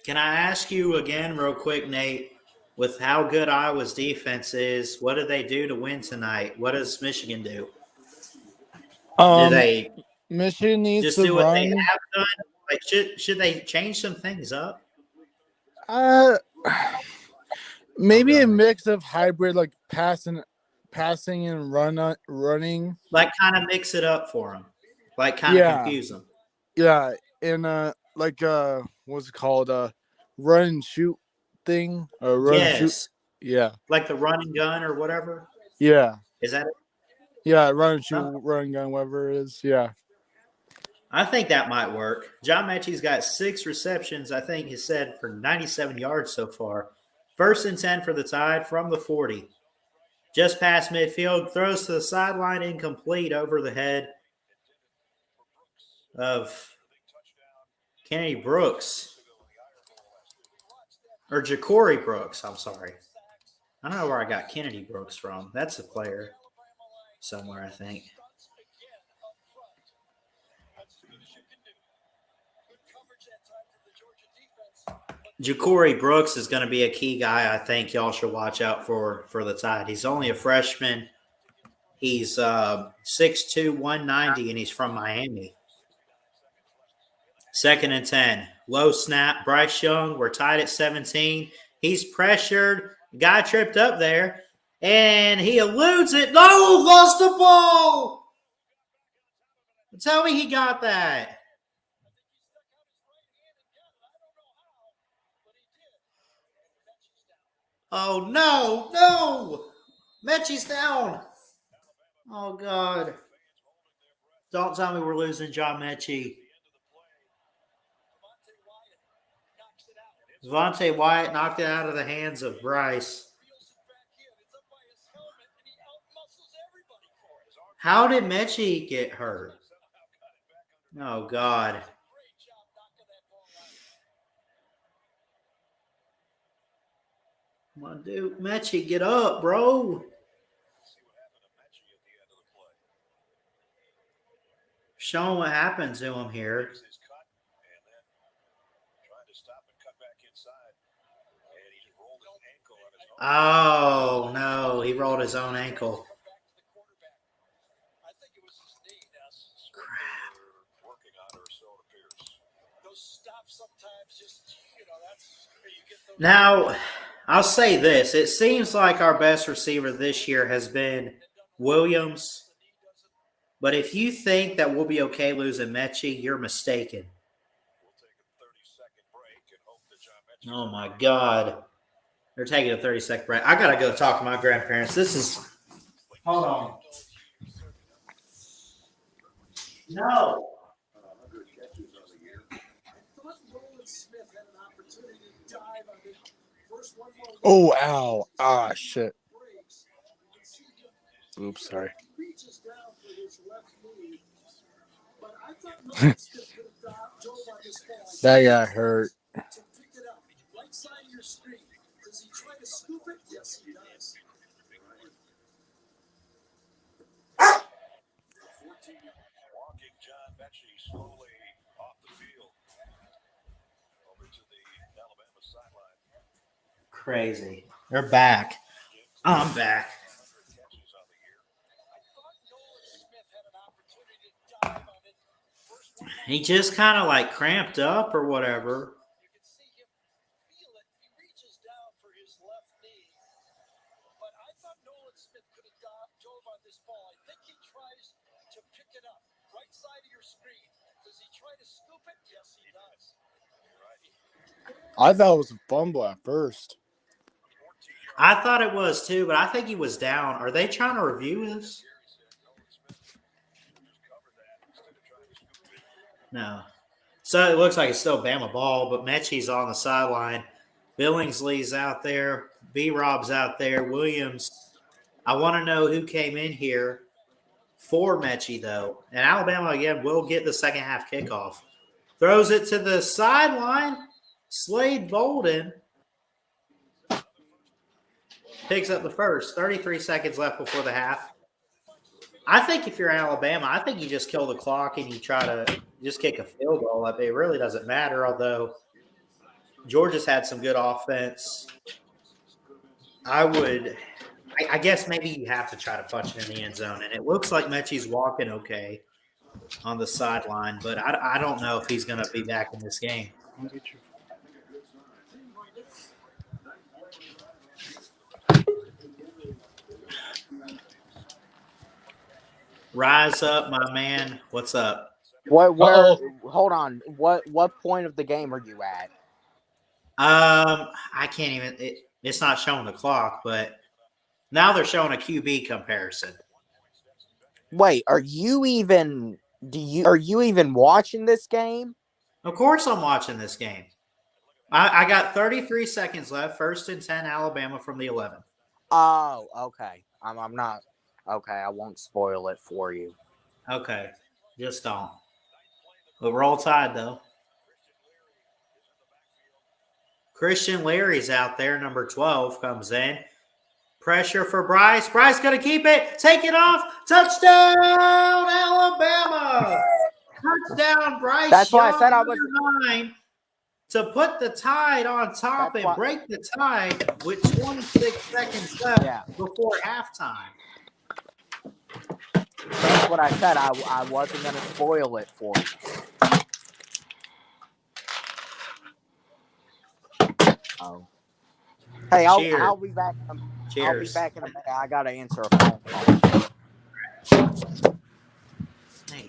Can I ask you again real quick, Nate, with how good Iowa's defense is, what do they do to win tonight? What does Michigan do? Do they Michigan needs just to do what run. they have done? Like, should they change some things up? Maybe a mix of hybrid, like passing and running. Like, kind of mix it up for them. Like, kind of confuse them. Yeah, and what's it called? Run and shoot thing or run and shoot. Yeah, like the run and gun or whatever. Yeah, is that it? Yeah, run and shoot, run and gun, whatever it is. Yeah, I think that might work. John Mechie's got 6 receptions. I think he said for 97 yards so far. 1st and 10 for the Tide from the 40. Just past midfield, throws to the sideline, incomplete over the head of Kennedy Brooks. Or Ja'Cory Brooks, I'm sorry. I don't know where I got Kennedy Brooks from. That's a player somewhere, I think. Ja'Cory Brooks is going to be a key guy I think y'all should watch out for the Tide. He's only a freshman. He's 6'2", 190, and he's from Miami. 2nd and 10. Low snap. Bryce Young. We're tied at 17. He's pressured. Guy tripped up there, and he eludes it. No, lost the ball. Tell me he got that. Oh, no, no. Mechie's down. Oh, God. Don't tell me we're losing John Mechie. Devontae Wyatt knocked it out of the hands of Bryce. How did Mechie get hurt? Oh, God. Come on, dude. Mechie, get up, bro. Showing what happened to him here. Oh, no. He rolled his own ankle. Crap. Now, I'll say this. It seems like our best receiver this year has been Williams. But if you think that we'll be okay losing Mechie, you're mistaken. Oh, my God. They're taking a 30-second break. I got to go talk to my grandparents. This is – hold on. No. Oh, ow. Ah, shit. Oops, sorry. That got hurt. Walking John Mechie slowly off the field over to the Alabama sideline. Crazy. They're back. I'm back. He just kind of like cramped up or whatever. You can see him feel it. He reaches down for his left knee. But I thought Nolan Smith could have dove on this ball. I think he tries to pick it up. Right side of your screen. Does he try to scoop it? Yes, he does. I thought it was a fumble at first. I thought it was too, but I think he was down. Are they trying to review this? No. So it looks like it's still Bama ball, but Mechie's on the sideline. Billingsley's out there. B-Rob's out there. Williams. I want to know who came in here for Mechie, though. And Alabama, again, will get the second half kickoff. Throws it to the sideline. Slade Bolden picks up the first. 33 seconds left before the half. I think if you're Alabama, I think you just kill the clock and you try to just kick a field goal. It really doesn't matter, although Georgia's had some good offense. I guess maybe you have to try to punch it in the end zone. And it looks like Mechie's walking okay on the sideline, but I don't know if he's going to be back in this game. Rise up, my man. What's up? What? Where? Uh-oh. Hold on. What point of the game are you at? I can't even. It's not showing the clock, but now they're showing a QB comparison. Wait, are you even watching this game? Of course, I'm watching this game. I got 33 seconds left. 1st and 10, Alabama from the 11. Oh, okay. I'm not. Okay, I won't spoil it for you. Okay, just don't. But we're all tied, though. Christian Leary's out there. Number 12 comes in. Pressure for Bryce. Bryce going to keep it. Take it off. Touchdown, Alabama. Touchdown, Bryce. That's why I Young, said I was 9, to put the Tide on top and break the tie with 26 seconds left before halftime. That's what I said. I wasn't going to spoil it for you. Oh. Hey, I'll be back. Cheers. I'll be back in a minute. I got to answer a phone call. Hey.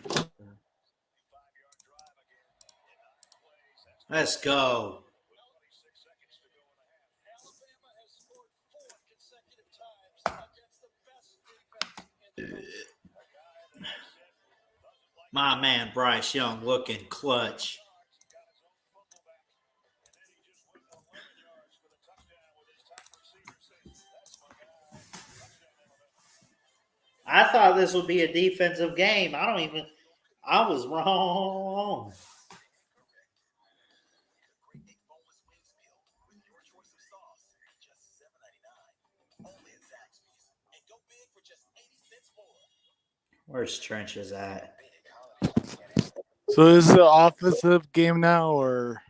Let's go. My man Bryce Young looking clutch. I thought this would be a defensive game. I was wrong. Great big boneless wings meal with your choice of sauce, just $7.99. Only at Zaxby's. And go big for just 80 cents more. Where's Trenches at? Big holiday weekend. So is it an offensive game now, or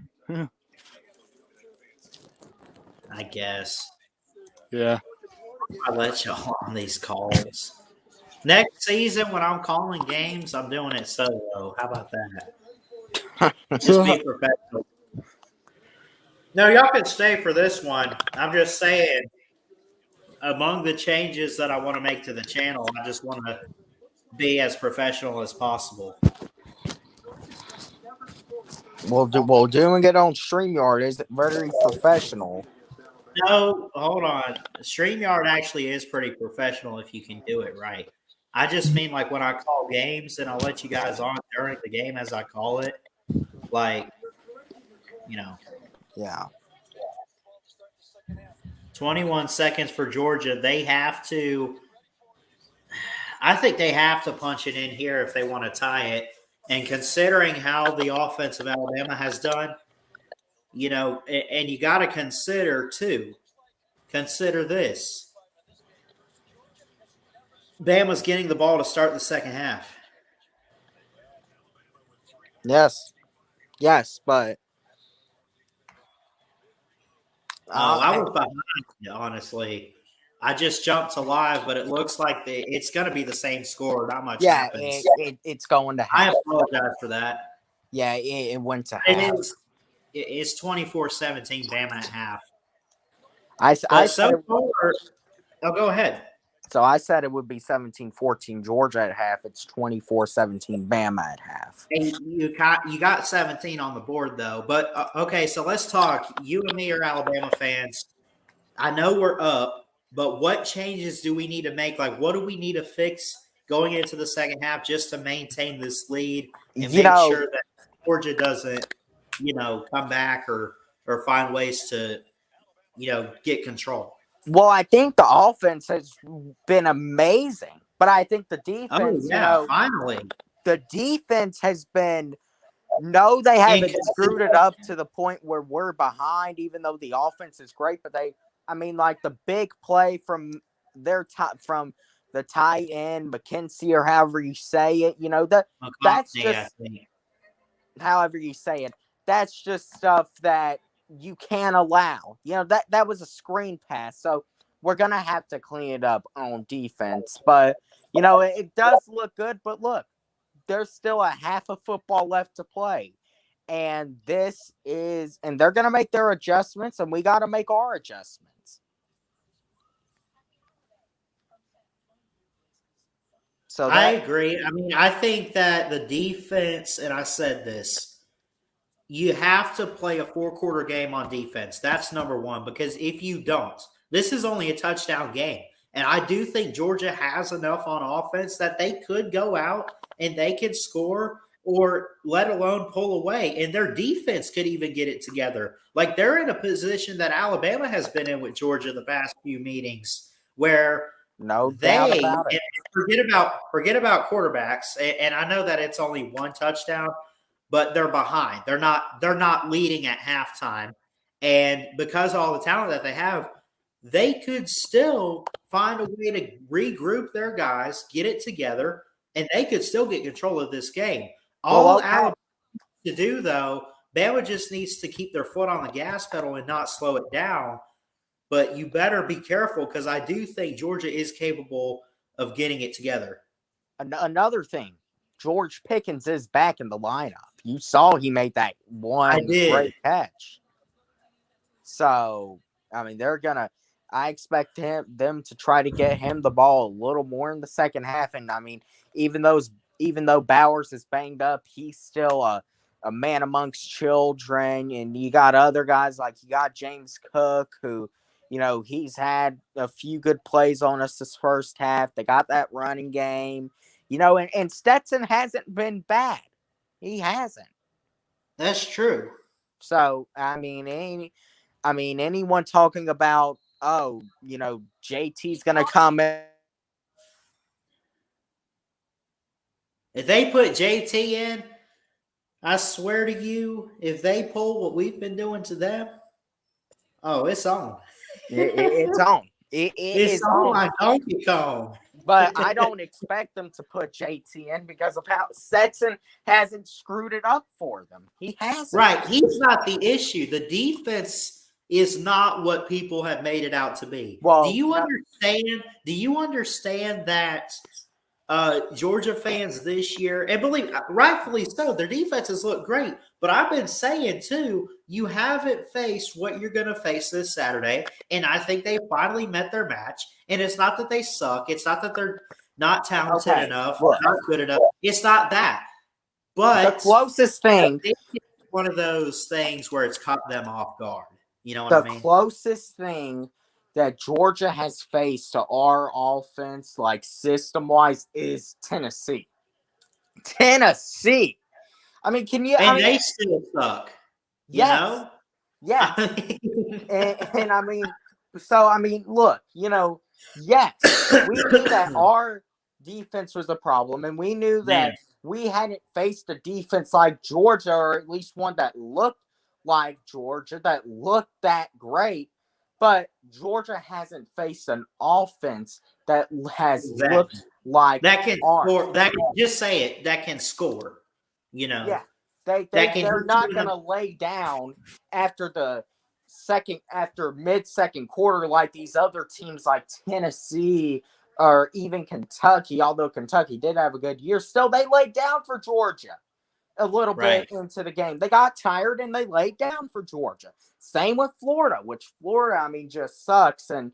I guess. yeah? I'll let y'all on these calls. Next season, when I'm calling games, I'm doing it solo. How about that? Just be professional. No, y'all can stay for this one. I'm just saying, among the changes that I want to make to the channel, I just want to be as professional as possible. Well, doing it on StreamYard is very professional. No, hold on. StreamYard actually is pretty professional if you can do it right. I just mean like when I call games and I'll let you guys on during the game as I call it. Like, you know, Yeah. 21 seconds for Georgia. I think they have to punch it in here if they want to tie it. And considering how the offense of Alabama has done, you know, and you got to consider this. Bama's getting the ball to start the second half. Yes, but Oh, I was behind you, honestly. I just jumped to live, but it looks like it's going to be the same score. Not much yeah, happens. it's going to I half. apologize for that. Yeah, it went to It half. is. It's 24-17 Bama at half. I But said so far, go ahead. So I said it would be 17-14 Georgia at half. It's 24-17 Bama at half. Hey, you got 17 on the board though. But okay, so let's talk. You and me are Alabama fans. I know we're up, but what changes do we need to make? Like, what do we need to fix going into the second half just to maintain this lead and make sure that Georgia doesn't, come back or find ways to, get control? Well, I think the offense has been amazing, but I think the Oh defense, yeah, finally. the defense has been. No, they haven't screwed it up to the point where we're behind, even though the offense is great. But like the big play from their top from the tight end, McKenzie, or however you say it, that's just however you say it. That's just stuff that you can't allow. That was a screen pass, so we're gonna have to clean it up on defense. But it does look good. But look, there's still a half of football left to play. And they're going to make their adjustments, and we got to make our adjustments. So I agree. I mean, I think that the defense, and I said this, you have to play a 4-quarter game on defense. That's number one, because if you don't, this is only a touchdown game. And I do think Georgia has enough on offense that they could go out and they could score, or let alone pull away. And their defense could even get it together. Like, they're in a position that Alabama has been in with Georgia the past few meetings, where doubt about it. Forget about quarterbacks. And I know that it's only one touchdown, but they're behind. They're not leading at halftime. And because of all the talent that they have, they could still find a way to regroup their guys, get it together, and they could still get control of this game. Alabama to do, though, Bama just needs to keep their foot on the gas pedal and not slow it down. But you better be careful, because I do think Georgia is capable of getting it together. Another thing, George Pickens is back in the lineup. You saw he made that one great catch. So, I mean, I expect them to try to get him the ball a little more in the second half. And I mean, even though Bowers is banged up, he's still a man amongst children. And you got other guys, like you got James Cook, who, he's had a few good plays on us this first half. They got that running game. And Stetson hasn't been bad. He hasn't. That's true. So anyone talking about JT's gonna come in. If they put JT in, I swear to you, if they pull what we've been doing to them, oh, it's on. It's on. It It's is on on. like Donkey Kong. But I don't expect them to put JT in because of how Stetson hasn't screwed it up for them. He hasn't. Right. He's not the issue. The defense is not what people have made it out to be. Well, Do you understand? Do you understand that Georgia fans this year, and believe rightfully so, their defenses look great. But I've been saying too, you haven't faced what you're going to face this Saturday, and I think they finally met their match. And it's not that they suck. It's not that they're not talented enough, not good enough. It's not that. But the closest thing, it's one of those things where it's caught them off guard. You know what I mean? The closest thing that Georgia has faced to our offense, like system-wise, is Tennessee. Tennessee. I mean, can you? And they still suck. Yes. You know? Yes. and I mean, look, yes, we knew that our defense was a problem, and we knew that we hadn't faced a defense like Georgia, or at least one that looked like Georgia, that looked that great. But Georgia hasn't faced an offense that has looked like that can score. That can, just say it. That can score. Yeah, they're not going to lay down after mid-second quarter like these other teams like Tennessee or even Kentucky. Although Kentucky did have a good year, still they laid down for Georgia a little bit into the game. They got tired and they laid down for Georgia. Same with Florida, which Florida, just sucks. And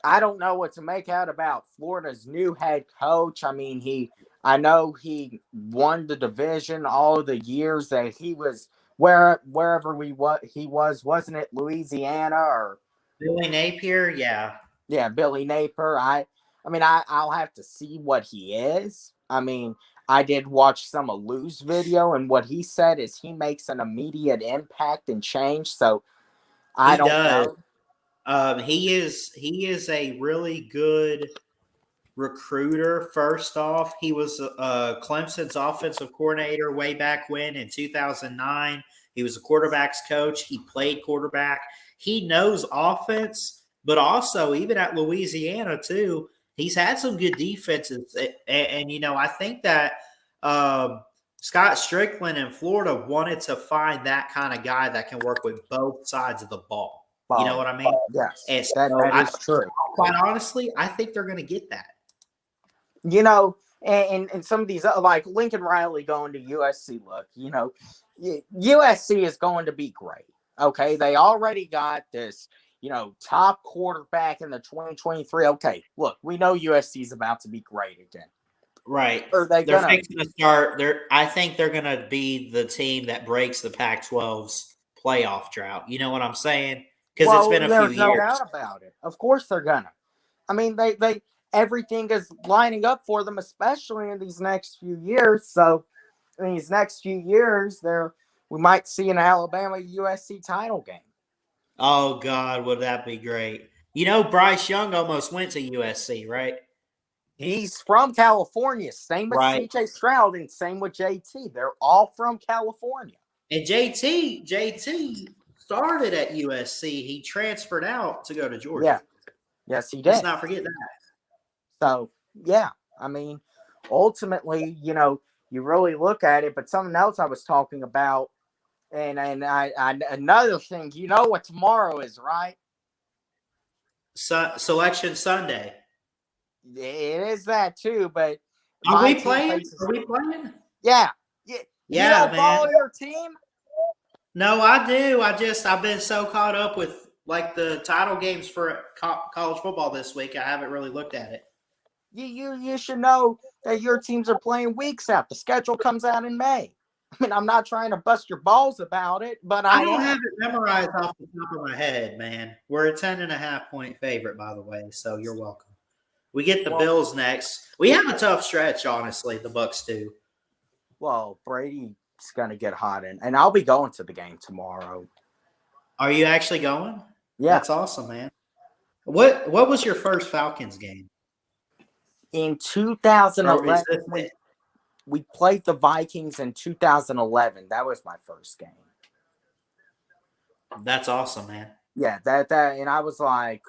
I don't know what to make out about Florida's new head coach. I know he won the division all the years that he was wherever he was. Wasn't it Louisiana or Billy Napier? Yeah, Billy Napier. I'll have to see what he is. I did watch some of Lou's video, and what he said is he makes an immediate impact and change. So I don't know. He is a really good recruiter. First off, he was Clemson's offensive coordinator way back when in 2009. He was a quarterback's coach. He played quarterback. He knows offense, but also even at Louisiana too, he's had some good defenses. And I think that Scott Strickland in Florida wanted to find that kind of guy that can work with both sides of the ball. You know what I mean? Yes, and so that is true. Quite honestly, I think they're going to get that. And some of these, like Lincoln Riley going to USC, look, USC is going to be great. Okay, they already got this, top quarterback in the 2023. Okay, look, we know USC is about to be great again. Right. They're fixing to start. I think they're going to be the team that breaks the Pac-12's playoff drought. You know what I'm saying? Because it's been a few years. There's no doubt about it. Of course they're gonna. They everything is lining up for them, especially in these next few years. So in these next few years, we might see an Alabama USC title game. Oh God, would that be great? Bryce Young almost went to USC, right? He's from California. Same with CJ Stroud and same with JT. They're all from California. And JT started at USC. He transferred out to go to Georgia. Yeah. Yes, he did. Let's not forget that. So, yeah. Ultimately, you really look at it, but something else I was talking about, and I another thing, you know what tomorrow is, right? Selection Sunday. It is that too, but are we playing? Yeah. Yeah, you don't follow your team? No, I do. I've been so caught up with like the title games for college football this week. I haven't really looked at it. You should know that your teams are playing weeks out. The schedule comes out in May. I'm not trying to bust your balls about it, but I don't have it memorized off the top of my head, man. We're a 10.5 point favorite, by the way, so you're welcome. We get the Bills next. We have a tough stretch, honestly. The Bucks do. Well, Brady's gonna get hot, and I'll be going to the game tomorrow. Are you actually going? Yeah, That's awesome, man. What was your first Falcons game? in Or is 2011, this we played the Vikings in 2011. That was my first game. That's awesome, man. Yeah, that, and I was like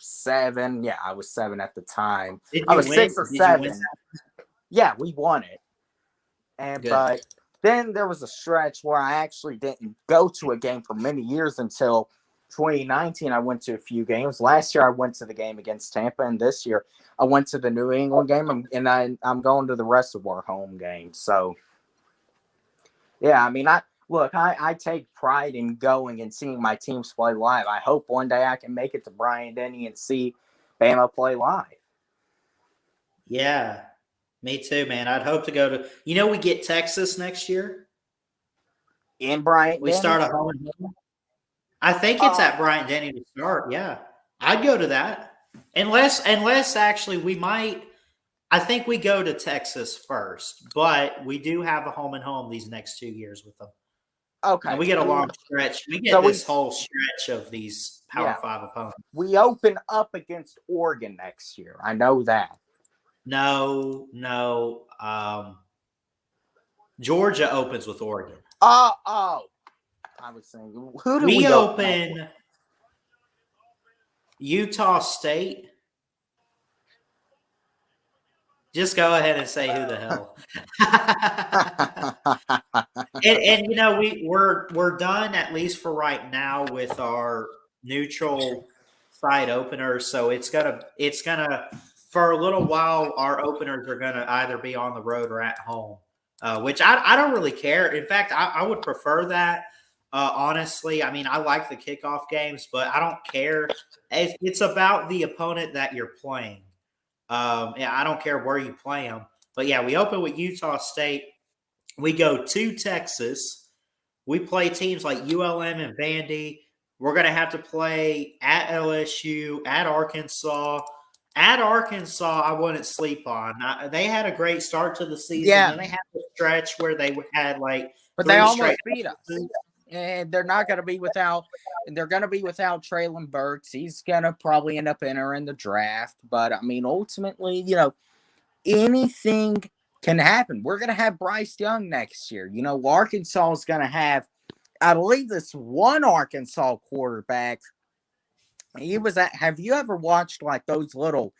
7. Yeah, I was 7 at the time. Did I you was win? 6 or Did you win? 7. Yeah, we won it. Good. But then there was a stretch where I actually didn't go to a game for many years until 2019. I went to a few games. Last year I went to the game against Tampa, and this year I went to the New England game, and I'm going to the rest of our home games. So yeah, I mean, I take pride in going and seeing my teams play live. I hope one day I can make it to Bryant-Denny and see Bama play live. Yeah, me too, man. I'd hope to go to. We get Texas next year. In Bryant-Denny? We start a home and home. I think it's at Bryant-Denny to start. Yeah, I'd go to that. Unless actually we might. I think we go to Texas first, but we do have a home and home these next 2 years with them. Okay. And we get a long stretch. We get this whole stretch of these Power 5 opponents. We open up against Oregon next year. I know that. No. Georgia opens with Oregon. Oh. I was saying, who do we open? Utah State. Just go ahead and say who the hell. and we're done, at least for right now, with our neutral site openers. So it's gonna for a little while, our openers are gonna either be on the road or at home, which I don't really care. In fact, I would prefer that. Honestly, I mean, I like the kickoff games, but I don't care. It's about the opponent that you're playing. I don't care where you play them. But yeah, we open with Utah State. We go to Texas. We play teams like ULM and Vandy. We're going to have to play at LSU, at Arkansas. At Arkansas, I wouldn't sleep on. They had a great start to the season. Yeah. And they had a stretch where they had but they almost beat us. And they're not going to be without. They're going to be without Traylon Burks. He's going to probably end up entering the draft. But, I mean, ultimately, anything can happen. We're going to have Bryce Young next year. Arkansas is going to have, I believe, this one Arkansas quarterback. He was at, have you ever watched, like, those little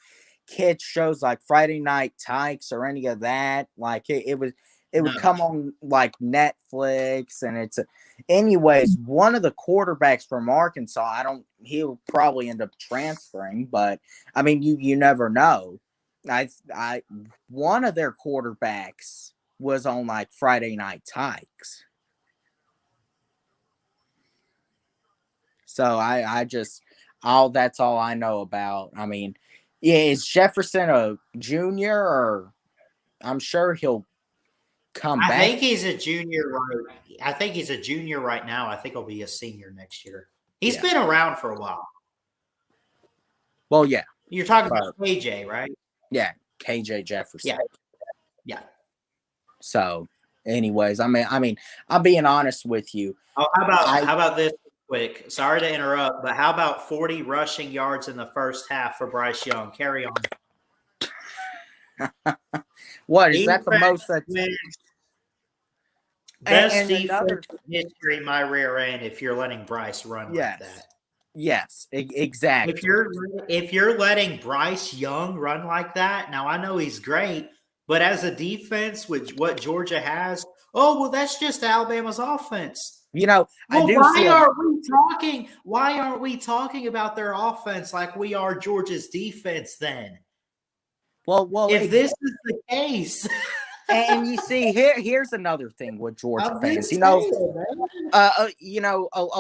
kids shows like Friday Night Tykes or any of that? Like, it would come on, like, Netflix, and anyways, one of the quarterbacks from Arkansas, he'll probably end up transferring, but I mean, you never know. One of their quarterbacks was on like Friday Night Tykes. So that's all I know about. I mean, yeah, is Jefferson a junior, or I'm sure he'll come back? I think he's a junior right now. I think he'll be a senior next year. He's been around for a while. Well, yeah. You're talking about KJ, right? Yeah, KJ Jefferson. Yeah. So, anyways, I mean, I'm being honest with you. Oh, how about this quick? Sorry to interrupt, but how about 40 rushing yards in the first half for Bryce Young? Carry on. What is that the most? Best defense in history, my rear end. If you're letting Bryce run like that, yes, exactly. If you're letting Bryce Young run like that, now I know he's great, but as a defense with what Georgia has, that's just Alabama's offense. Why aren't we talking about their offense like we are Georgia's defense then? Well, if this is the case. And you see, here's another thing with Georgia fans. A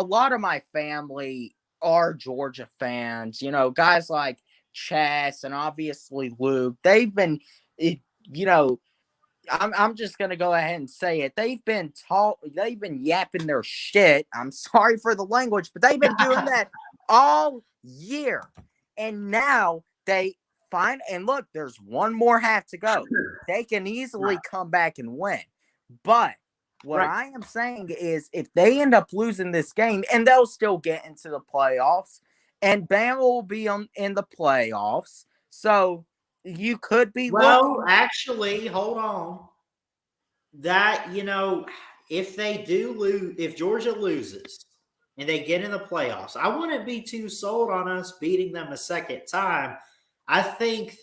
lot of my family are Georgia fans. Guys like Chess and obviously Luke. They've been, I'm just gonna go ahead and say it. They've been yapping their shit. I'm sorry for the language, but they've been doing that all year. And now they find, and look, there's one more half to go. They can easily come back and win. But what Right. I am saying is if they end up losing this game, and they'll still get into the playoffs, and Bama will be in the playoffs. So you could be looking. Well, actually, hold on. That, if they do lose, if Georgia loses and they get in the playoffs, I wouldn't be too sold on us beating them a second time. I think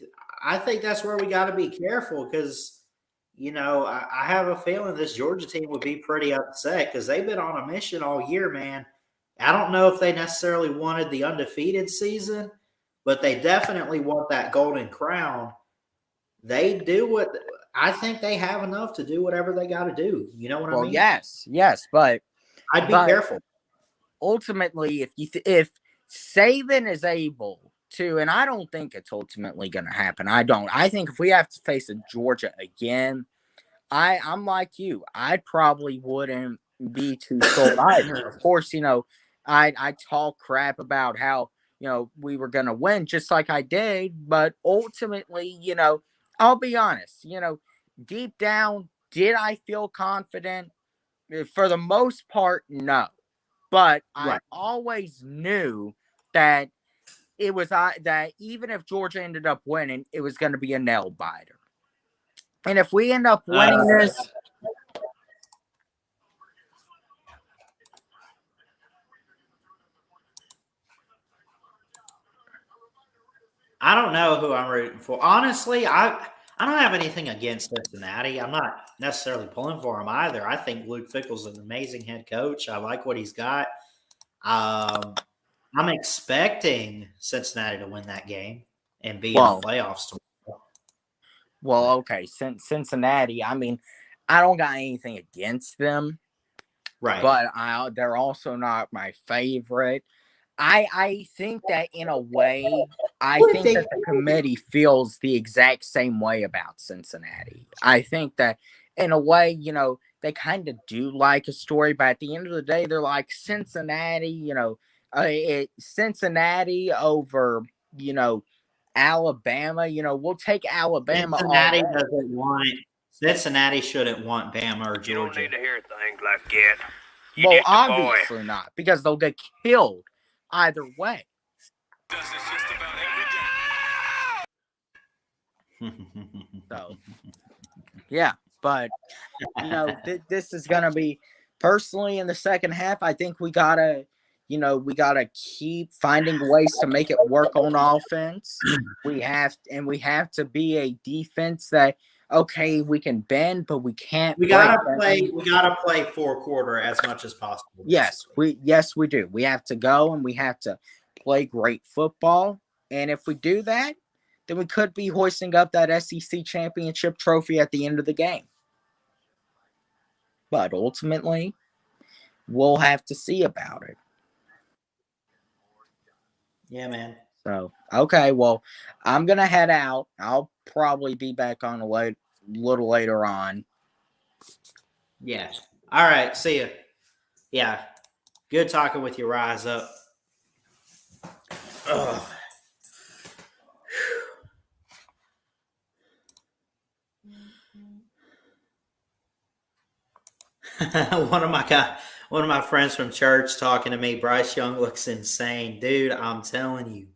I think that's where we got to be careful because I have a feeling this Georgia team would be pretty upset because they've been on a mission all year, man. I don't know if they necessarily wanted the undefeated season, but they definitely want that golden crown. They do what I think they have enough to do whatever they got to do. You know what I Well, mean? yes, but I'd be careful. ultimately, if Saban is able to, and I don't think it's ultimately going to happen. I don't. I think if we have to face a Georgia again, I'm like you. I probably wouldn't be too sold either. Of course, I talk crap about how we were going to win, just like I did, but ultimately, I'll be honest. Deep down, did I feel confident? For the most part, no. But I Right. always knew that it was that even if Georgia ended up winning, it was going to be a nail biter. And if we end up winning this, I don't know who I'm rooting for. Honestly, I don't have anything against Cincinnati. I'm not necessarily pulling for him either. I think Luke Fickell's an amazing head coach. I like what he's got. Um, I'm expecting Cincinnati to win that game and be in the well, playoffs tomorrow. okay, since Cincinnati, I mean, I don't got anything against them, Right. but they're also not my favorite. I think that in a way, I Would think they? that the committee feels the exact same way about Cincinnati. I think that in a way, they kind of do like a story, but at the end of the day, they're like Cincinnati, Cincinnati over, Alabama. We'll take Alabama all Cincinnati day. doesn't want. Cincinnati shouldn't want Bama or You don't Georgia. need to hear things like that. You Well, just a boy. obviously not, because they'll get killed either way. So, yeah, but this is gonna be personally in the second half. I think we gotta keep finding ways to make it work on offense. We have to be a defense that okay, we can bend, but we can't We break. gotta play. We gotta play 4 quarter as much as possible. Yes, we do. We have to go and we have to play great football. And if we do that, then we could be hoisting up that SEC championship trophy at the end of the game. But ultimately, we'll have to see about it. Yeah, man. So, okay, well, I'm going to head out. I'll probably be back on a little later on. Yeah. All right. See ya. Yeah. Good talking with you. Rise up. Ugh. one of my friends from church talking to me. Bryce Young looks insane, dude. I'm telling you.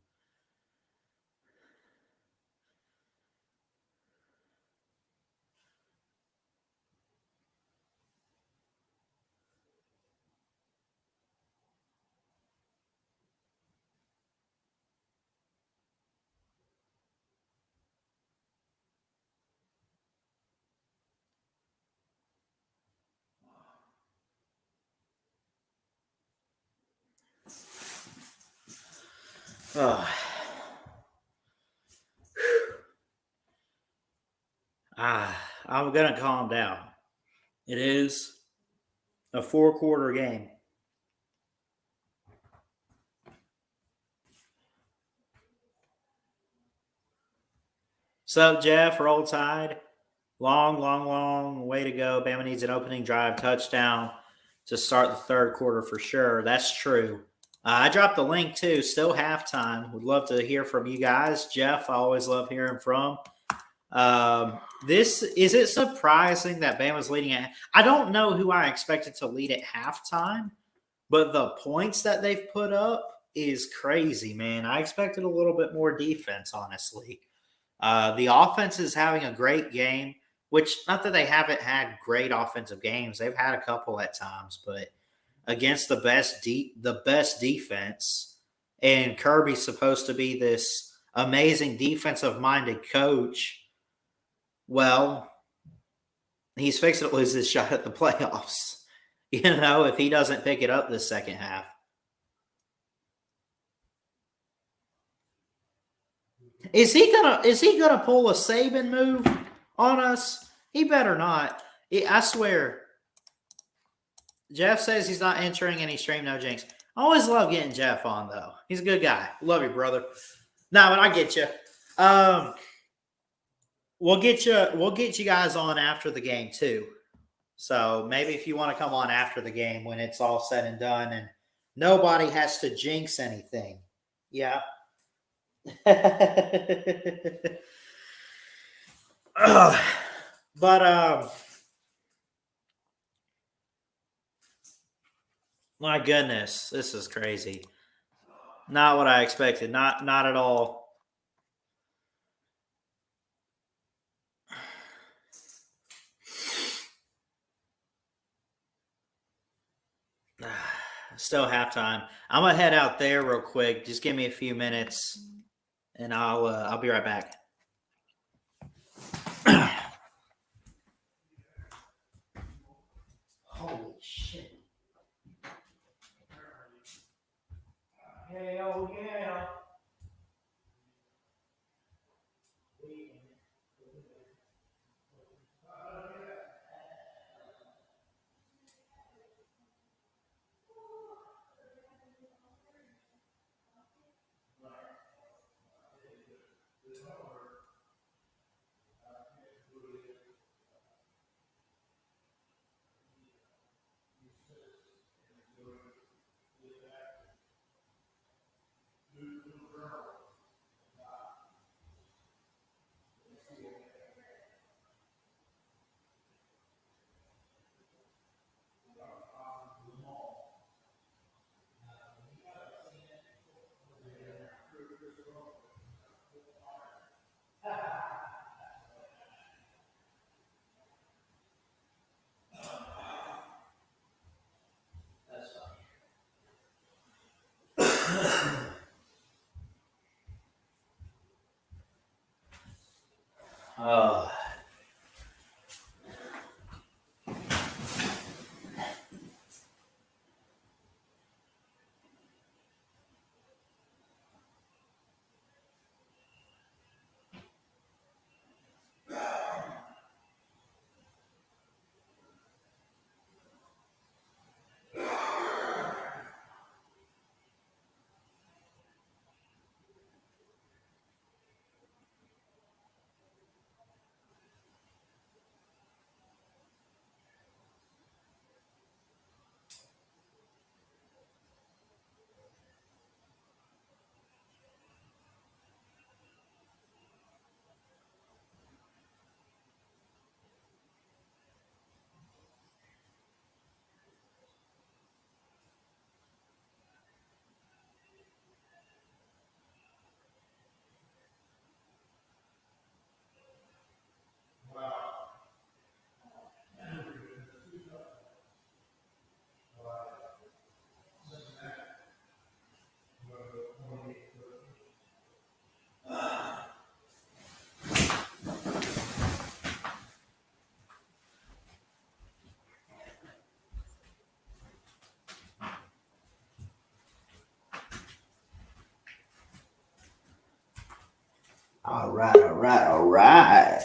Oh. I'm gonna calm down. It is a 4 quarter game. Sup, Jeff? Roll Tide. Long way to go. Bama needs an opening drive touchdown to start the 3rd quarter for sure. That's true. I dropped the link too. Still halftime. Would love to hear from you guys. Jeff, I always love hearing from. This is it surprising that Bama's leading at? I don't know who I expected to lead at halftime, but the points that they've put up is crazy, man. I expected a little bit more defense, honestly. The offense is having a great game, which not that they haven't had great offensive games. They've had a couple at times, but against the best defense, and Kirby's supposed to be this amazing defensive-minded coach. Well, he's fixing to lose his shot at the playoffs. If he doesn't pick it up this second half. Is he gonna pull a Saban move on us? He better not. I swear. Jeff says he's not entering any stream, no jinx. I always love getting Jeff on though. He's a good guy. Love you, brother. No, but I get you. We'll get you guys on after the game too. So maybe if you want to come on after the game when it's all said and done and nobody has to jinx anything. Yeah. But my goodness, this is crazy. Not what I expected. Not at all. Still halftime. I'm gonna head out there real quick. Just give me a few minutes, and I'll be right back. Holy shit! Hell yeah! Oh. All right.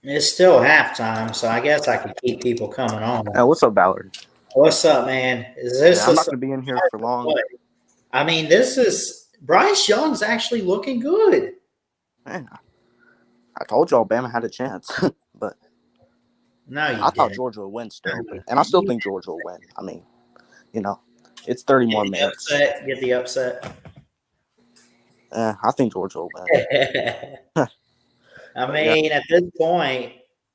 It's still halftime, so I guess I can keep people coming on. What's up, Ballard? What's up, man? Is this? I'm not going to be in here for long. I mean, this is Bryce Young's actually looking good. Man, I told y'all Bama had a chance, but No, you I thought didn't. Georgia would win still, and I still think Georgia will win. I mean, it's 30 more minutes. Get the upset. I think Georgia will win. I But yeah, mean, at this point,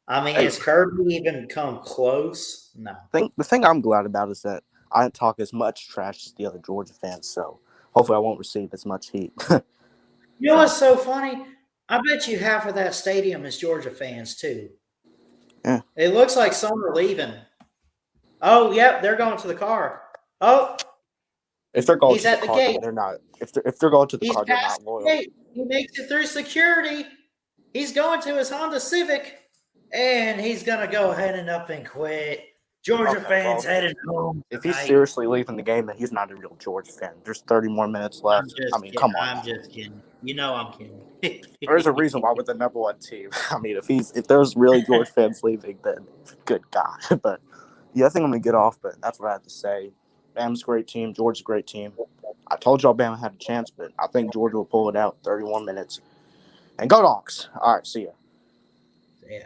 has Kirby even come close? No. the thing I'm glad about is that I didn't talk as much trash as the other Georgia fans, so hopefully I won't receive as much heat. You know what's so funny? I bet you half of that stadium is Georgia fans too. Yeah. It looks like some are leaving. Oh, yep, they're going to the car. Oh, If they're going he's to the at the car, gate. then they're not. If they're going to the He's car, they're past not the loyal. gate. He makes it through security. He's going to his Honda Civic, and he's going to go ahead and up and quit. Georgia Okay, fans well, heading home if he's tonight. seriously leaving the game, then he's not a real Georgia fan. There's 30 more minutes I'm left. just I mean, kidding. come on. I'm just kidding. You know I'm kidding. There's a reason why we're the number one team. I mean, if there's really Georgia fans leaving, then good God. But yeah, I think I'm gonna get off. But that's what I have to say. Bama's a great team. Georgia's a great team. I told y'all Bama had a chance, but I think Georgia will pull it out. 31 minutes. And go Dogs. All right, see ya. Yeah.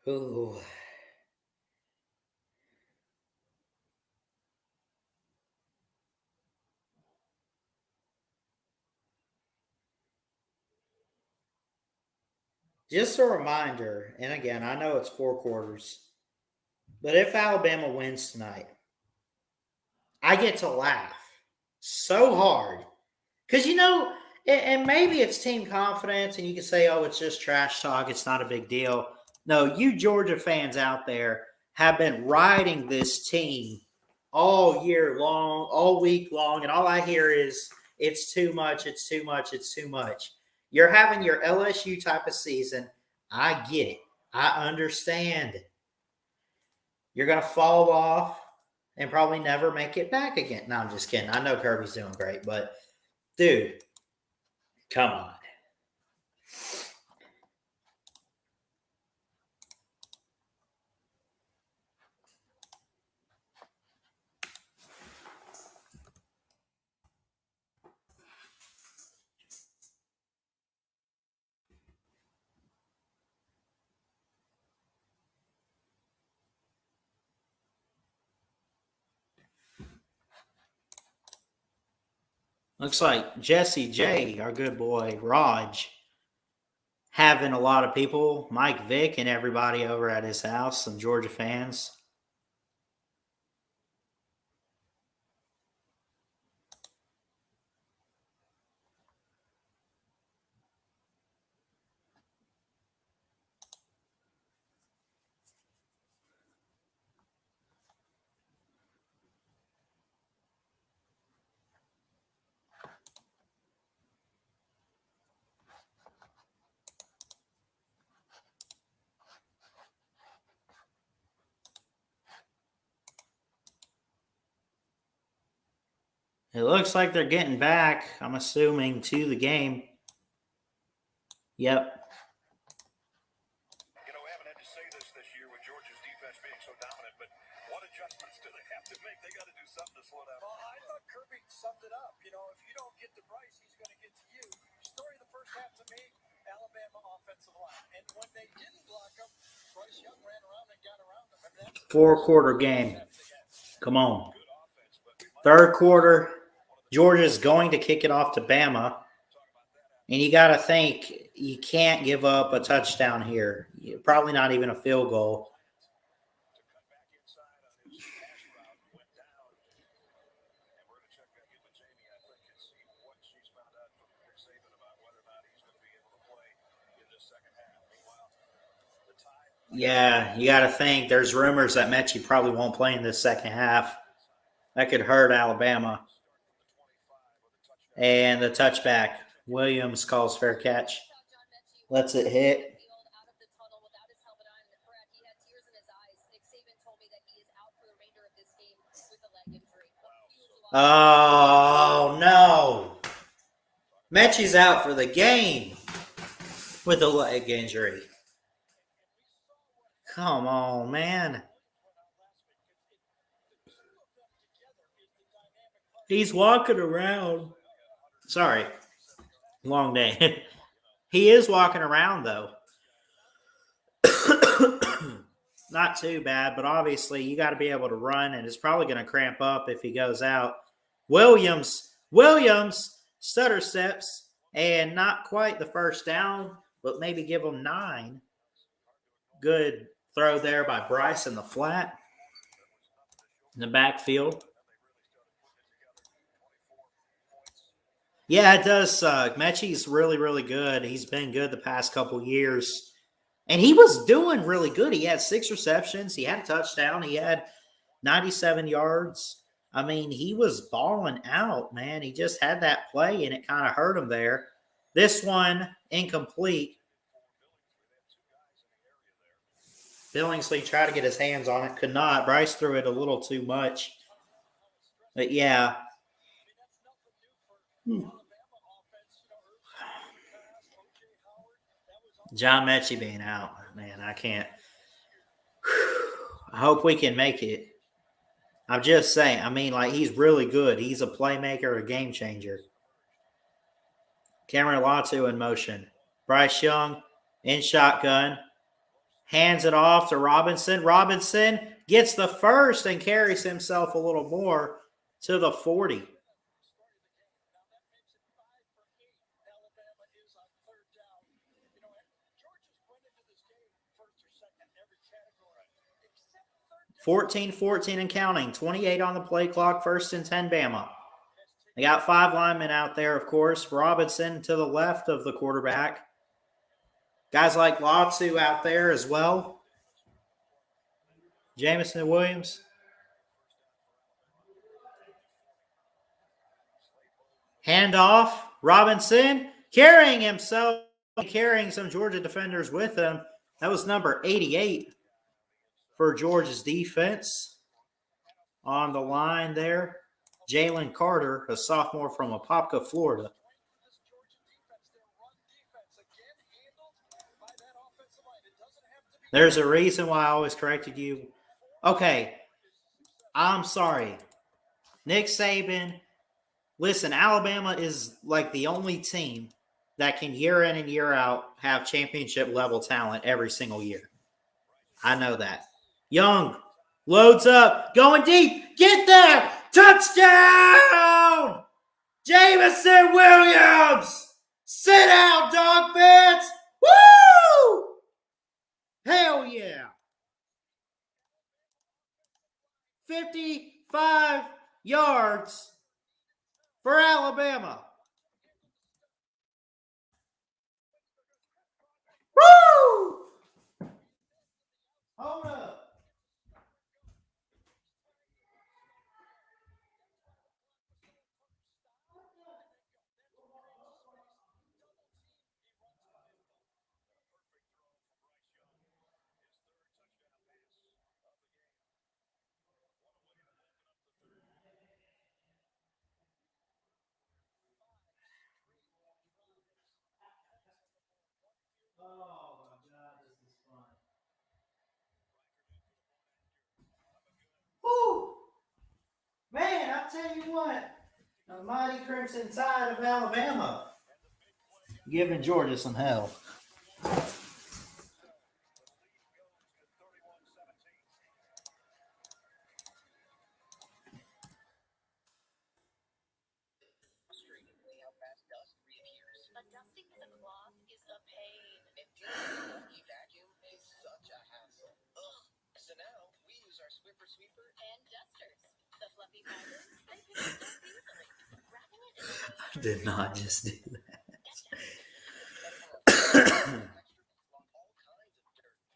Ooh. Just a reminder, and again, I know it's 4 quarters, but if Alabama wins tonight, I get to laugh so hard. Because, and maybe it's team confidence, and you can say, oh, it's just trash talk. It's not a big deal. No, you Georgia fans out there have been riding this team all year long, all week long, and all I hear is it's too much, it's too much, it's too much. You're having your LSU type of season. I get it. I understand. You're going to fall off and probably never make it back again. No, I'm just kidding. I know Kirby's doing great, but dude, come on. Looks like Jesse J, our good boy, Raj, having a lot of people, Mike Vick and everybody over at his house, some Georgia fans. It looks like they're getting back, I'm assuming, to the game. Yep. We haven't had to say this year with Georgia's defense being so dominant, but what adjustments do they have to make? They got to do something to slow down. Well, I thought Kirby summed it up. If you don't get to Bryce, he's going to get to you. Story of the first half to me, Alabama offensive line. And when they didn't block him, Bryce Young ran around and got around him. I mean, 4-quarter game. Come on. Third quarter, Georgia's going to kick it off to Bama. And you got to think, you can't give up a touchdown here. Probably not even a field goal. Yeah, you got to think. There's rumors that Mechie probably won't play in this second half. That could hurt Alabama. And the touchback. Williams calls fair catch. Lets it hit. Oh, no. Mechie's out for the game with a leg injury. Come on, man. He's walking around. Sorry, long day. He is walking around, though. Not too bad, but obviously you got to be able to run, and it's probably going to cramp up if he goes out. Williams, stutter steps, and not quite the first down, but maybe give him 9. Good throw there by Bryce in the flat, in the backfield. Yeah, it does suck. Mechie's really, really good. He's been good the past couple years. And he was doing really good. He had 6 receptions. He had a touchdown. He had 97 yards. I mean, he was balling out, man. He just had that play, and it kind of hurt him there. This one, incomplete. Billingsley tried to get his hands on it. Could not. Bryce threw it a little too much. But, yeah. John Mechie being out, man, I can't. I hope we can make it. I'm just saying, I mean, like, he's really good. He's a playmaker, a game changer. Cameron Latu in motion. Bryce Young in shotgun. Hands it off to Robinson. Robinson gets the first and carries himself a little more to the 40. (14-14) and counting. 28 on the play clock. 1st and 10, Bama. They got 5 linemen out there, of course. Robinson to the left of the quarterback. Guys like Latu out there as well. Jamison Williams. Handoff. Robinson carrying himself, carrying some Georgia defenders with him. That was number 88 for Georgia's defense. On the line there, Jalen Carter, a sophomore from Apopka, Florida. There's a reason why I always corrected you. Okay, I'm sorry. Nick Saban, listen, Alabama is like the only team that can year in and year out have championship level talent every single year. I know that. Young loads up, going deep, get there, touchdown! Jamison Williams! Sit down, dog fans! Woo! Hell yeah! 55 yards for Alabama. Woo! Hold up. Oh my God, this is fun. Woo! Man, I tell you what, the mighty Crimson Tide of Alabama giving Georgia some hell. But dusting with a cloth is a pain. And dealing with a bulky vacuum is such a hassle. Ugh. So now we use our Swiffer sweeper and dusters. The fluffy fibers, they pick up dust easily. Wrapping it in a I did not just do that.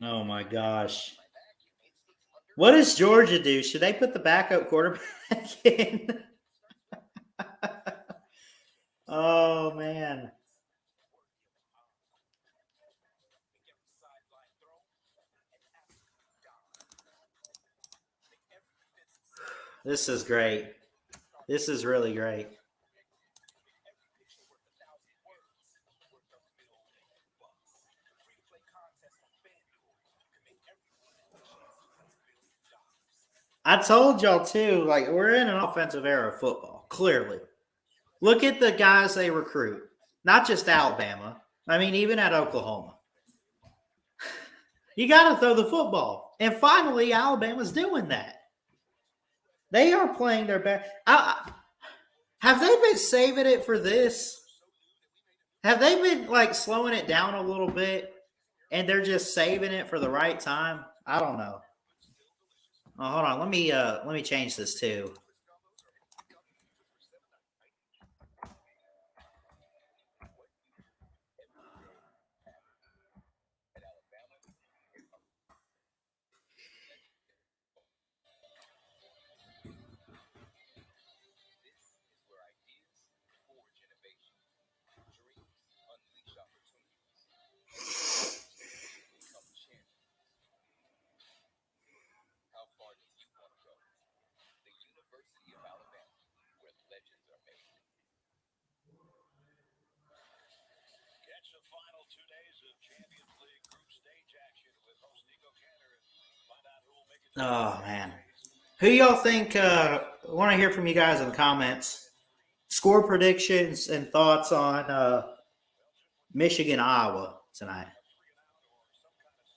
Oh my gosh. What does Georgia do? Should they put the backup quarterback in? Oh man. This is great. This is really great. I told y'all too, like we're in an offensive era of football, clearly. Look at the guys they recruit. Not just Alabama. I mean, even at Oklahoma. You got to throw the football. And finally, Alabama's doing that. They are playing their best. Have they been saving it for this? Have they been like slowing it down a little bit and they're just saving it for the right time? I don't know. Oh, hold on. Let me change this too. Catch the final 2 days of Champions League group stage action with host Nico Cantor and find out who will make it. Oh man. Who y'all think I want to hear from you guys in the comments. Score predictions and thoughts on Michigan, Iowa tonight.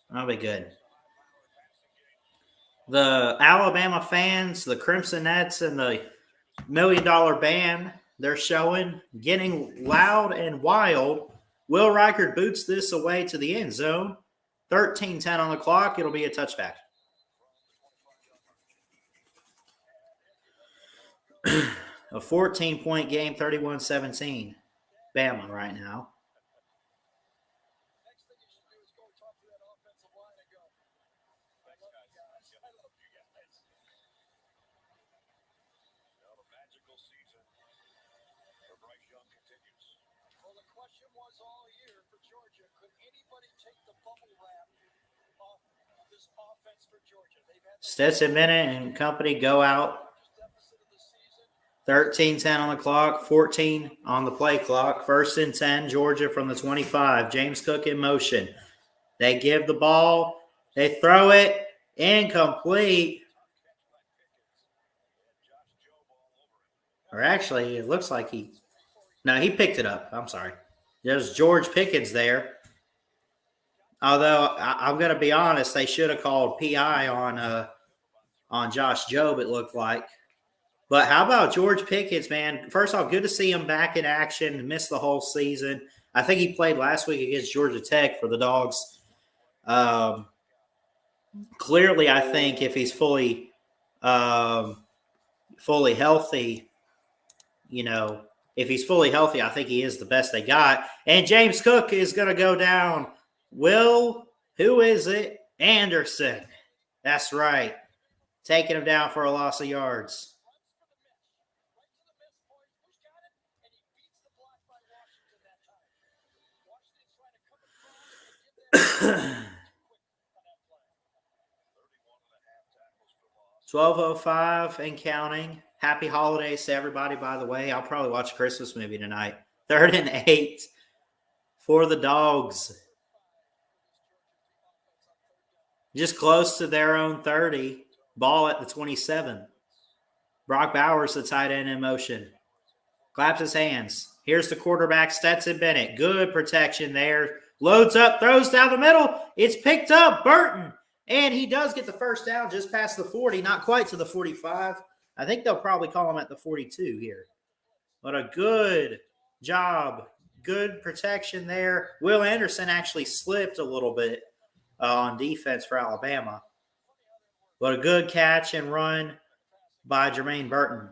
That'll be good. The Alabama fans, the Crimson Nets, and the $1 Million Band, they're showing, getting loud and wild. Will Reichard boots this away to the end zone. 13-10 on the clock. It'll be a touchback. A 14-point game, 31-17. Bama right now. Next thing you should do is go talk to that offensive line and go, thanks, guys. I love you guys. Now the magical season for Bryce Young continues. Well, the question was all year for Georgia, could anybody take the bubble wrap off this offense for Georgia? They've had Stetson Bennett and company go out. 13-10 on the clock, 14 on the play clock. 1st and 10, Georgia from the 25. James Cook in motion. They give the ball. They throw it. Incomplete. Or actually, it looks like he picked it up. I'm sorry. There's George Pickens there. Although, I'm going to be honest, they should have called PI on Josh Jobe, it looked like. But how about George Pickens, man? First off, good to see him back in action. Missed the whole season. I think he played last week against Georgia Tech for the Dogs. Clearly, I think if he's fully healthy, if he's fully healthy, I think he is the best they got. And James Cook is going to go down. Who is it? Anderson. That's right. Taking him down for a loss of yards. 12:05 and counting. Happy holidays to everybody, by the way. I'll probably watch a Christmas movie tonight. 3rd and 8 for the Dogs. Just close to their own 30. Ball at the 27. Brock Bowers, the tight end, in motion. Claps his hands. Here's the quarterback, Stetson Bennett. Good protection there. Loads up, throws down the middle. It's picked up. Burton. And he does get the first down just past the 40, not quite to the 45. I think they'll probably call him at the 42 here. But a good job. Good protection there. Will Anderson actually slipped a little bit on defense for Alabama. But a good catch and run by Jermaine Burton.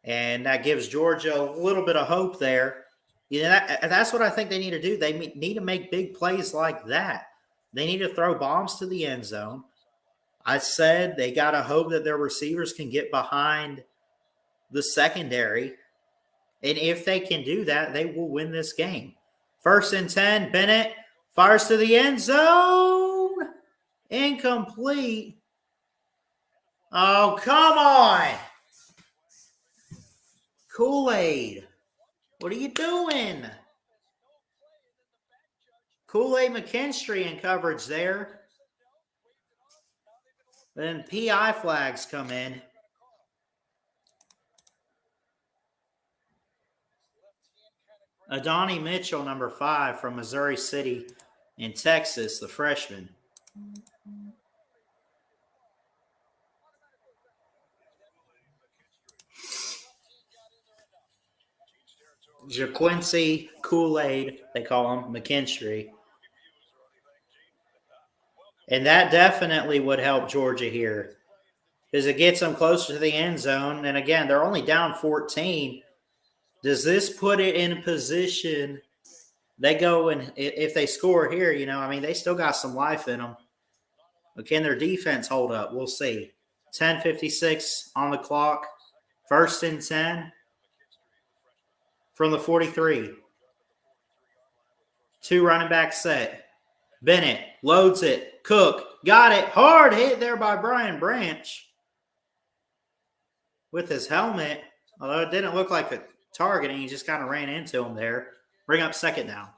And that gives Georgia a little bit of hope there. That's what I think they need to do. They need to make big plays like that. They need to throw bombs to the end zone. I said they got to hope that their receivers can get behind the secondary. And if they can do that, they will win this game. 1st and 10, Bennett fires to the end zone. Incomplete. Oh, come on. Kool-Aid. What are you doing? Kool-Aid McKinstry in coverage there. Then PI flags come in. Adonai Mitchell, number 5 from Missouri City in Texas, the freshman. JaQuincy Kool-Aid, they call him, McKinstry. And that definitely would help Georgia here because it gets them closer to the end zone. And again, they're only down 14. Does this put it in position? They go and if they score here, they still got some life in them. But can their defense hold up? We'll see. 10:56 on the clock. 1st and 10 from the 43. 2 running back set. Bennett loads it. Cook got it. Hard hit there by Brian Branch with his helmet. Although it didn't look like a targeting, he just kind of ran into him there. Bring up 2nd down.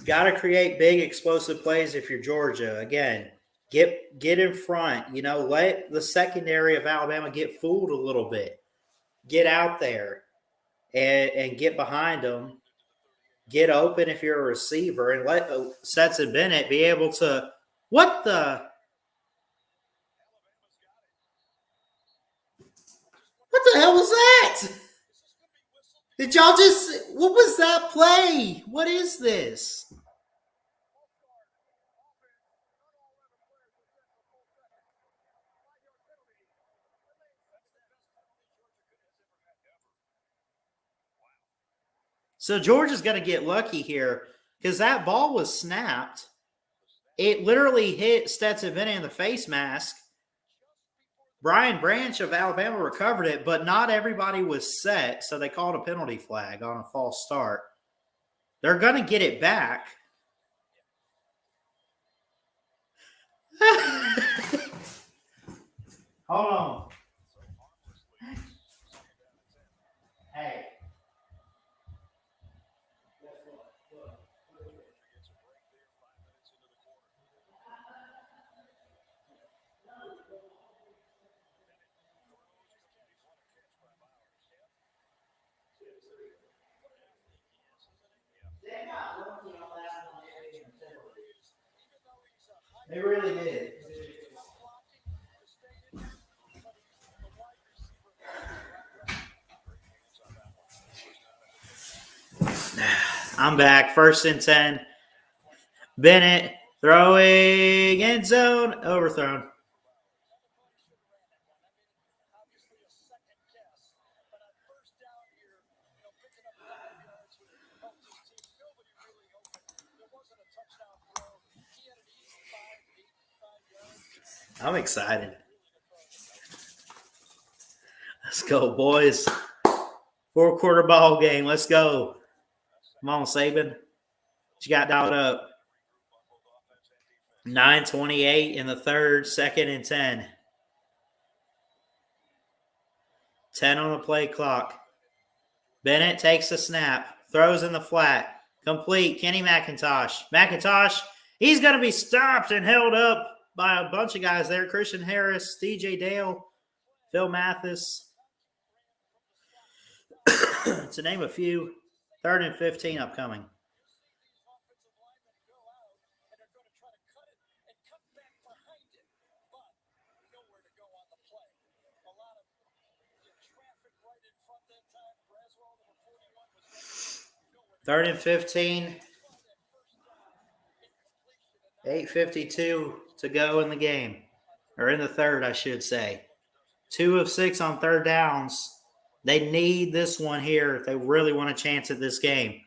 Got to create big explosive plays if you're Georgia. Again, get in front. Let the secondary of Alabama get fooled a little bit. Get out there and get behind them. Get open if you're a receiver and let Stetson Bennett be able to – what the hell was that? Did y'all just – what was that play? What is this? So Georgia's going to get lucky here because that ball was snapped. It literally hit Stetson Bennett in the face mask. Brian Branch of Alabama recovered it, but not everybody was set, so they called a penalty flag on a false start. They're going to get it back. Hold on. Hey. They really did. I'm back. 1st and 10. Bennett throwing end zone. Overthrown. I'm excited. Let's go, boys. 4-quarter ball game. Let's go. Come on, Saban. What you got dialed up? 9:28 in the 3rd, 2nd and 10. 10 on the play clock. Bennett takes a snap. Throws in the flat. Complete. Kenny McIntosh. McIntosh, he's going to be stopped and held up by a bunch of guys there. Christian Harris, DJ Dale, Phil Mathis. To name a few. 3rd and 15 upcoming. Third and 15. 8:52 to go in the game. Or in the 3rd, I should say. 2 of 6 on 3rd downs. They need this one here if they really want a chance at this game.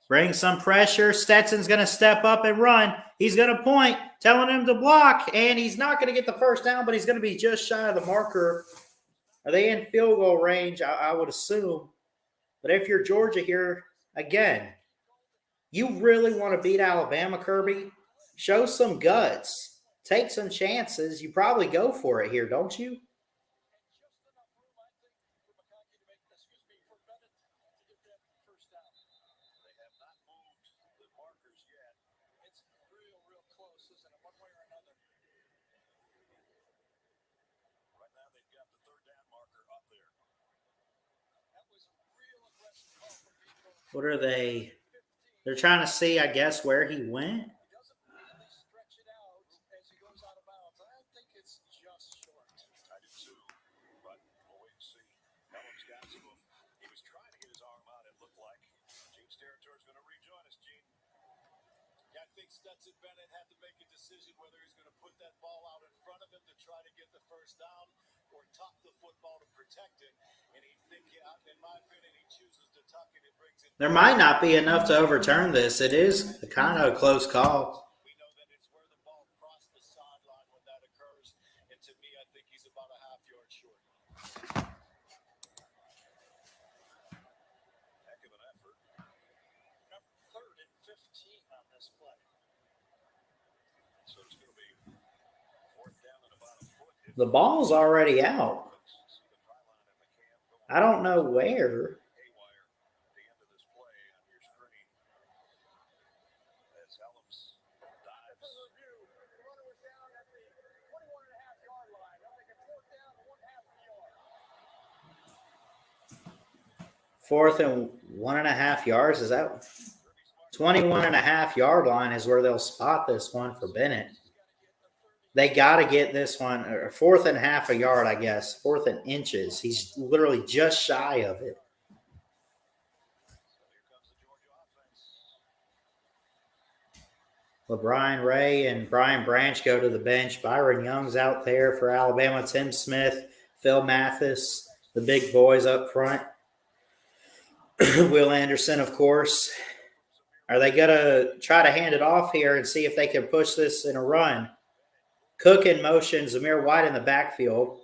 Bring some pressure. Stetson's going to step up and run. He's going to point, telling him to block, and he's not going to get the 1st down, but he's going to be just shy of the marker. Are they in field goal range? I would assume. But if you're Georgia here, again, you really want to beat Alabama, Kirby? Show some guts. Take some chances. You probably go for it here, don't you? What are they? They're trying to see, I guess, where he went. He doesn't really stretch it out as he goes out of bounds. I think it's just short. I do too, but we'll wait and see. Ellen's got to him. He was trying to get his arm out, it looked like. Gene's territory's going to rejoin us, Gene. Yeah, I think Stetson Bennett had to make a decision whether he's going to put that ball out in front of him to try to get the first down or tuck the football to protect it. And he think, in my opinion, he chooses to tuck it and brings it. There might not be enough to overturn this. It is kind of a close call. We know that it's where the ball crossed the sideline when that occurs. And to me, I think he's about a half yard short. Heck of an effort. Number 3rd and 15 on this play. So it's going to be 4th down and about a foot. The ball's already out. I don't know where. Haywire at the end of this play on your screen. As Helms dives. Review. The runner was down at the 21.5-yard line. They'll make it 4th down and 1/2 yard. 4th and 1.5 yards. Is that 21.5-yard line is where they'll spot this one for Bennett. They got to get this one, or 4th and half a yard, I guess. 4th and inches. He's literally just shy of it. LeBron Ray and Brian Branch go to the bench. Byron Young's out there for Alabama. Tim Smith, Phil Mathis, the big boys up front. Will Anderson, of course. Are they going to try to hand it off here and see if they can push this in a run? Cook in motion, Zamir White in the backfield.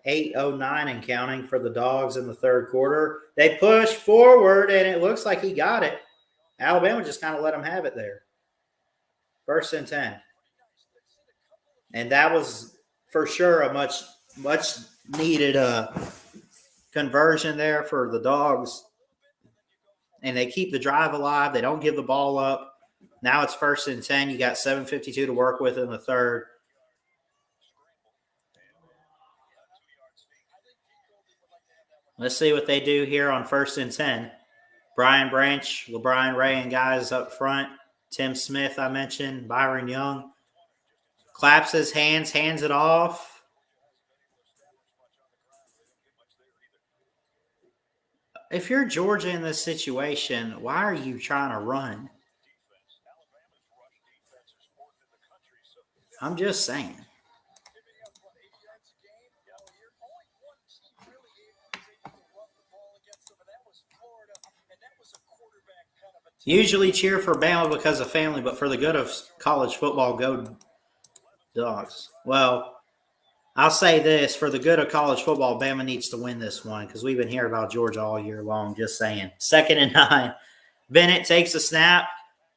8:09 and counting for the Dogs in the 3rd quarter. They push forward, and it looks like he got it. Alabama just kind of let him have it there. 1st and 10. And that was for sure a much needed conversion there for the Dogs. And they keep the drive alive. They don't give the ball up. Now it's 1st and 10. You got 7:52 to work with in the 3rd. Let's see what they do here on 1st and 10. Brian Branch, LeBron Ray, and guys up front. Tim Smith, I mentioned. Byron Young. Claps his hands it off. If you're Georgia in this situation, why are you trying to run? I'm just saying. Usually cheer for Bama because of family, but for the good of college football, go Dogs. Well, I'll say this. For the good of college football, Bama needs to win this one because we've been hearing about Georgia all year long, just saying. 2nd and 9. Bennett takes a snap.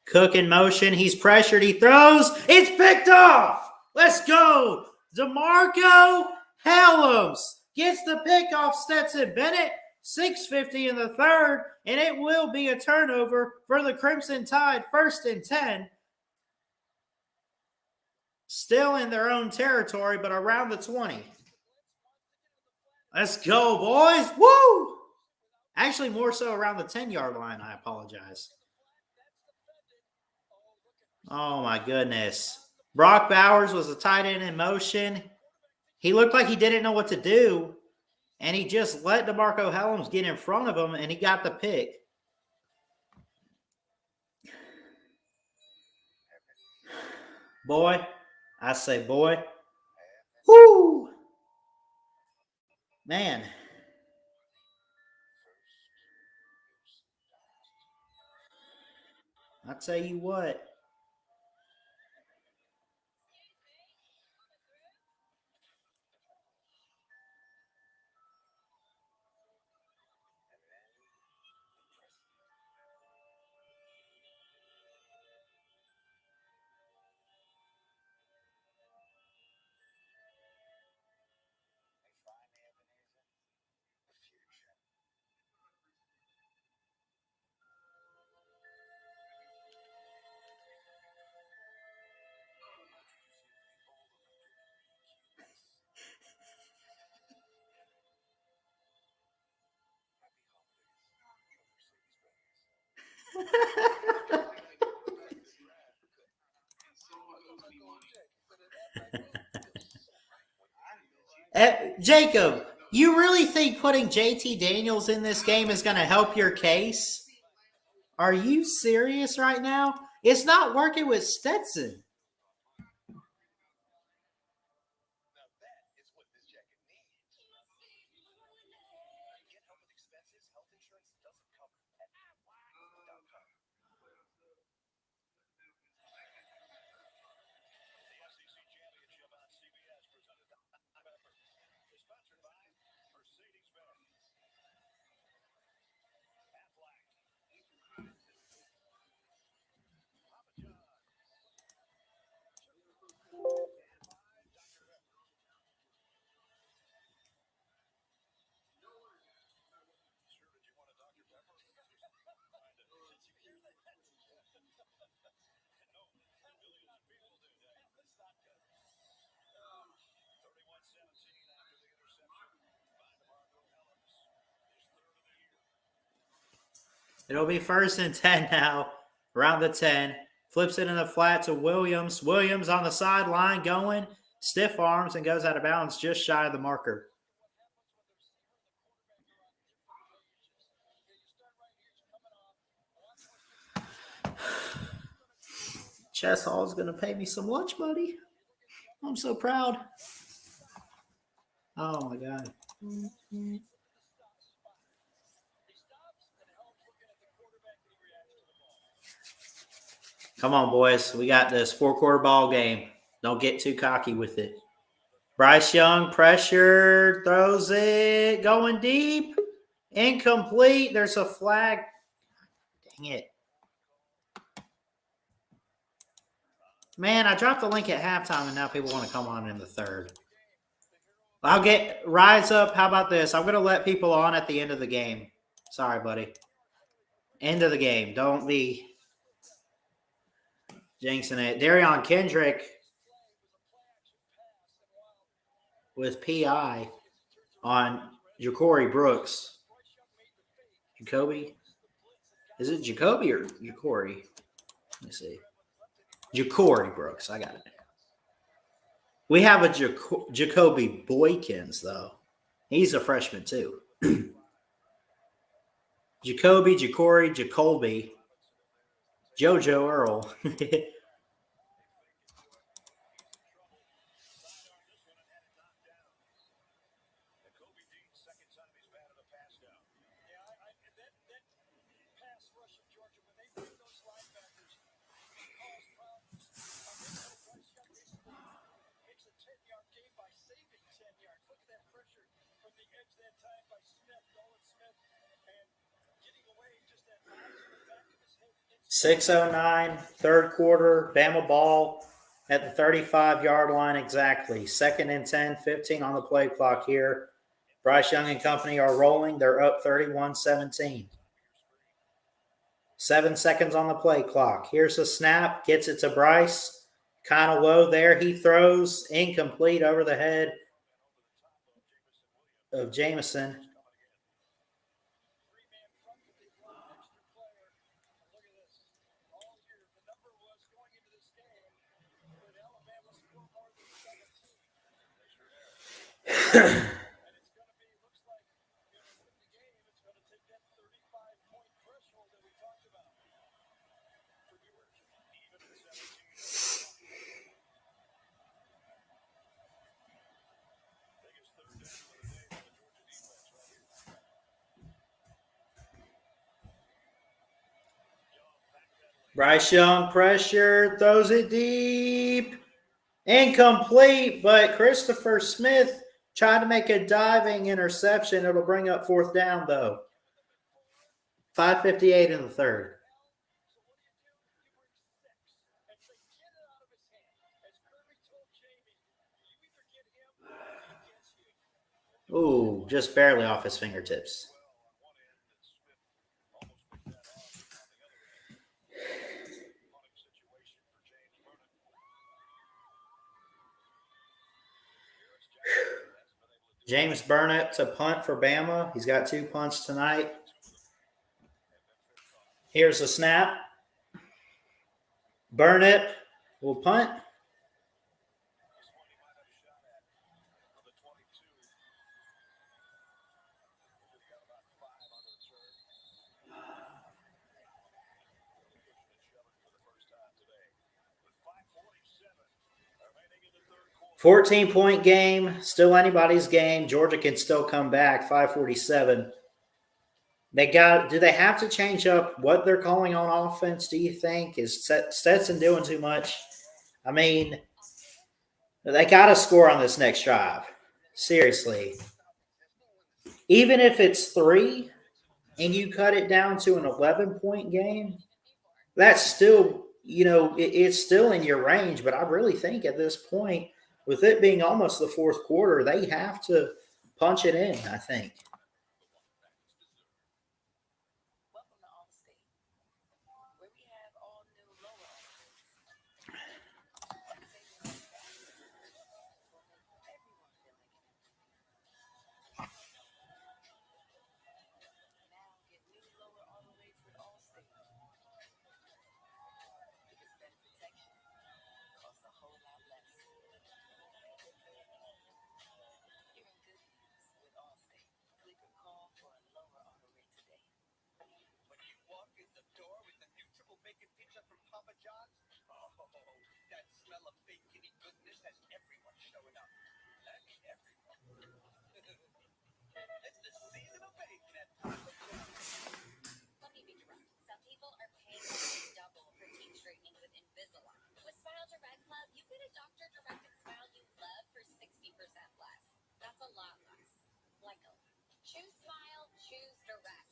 Cook in motion. He's pressured. He throws. It's picked off. Let's go. DeMarco Helms gets the pick off Stetson Bennett. 6:50 in the 3rd, and it will be a turnover for the Crimson Tide. 1st and 10. Still in their own territory, but around the 20. Let's go, boys. Woo! Actually, more so around the 10-yard line. I apologize. Oh, my goodness. Brock Bowers was a tight end in motion. He looked like he didn't know what to do. And he just let DeMarco Helms get in front of him, and he got the pick. Boy, I say boy. Woo! Man. I tell you what. Jacob, you really think putting JT Daniels in this game is going to help your case? Are you serious right now? It's not working with Stetson. Now that is what this jacket needs. Get help with expenses health insurance doesn't cover at aflac.com. The SEC Championship on CBS presented by sponsored by Mercedes-Benz. Aflac. Papa John's. Sure, did you want a Dr. Pepper? Did you hear that? No, millions of people do that. That's not good. 31-17 after the interception by DeMarco Ellis. His third of the year. It'll be 1st and 10 now. Around the 10. Flips it in the flat to Williams. Williams on the sideline going. Stiff arms and goes out of bounds just shy of the marker. Chess Hall is going to pay me some lunch money. I'm so proud. Oh, my God. Come on, boys. We got this 4-quarter ball game. Don't get too cocky with it. Bryce Young, pressure, throws it, going deep. Incomplete. There's a flag. Dang it. Man, I dropped the link at halftime, and now people want to come on in the third. I'll get rise up. How about this? I'm going to let people on at the end of the game. Sorry, buddy. End of the game. Don't be jinxing it. Darion Kendrick with PI on Ja'Cory Brooks. Jacoby? Is it Jacoby or Ja'Cory? Let me see. Ja'Cory Brooks. I got it. We have a Jacoby Boykins, though. He's a freshman, too. Jacoby, Ja'Cory, Jacolby, JoJo Earl. Look at that pressure from the edge that time by Smith, Nolan Smith, and getting away just that eyes in the back of his head. 6:09, third quarter, Bama ball at the 35-yard line exactly. 2nd and 10, 15 on the play clock here. Bryce Young and company are rolling. They're up 31-17. 7 seconds on the play clock. Here's a snap. Gets it to Bryce. Kind of low there. He throws. Incomplete over the head of Jamison. Bryce Young pressure, throws it deep. Incomplete, but Christopher Smith tried to make a diving interception. It'll bring up 4th down, though. 5:58 in the third. Ooh, just barely off his fingertips. James Burnett to punt for Bama. He's got 2 punts tonight. Here's a snap. Burnett will punt. 14-point game, still anybody's game. Georgia can still come back, 5:47. Do they have to change up what they're calling on offense, do you think? Is Stetson doing too much? I mean, they got to score on this next drive. Seriously. Even if it's 3 and you cut it down to an 11-point game, that's still, it's still in your range. But I really think at this point, with it being almost the fourth quarter, they have to punch it in, I think. Welcome to Allstate, where we have all new lower offerings. Saving on gas will make everyone feel like an now get new lower auto rates with Allstate. Because better protection costs a whole lot less. You're in good hands with Allstate. Click or call for a lower auto rate today. When you walk in the door with the new triple bacon pizza from Papa John's, oh, that smell of bacony goodness has everyone showing up. I mean everyone. It's the season of bacon at Papa John's. Let me be direct. Some people are paying almost double for teeth straightening with Invisalign. With Smile Direct Club, you get a doctor-directed smile you love for 60% less. That's a lot less. Like a choose Smile, choose Direct.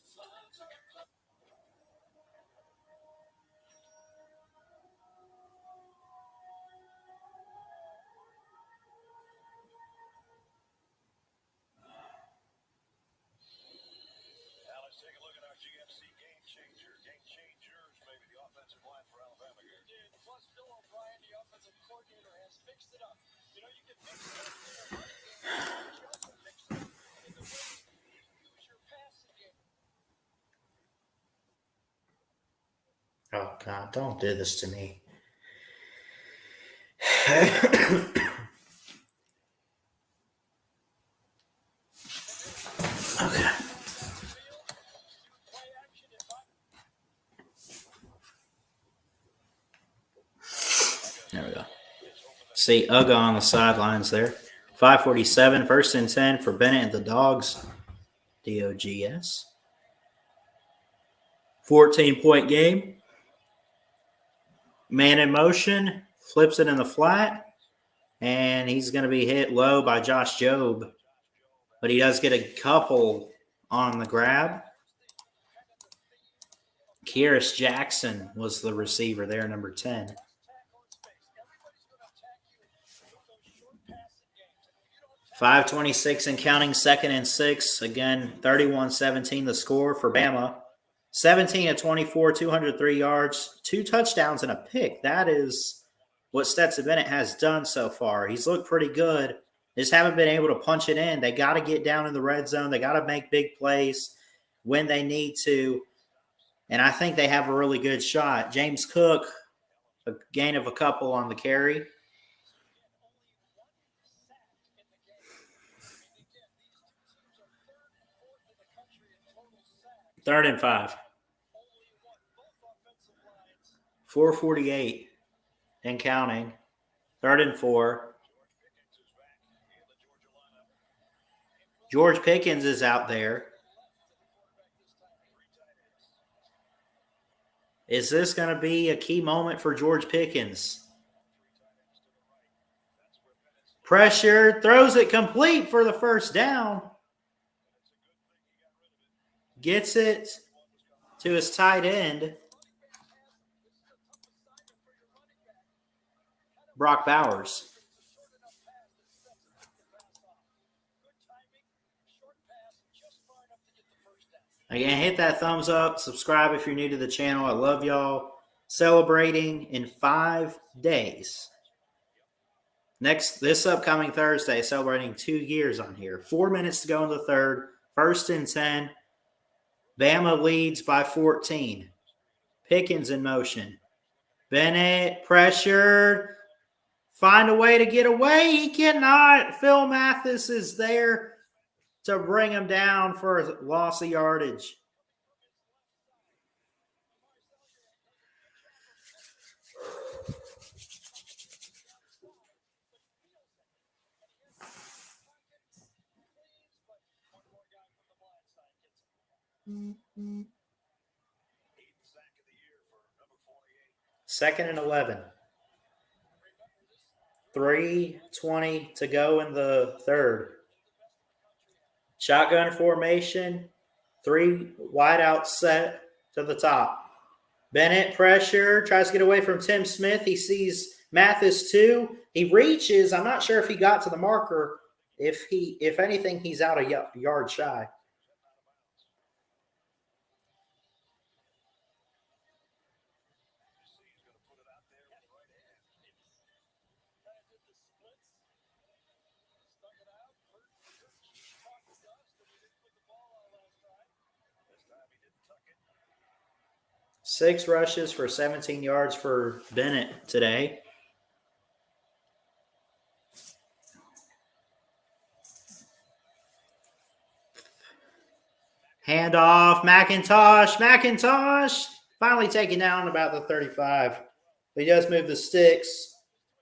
Now let's take a look at our GMC Game Changer. Game Changers, maybe the offensive line for Alabama here. Did. Plus, Bill O'Brien, the offensive coordinator, has fixed it up. You know, you can fix it up in your running game, but you also fix it up in the way you use your passing game. Oh, God, don't do this to me. Okay. There we go. See Uga on the sidelines there. 5:47, 1st and 10 for Bennett and the Dogs. DOGS. 14-point game. Man in motion, flips it in the flat, and he's going to be hit low by Josh Jobe. But he does get a couple on the grab. Kyrus Jackson was the receiver there, number 10. 5:26 and counting, 2nd and 6. Again, 31-17 the score for Bama. 17 of 24, 203 yards, 2 touchdowns and a pick. That is what Stetson Bennett has done so far. He's looked pretty good. They just haven't been able to punch it in. They got to get down in the red zone. They got to make big plays when they need to. And I think they have a really good shot. James Cook, a gain of a couple on the carry. Third and 5. 4:48 and counting. 3rd and 4. George Pickens is out there. Is this going to be a key moment for George Pickens? Pressure, throws it complete for the first down. Gets it to his tight end, Brock Bowers. Again, hit that thumbs up. Subscribe if you're new to the channel. I love y'all. Celebrating in 5 days. This upcoming Thursday, celebrating 2 years on here. 4 minutes to go in the third. 1st and 10. Bama leads by 14. Pickens in motion. Bennett pressured. Find a way to get away. He cannot. Phil Mathis is there to bring him down for a loss of yardage. 2nd and 11. 3:20 to go in the third. Shotgun formation. 3 wideout set to the top. Bennett pressure, tries to get away from Tim Smith. He sees Mathis 2. He reaches. I'm not sure if he got to the marker. If anything, he's out a yard shy. Six rushes for 17 yards for Bennett today. Handoff, McIntosh finally taken down about the 35. He does move the sticks,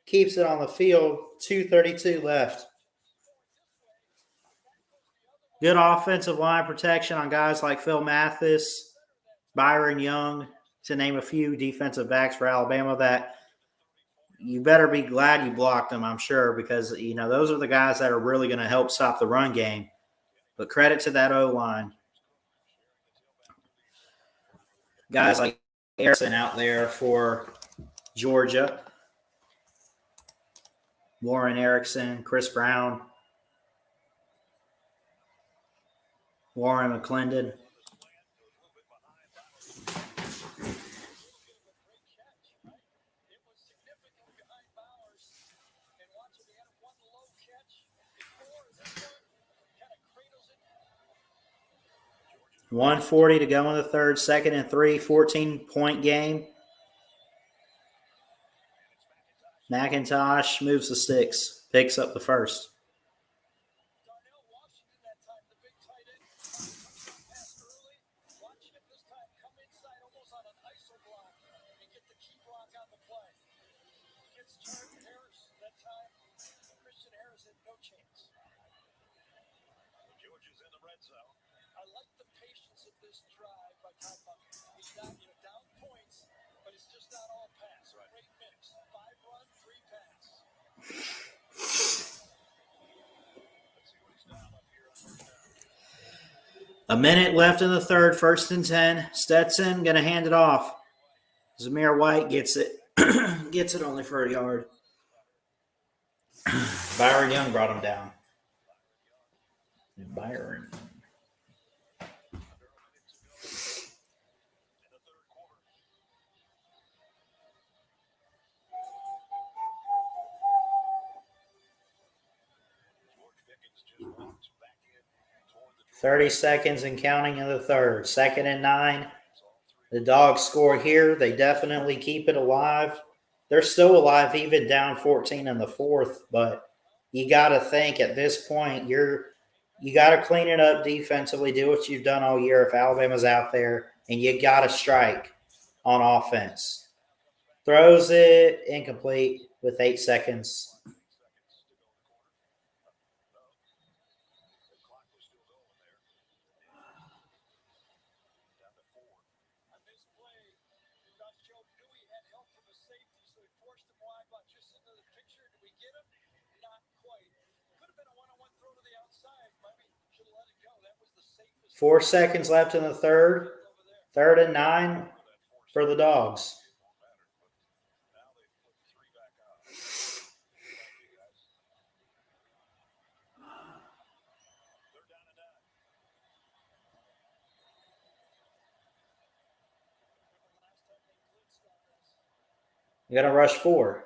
keeps it on the field, 2:32 left. Good offensive line protection on guys like Phil Mathis, Byron Young, to name a few defensive backs for Alabama that you better be glad you blocked them, I'm sure, because, those are the guys that are really going to help stop the run game. But credit to that O-line. Guys like Erickson out there for Georgia. Warren Erickson, Chris Brown, Warren McClendon. $140 to go in the third, 2nd and 3, 14-point game. McIntosh moves the sticks, picks up the first. Georgia's in the red zone. I like the patience of this drive by Todd Monken. He's not, down points, but it's just not all pass. Right. Great mix. 5 run, 3 pass. Let's see what he's done up here on first down. A minute left in the third, 1st and 10. Stetson going to hand it off. Zamir White gets it. Gets it only for a yard. Byron Young brought him down. Byron. George Pickens just walks back in toward the 30 seconds and counting in the third. 2nd and 9. The Dogs score here. They definitely keep it alive. They're still alive even down 14 in the fourth, but you got to think at this point you got to clean it up defensively, do what you've done all year if Alabama's out there, and you got to strike on offense. Throws it incomplete with 8 seconds. safest. 4 seconds left in the third. 3rd and 9 for the Dogs. You got to rush 4.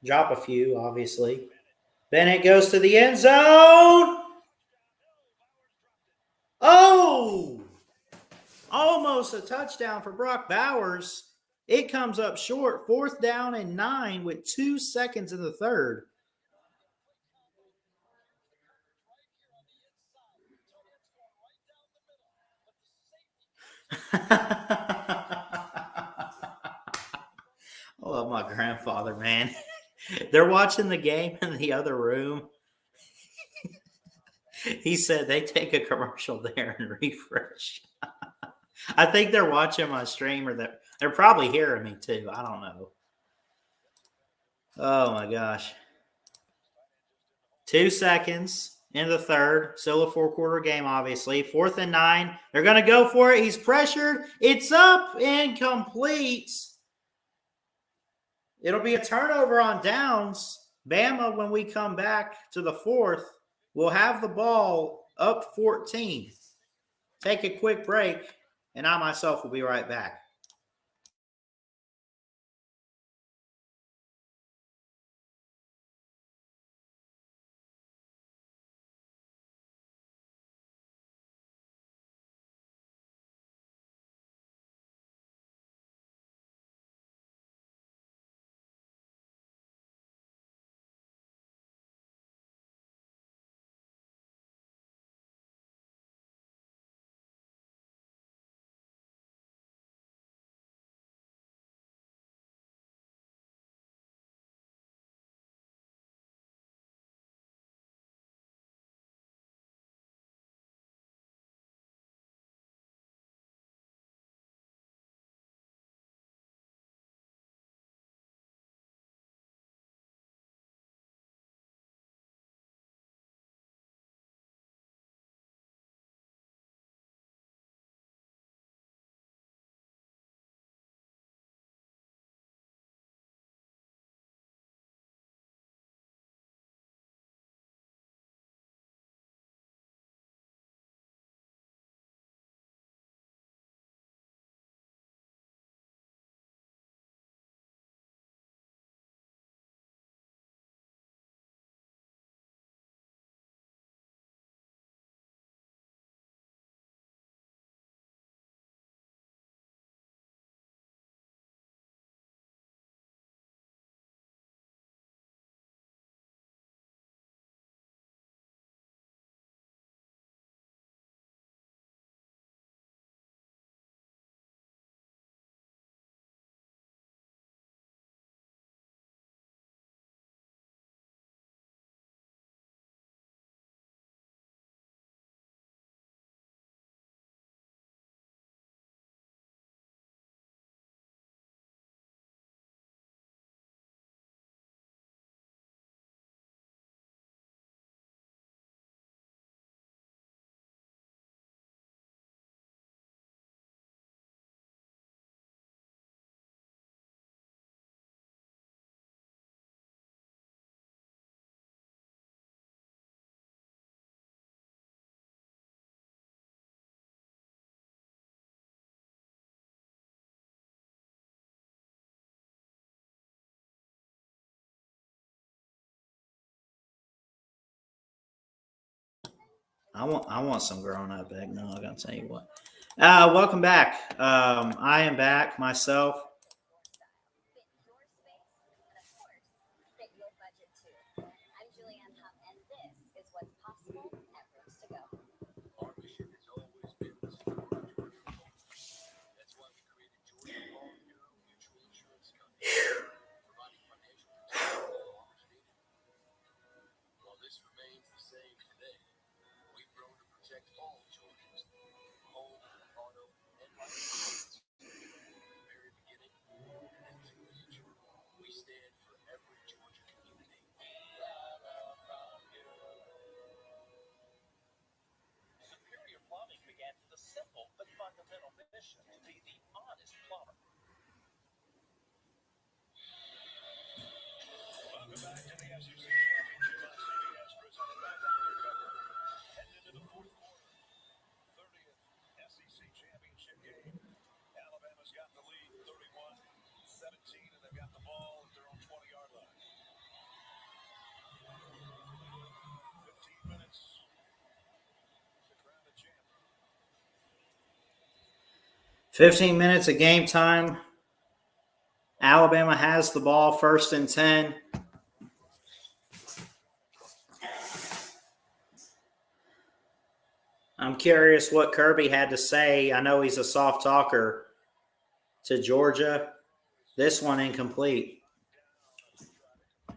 Drop a few, obviously. Bennett goes to the end zone. Oh! Almost a touchdown for Brock Bowers. It comes up short. 4th down and 9 with 2 seconds in the third. I love my grandfather, man. They're watching the game in the other room. He said they take a commercial there and refresh. I think they're watching my stream, or they're probably hearing me too. I don't know. Oh my gosh. 2 seconds in the third. Still a 4-quarter game, obviously. 4th and 9. They're going to go for it. He's pressured. It's up, incomplete. It'll be a turnover on downs. Bama, when we come back to the 4th, will have the ball up 14. Take a quick break, and I myself will be right back. I want some grown up eggnog. I'll tell you what. Welcome back. I am back myself. Fit your budget too. I'm Julianne Huff, and this is what's possible at Roots to Go. Our mission has always been to support Georgia folks. That's why we created Georgia Farm Bureau Mutual Insurance Company, providing financial protection for farmers needed. While this remains the same today, we've grown to protect all Georgians, home, auto, and life insurance. From the very beginning and into the future, we stand for every Georgia community. Superior Plumbing began with a simple but fundamental mission to be the honest plumber. Welcome back to the SEC Championship on CBS, presented by Dr. Pepper. Heading into the fourth quarter, 30th SEC Championship game. Alabama's got the lead, 31-17, and they've got the ball at their own 20-yard line. 15 minutes to crown a champ. 15 minutes of game time. Alabama has the ball, 1st and 10. I'm curious what Kirby had to say. I know he's a soft talker to Georgia. This one incomplete. Last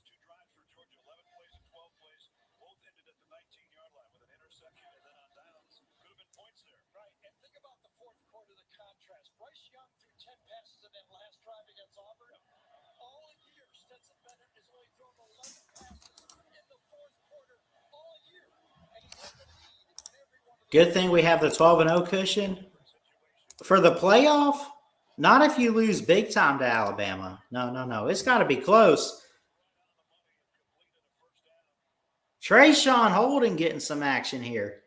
two drives for Georgia, 11 plays and 12 plays, both ended at the 19-yard line with an interception, and then on downs, could have been points there. Right, and think about the fourth quarter, the contrast. Bryce Young threw 10 passes in that last drive against Auburn. All year, Stetson Bennett has only thrown 11 passes in the fourth quarter all year. And he's had the lead in every one of the Good thing we have the 12-0 cushion for the playoff. Not if you lose big time to Alabama. No. It's got to be close. Trayshawn Holden getting some action here.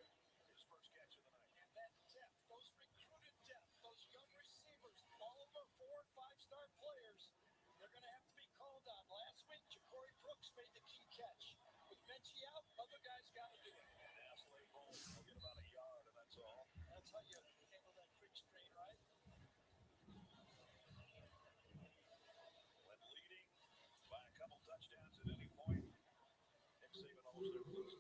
those recruited depth, those young receivers, all of our 4 and 5-star players, they're going to have to be called on. Last week, Ja'Cory Brooks made the key catch. With Menchie out, other guys got to do it. And Aslay Bowles will get about a yard, and that's all. That's how you handle that quick screen, right? When leading by a couple touchdowns at any point, Nick Saban almost never loses.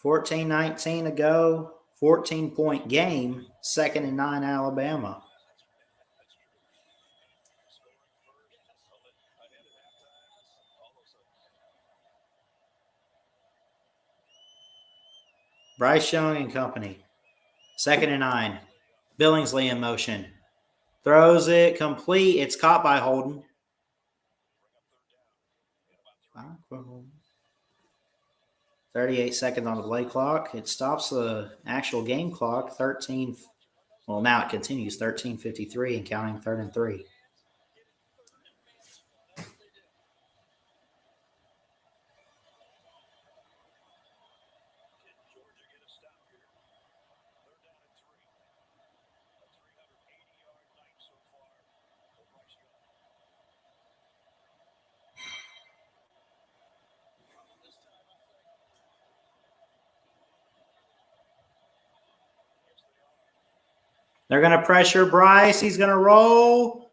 160-4. 14-19 to go. 14-point game. 2nd and 9 Alabama. Bryce Young and company. 2nd and 9. Billingsley in motion. Throws it complete. It's caught by Holden. 38 seconds on the play clock. It stops the actual game clock. 13. Well, now it continues. 13:53 and counting 3rd and 3. They're going to pressure Bryce. He's going to roll.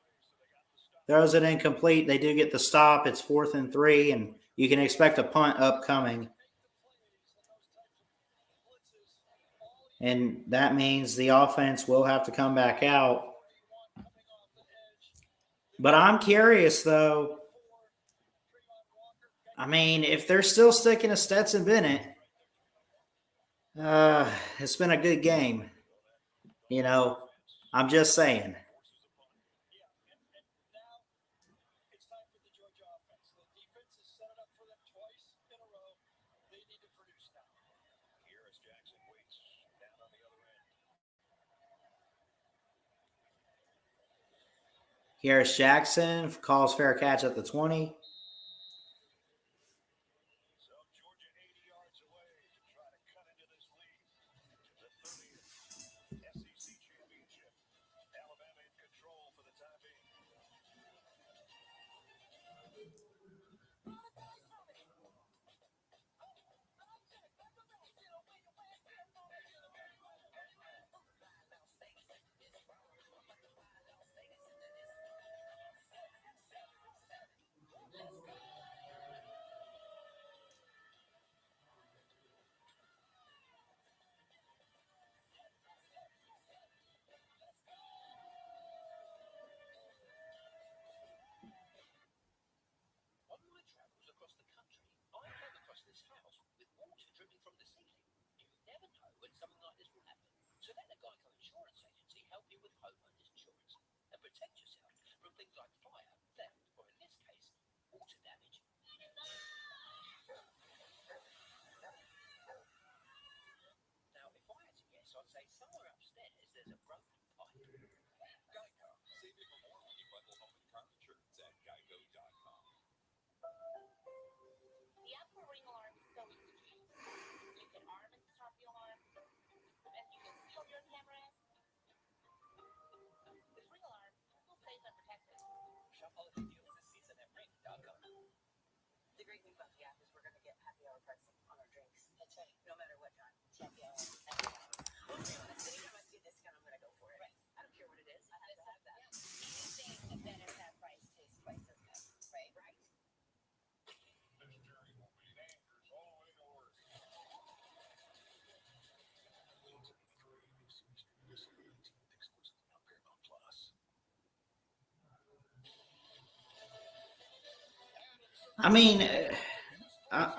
Throws it incomplete. They do get the stop. It's 4th and 3, and you can expect a punt upcoming. And that means the offense will have to come back out. But I'm curious, though. I mean, if they're still sticking to Stetson Bennett, it's been a good game. You know, I'm just saying. It's time for the Georgia offense. The defense has set it up for them twice in a row. They need to produce now. Harris Jackson waits down on the other end. Harris Jackson calls fair catch at the 20. So Georgia 80 yards away to try to cut into this lead. The 30th SEC championship. Alabama in control for the time being. On my travels across the country, I came across this house with water dripping from the ceiling. You never know when something like this will happen. So let the Geico Insurance Agency help you with homeowners insurance and protect yourself from things like fire, theft, or in this case, water damage. Now, if I had to guess, I'd say somewhere upstairs there's a broken pipe. Geico. Save even more when you bundle home and car insurance at geico.com. The app for Ring Alarm is so easy to use. You can arm and start the alarm, and you can steal your cameras. With Ring Alarm, feel safe and protected. Shop holiday deals this season at ring.com. The great thing about the app is we're going to get happy hour pricing on our drinks. That's right. No matter what time. Happy hour. Happy hour. Well, to be honest, anytime I see a discount, I'm going to go for it. Right. I don't care what it is. I have to have that. Anything that better that price tastes twice as good. Right? Right. This journey will be anchors all the way to work. Exclusively on Paramount Plus. And it's I mean,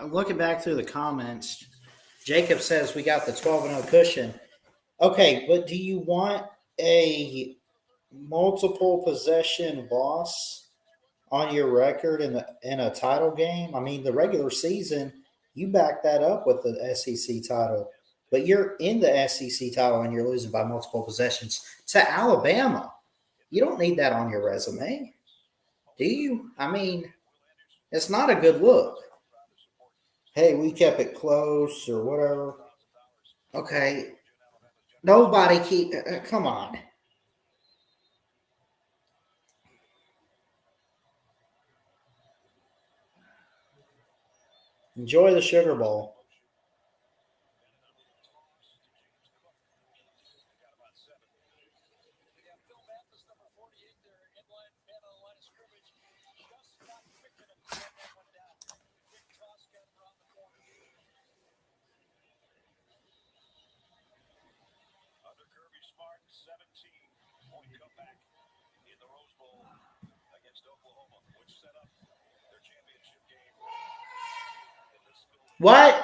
looking back through the comments, Jacob says we got the 12-0 cushion. Okay, but do you want a multiple possession loss on your record in a title game? I mean, the regular season, you back that up with the SEC title, but you're in the SEC title and you're losing by multiple possessions to Alabama. You don't need that on your resume, do you? I mean, it's not a good look. Hey, we kept it close or whatever. Okay, nobody keep. Come on. Enjoy the Sugar Bowl. They got Phil Mathis, number 48 there, in line, man on the line of scrimmage. Just not quick enough to run that one down. The quick toss got him around the corner. Under Kirby Smart, 17-point comeback in the Rose Bowl against Oklahoma, which set up their championship game. What? You know,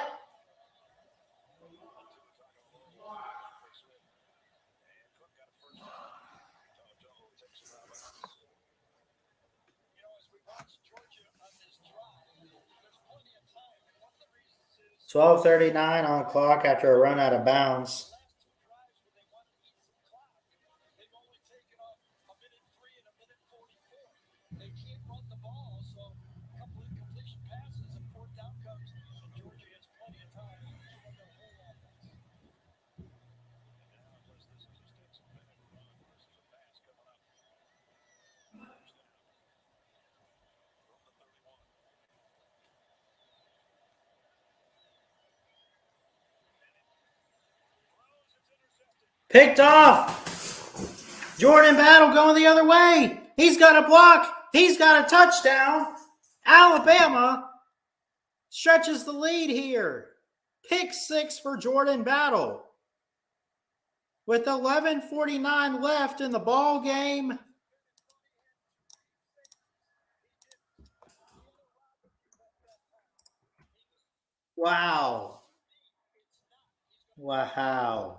as we watch Georgia on this drive, there's plenty of time. And one of the reasons is 12:39 on the clock after a run out of bounds. last two drives when they wanted to eat some clock, they've only taken off a minute 3 and a minute 44. They can't run the ball, so a couple incompletion passes and fourth down comes, and Georgia has plenty of time to run their whole offense. Picked off. Jordan Battle going the other way. He's got a block. He's got a touchdown. Alabama stretches the lead here. Pick 6 for Jordan Battle. With 11:49 left in the ball game. Wow. Wow.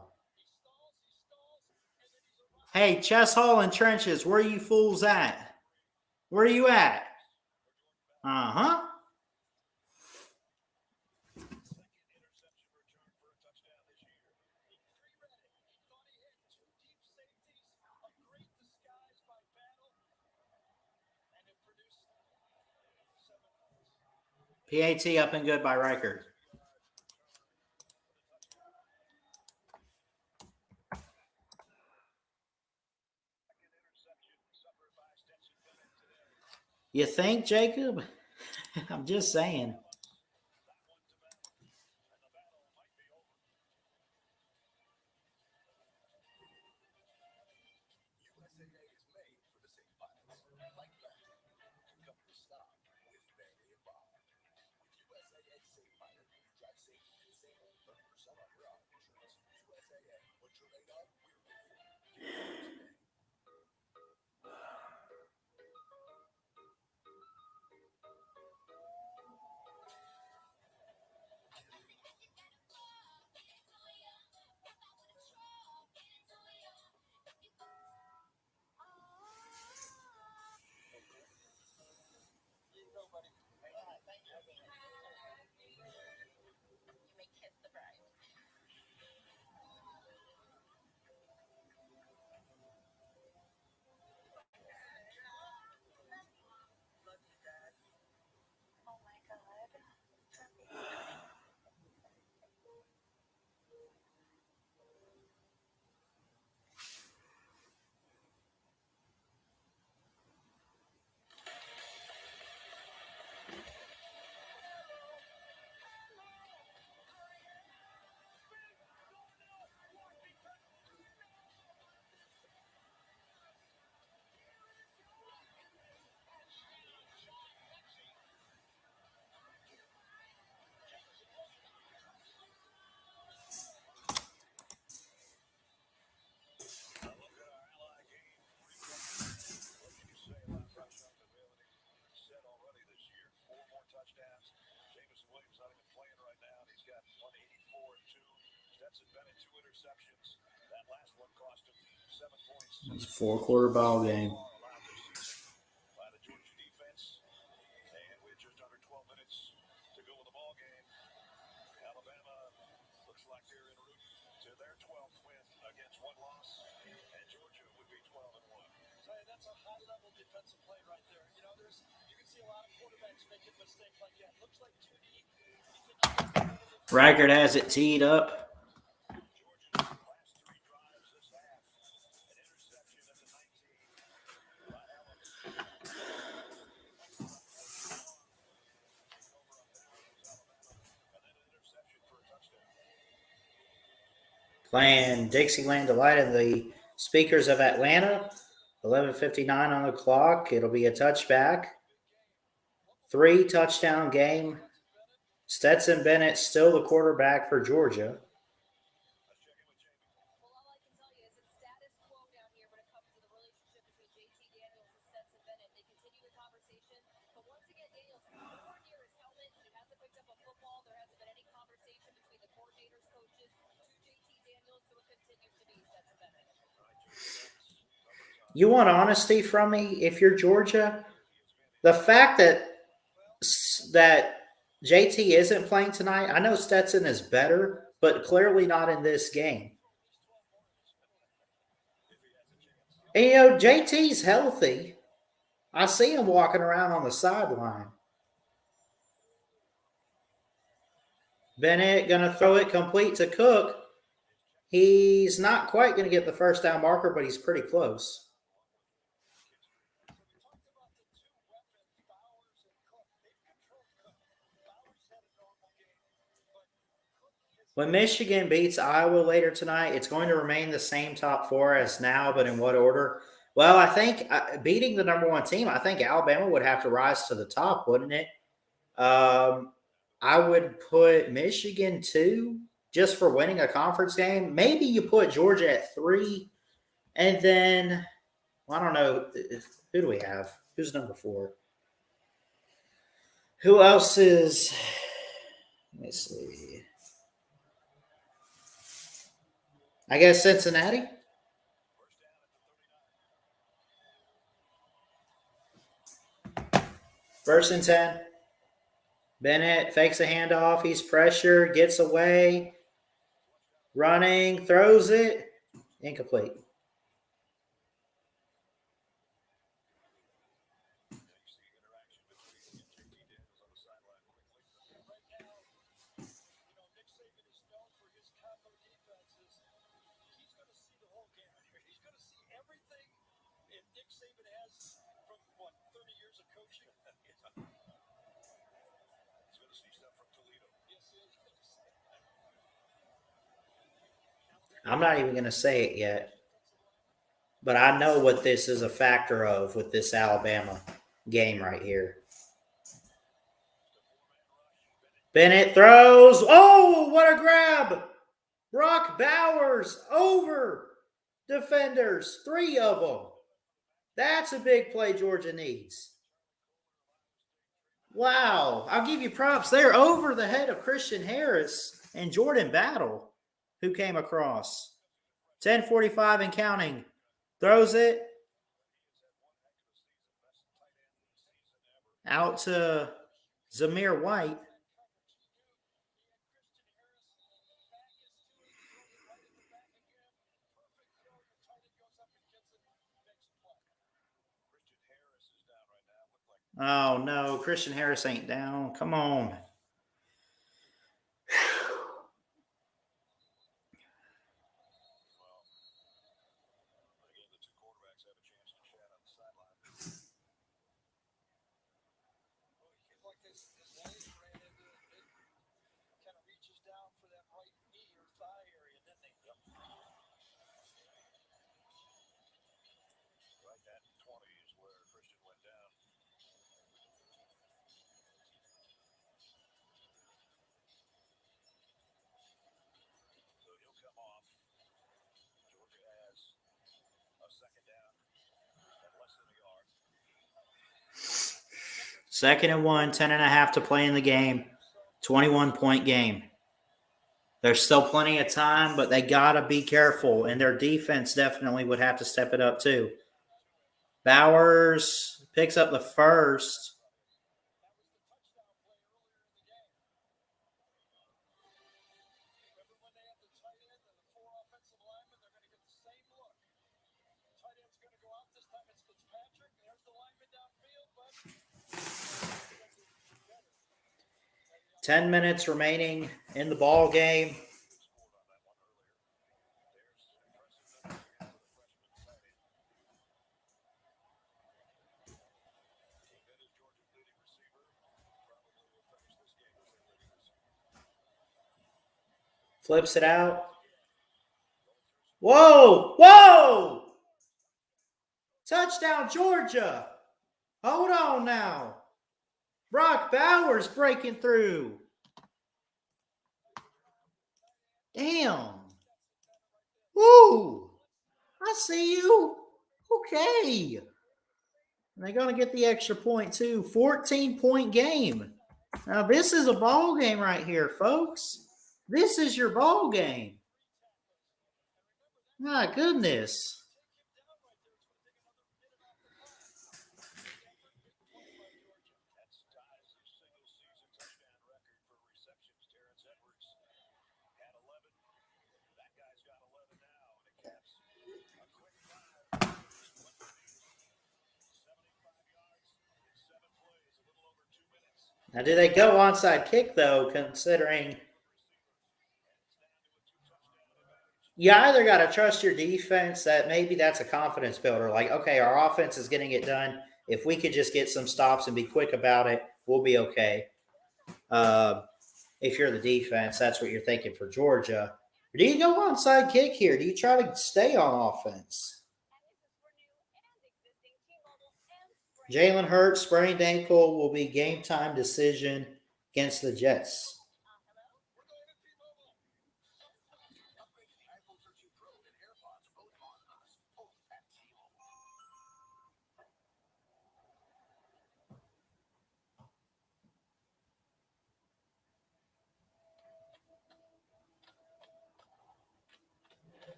Hey, Chess Hall and Trenches, where are you fools at? Where are you at? Uh-huh. PAT up and good by Riker. You think, Jacob? I'm just saying. USAA is made for the same pilots. Like that, you can come to stop with Bailey and Bob. With USAA Safe Pilot, you drive safely and save 30% on your auto insurance. USAA, what you're made of, we're made for. Today. Here you go, buddy. You may kiss the bride. Love you, Dad. Oh my God. Stetson Bennett, 2 interceptions. That last one cost him 7 points. It's a 4-quarter ball game. Allowed this season by the Georgia defense. And with just under 12 minutes to go in the ball game, Alabama looks like they're en route to their 12th win against one loss, and Georgia would be 12-1. That's a high-level defensive play right there. You know, you can see a lot of quarterbacks making mistakes like that. Looks like too deep. Reichert has it teed up. Georgia's last 3 drives this half, an interception at the 19 by Ellis. And then an interception for a touchdown. Playing Dixieland Delight in the speakers of Atlanta. 11:59 on the clock. It'll be a touchback. 3-touchdown game. Stetson Bennett still the quarterback for Georgia. Let's check in with Jamie. Well, all I can tell you is it's status quo down here when it comes to the relationship between JT Daniels and Stetson Bennett. They continue the conversation, but once again, Daniels nowhere near his helmet. He hasn't picked up a football. There hasn't been any conversation between the coordinators, coaches, to JT Daniels, so it continues to be Stetson Bennett. You want honesty from me? If you're Georgia, the fact that JT isn't playing tonight, I know Stetson is better, but clearly not in this game. And, you know, JT's healthy. I see him walking around on the sideline. Bennett going to throw it complete to Cook. He's not quite going to get the first down marker, but he's pretty close. When Michigan beats Iowa later tonight, it's going to remain the same top 4 as now, but in what order? Well, I think beating the number 1 team, I think Alabama would have to rise to the top, wouldn't it? I would put Michigan 2 just for winning a conference game. Maybe you put Georgia at 3, and then, well, I don't know. Who do we have? Who's number 4? Who else is – let me see. I guess Cincinnati. First and 10. Bennett fakes a handoff. He's pressured, gets away. Running, throws it. Incomplete. I'm not even going to say it yet, but I know what this is a factor of with this Alabama game right here. Bennett throws. Oh, what a grab. Brock Bowers over defenders, 3 of them. That's a big play Georgia needs. Wow, I'll give you props. They're over the head of Christian Harris and Jordan Battle, who came across. 10:45 and counting. Throws it out to Zamir White. Oh, no, Christian Harris ain't down. Come on. Second and 1, 10.5 to play in the game. 21-point game. There's still plenty of time, but they got to be careful, and their defense definitely would have to step it up too. Bowers picks up the first. Tight end's going to go out. This time it's Fitzpatrick. There's the lineman downfield, but 10 minutes remaining in the ball game. Flips it out. Whoa! Whoa! Touchdown, Georgia. Hold on now. Brock Bowers breaking through. Damn. Woo! I see you. Okay. And they're going to get the extra point, too. 14-point game. Now, this is a ball game right here, folks. This is your ball game. My goodness. Now, do they go onside kick, though, considering you either got to trust your defense that maybe that's a confidence builder. Like, okay, our offense is getting it done. If we could just get some stops and be quick about it, we'll be okay. If you're the defense, that's what you're thinking for Georgia. Or do you go onside kick here? Do you try to stay on offense? Jalen Hurts sprained ankle will be game time decision against the Jets.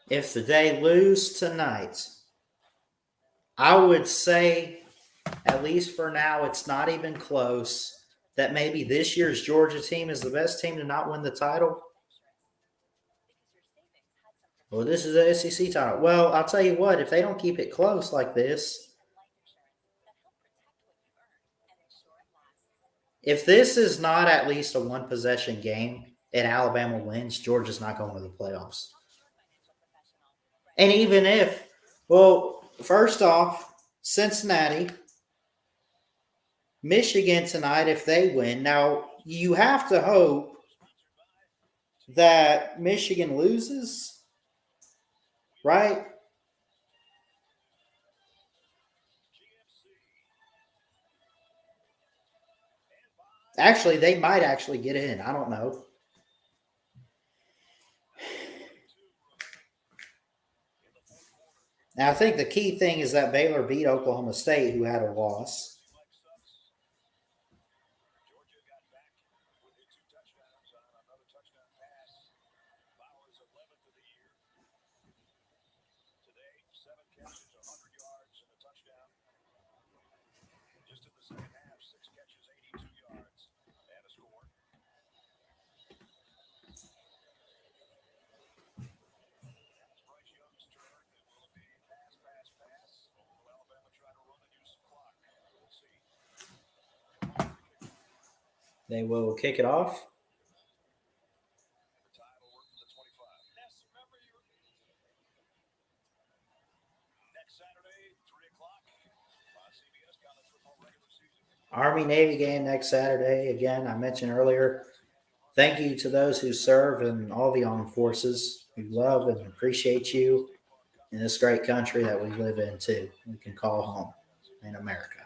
If they lose tonight, I would say, at least for now, it's not even close, that maybe this year's Georgia team is the best team to not win the title. Well, this is the SEC title. Well, I'll tell you what, if they don't keep it close like this, if this is not at least a one-possession game and Alabama wins, Georgia's not going to the playoffs. And even if, well, first off, Cincinnati, Michigan tonight, if they win. Now, you have to hope that Michigan loses, right? Actually, they might actually get in. I don't know. Now, I think the key thing is that Baylor beat Oklahoma State, who had a loss. They will kick it off. Army-Navy game next Saturday. Again, I mentioned earlier, thank you to those who serve in all the armed forces. We love and appreciate you in this great country that we live in, too. We can call home in America.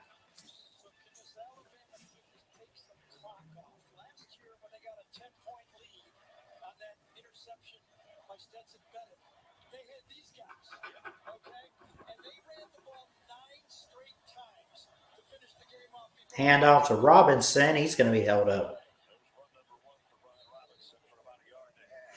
by Stetson Bennett. They had these guys, okay? And they ran the ball 9 straight times to finish the game off. Hand off to Robinson. He's going to be held up. There's run number 1 for Brian Robinson for about a yard and a half.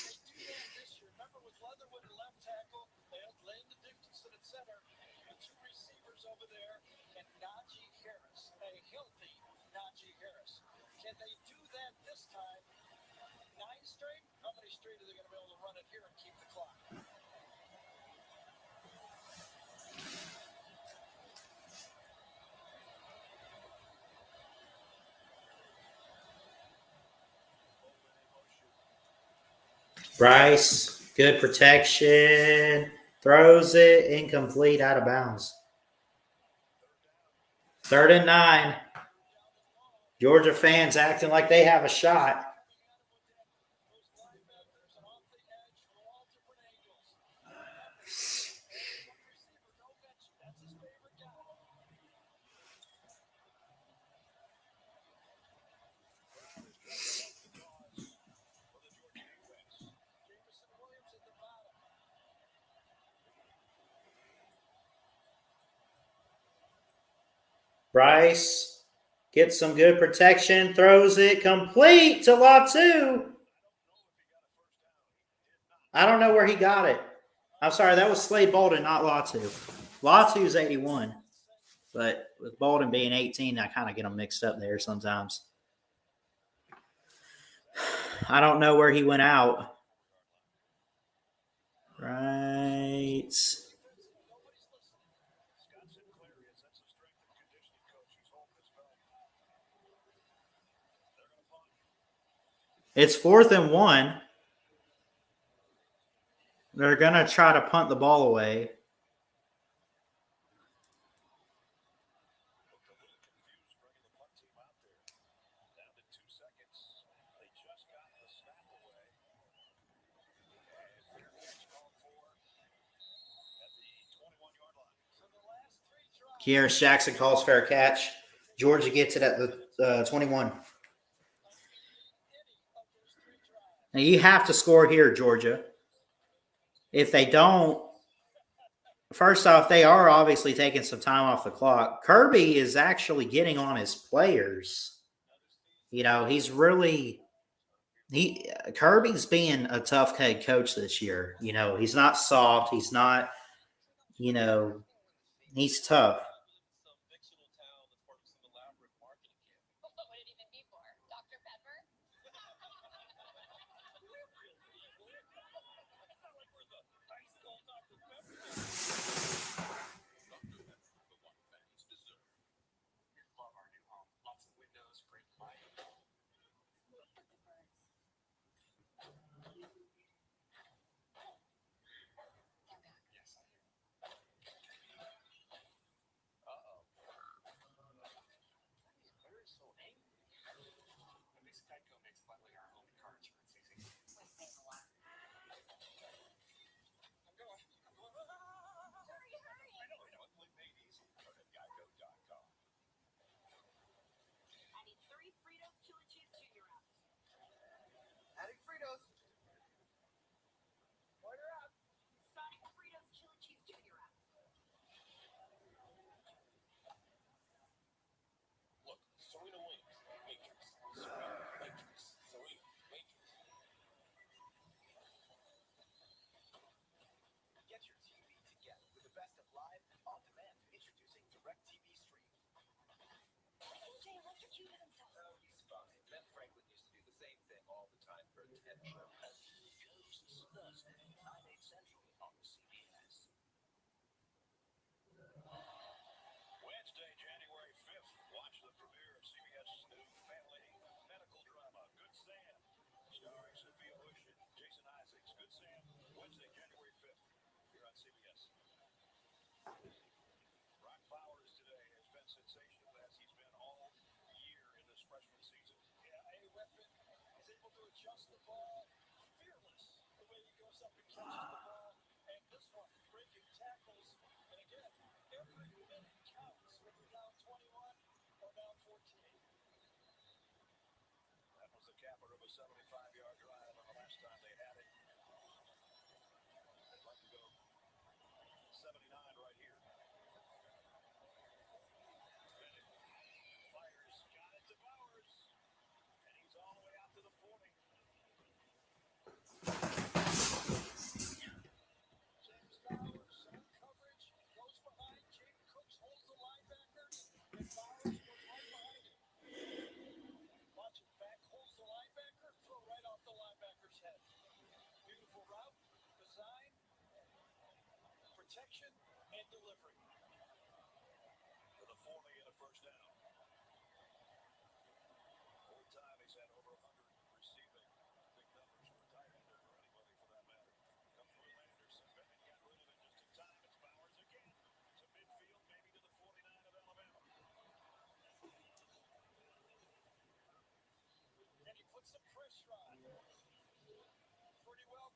They do that this year. Remember with Leatherwood at left tackle, they had Lane the Dickinson at center, the 2 receivers over there, and Najee Harris, a healthy Najee Harris. Can they do that this time? 9 straight? How many straight are they going to be able to run it here and keep the clock? Bryce, good protection. Throws it incomplete, out of bounds. 3rd and 9. Georgia fans acting like they have a shot. Bryce gets some good protection, throws it complete to Latu. I don't know where he got it. I'm sorry, that was Slade Bolden, not Latu. Latu's 81, but with Bolden being 18, I kind of get them mixed up there sometimes. I don't know where he went out. Right. It's 4th and 1. They're going to try to punt the ball away. Kieran Jackson calls fair catch. Georgia gets it at the 21. Now you have to score here, Georgia. If they don't, first off, they are obviously taking some time off the clock. Kirby is actually getting on his players. You know, Kirby's being a tough head coach this year. You know, he's not soft. He's not, he's tough. Wednesday, January 5th, watch the premiere of CBS's new family medical drama, Good Sam, starring Sophia Bush and Jason Isaacs. Good Sam, Wednesday, January 5th, here on CBS. Brock Bowers today has been sensational as he's been all year in this freshman season. Yeah, a weapon is able to adjust the ball, fearless the way he goes up and catches the ball. And this one, breaking tackles. And again, every minute counts when you're down 21 or down 14. That was the capper of a 75-yard drive on the last time they had it.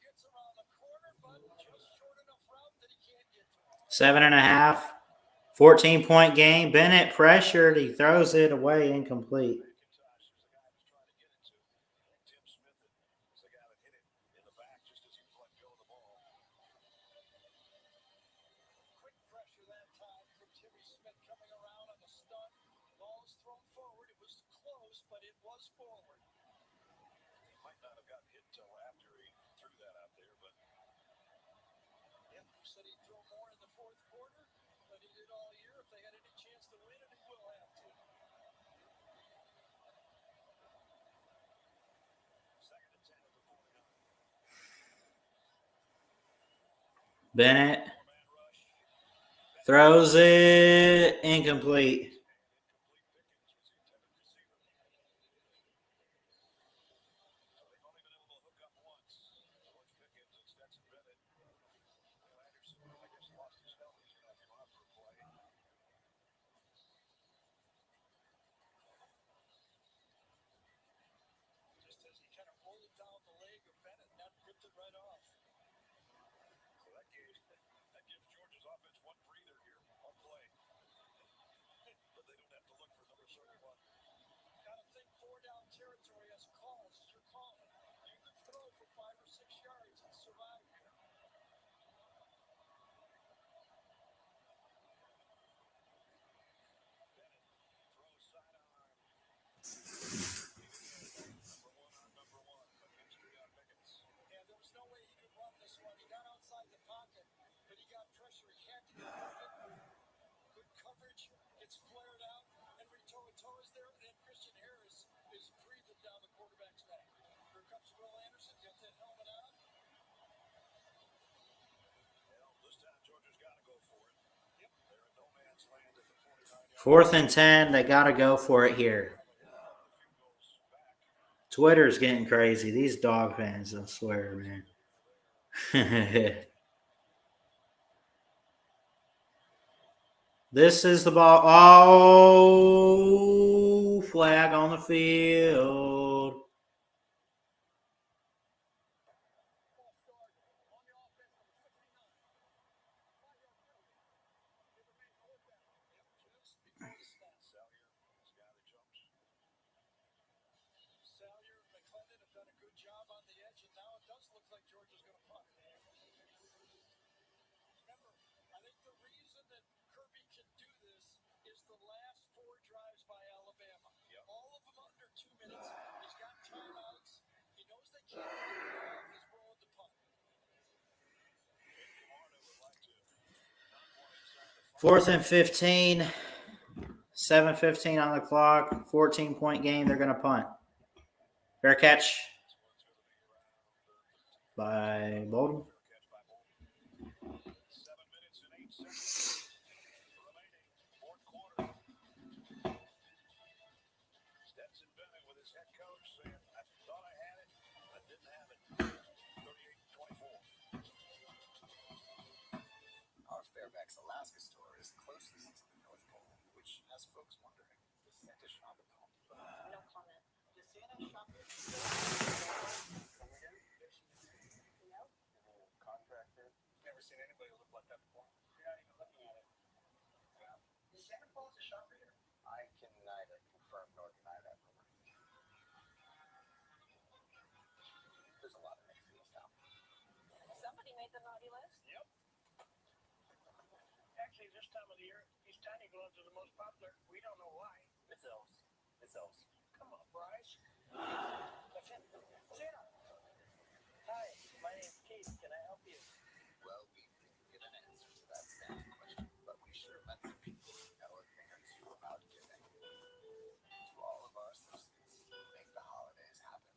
gets around the corner, but just short enough route that he can't get to him. 7.5. 14-point game. Bennett pressured. He throws it away, incomplete. McIntosh is the guy who's trying to get it to. Tim Smith is the guy that hit it in the back just as he was letting go of the ball. Quick pressure that time from Timmy Smith coming around on the stunt. Ball's thrown forward. It was close, but it was forward. He might not have gotten hit until after he threw that out there, but Yep, he said he'd throw more in the fourth quarter than he did all year if they had any chance to win, and he will have to. second and 10 at the 49. Bennett Four-man rush. throws it, incomplete. Incomplete Pickens was the intended receiver. So they've only been able to hook up once. George Pickens and Stetson Bennett. Kyle Anderson, I guess, lost his helmet. He's going to have to go out for a play. Just as he kind of rolled down the leg of Bennett, and that ripped it right off. So that gives Georgia's offense one breather here, one play. But they don't have to look for number 31. Got to think 4-down territory as calls as you're calling. You could throw for 5 or 6 yards and survive here. Bennett throws sidearm. Number one on number one. McKinstry on Pickens. Yeah, there was no way he could run this one. He got outside the pocket, but he got pressure. He had to get moving. Good coverage. Gets flared out. Henry Toe is there, and Christian Harris is breathing down the quarterback's neck. Here comes Will Anderson. Gets that helmet on. Well, this time Georgia's got to go for it. Yep. They're in no man's land at the 49-yard. 4th and 10. They got to go for it here. A few goals back. Twitter's getting crazy. These dog fans, I swear, man. This is the ball. Oh, flag on the field. Salyer and McClendon have done a good job on the edge, and now it does look like Georgia's going to punt. Remember, I think the reason that Kirby can do this is the last 4 drives by Alabama. Yep. All of them under 2 minutes. He's got timeouts. He knows they can't get the ball. He's rolling the punt. Nick Camarda would like to not want inside the 4th and 15. 7:15 on the clock. 14-point game. They're going to punt. Fair catch by Bolden. catch by Bolden. 7 minutes and 8 seconds remaining. Fourth quarter. Stetson Bennett with his head coach saying, I thought I had it, but didn't have it. 38-24. Our Fairfax, Alaska store is closest to the North Pole, which has folks wondering, is Santa shop at home? No comment. Does Santa shop at Nope. contractor? Never seen anybody look like that before. You're not even looking at it. Yeah. Is Santa Claus a shopper here? I can neither confirm nor deny that rumor. There's a lot of names in this town. Somebody made the naughty list. Yep. Actually, this time of the year, these tiny gloves are the most popular. We don't know why. It's elves. It's elves. Come on, Bryce. That's it. Santa. Hi, my name's Keith. Can I help you? Well, we didn't get an answer to that Santa question, but we sure met some people who know a thing or two about giving. To all of our associates who make the holidays happen,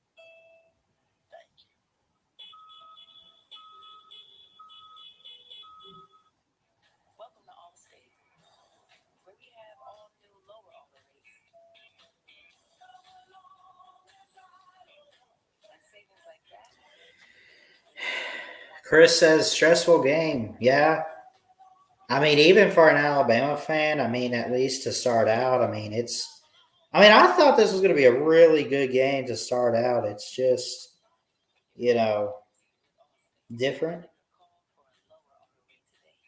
thank you. Welcome to Allstate, where we have all new lower auto rates. And savings like that. Chris says stressful game. Yeah. I mean, even for an Alabama fan, I mean, at least to start out, I mean, I thought this was going to be a really good game to start out. It's just, different. A call for a lower ROE today.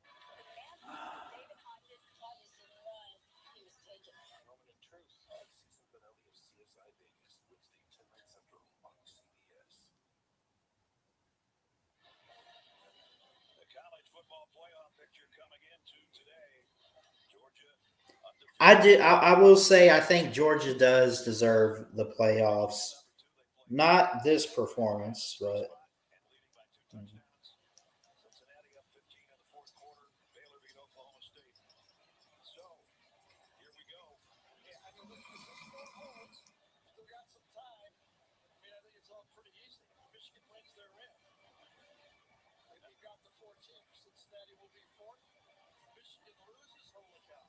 The man beat David Hodges. Hodges didn't run. He was taken. Moment of truth. The season finale of CSI Vegas, Wednesday, 10 night Central on CBS. The college football playoff picture coming into today. Georgia undefeated. I will say I think Georgia does deserve the playoffs. Not this performance, but And leading by 2 touchdowns. Cincinnati up 15 in the fourth quarter. Baylor beat Oklahoma State. So, here we go. Yeah, I mean, if this still holds, still got some time. I mean, I think it's all pretty easy. Michigan wins, they're in. If you've got the 14, Cincinnati will be fourth. Michigan loses, holy cow.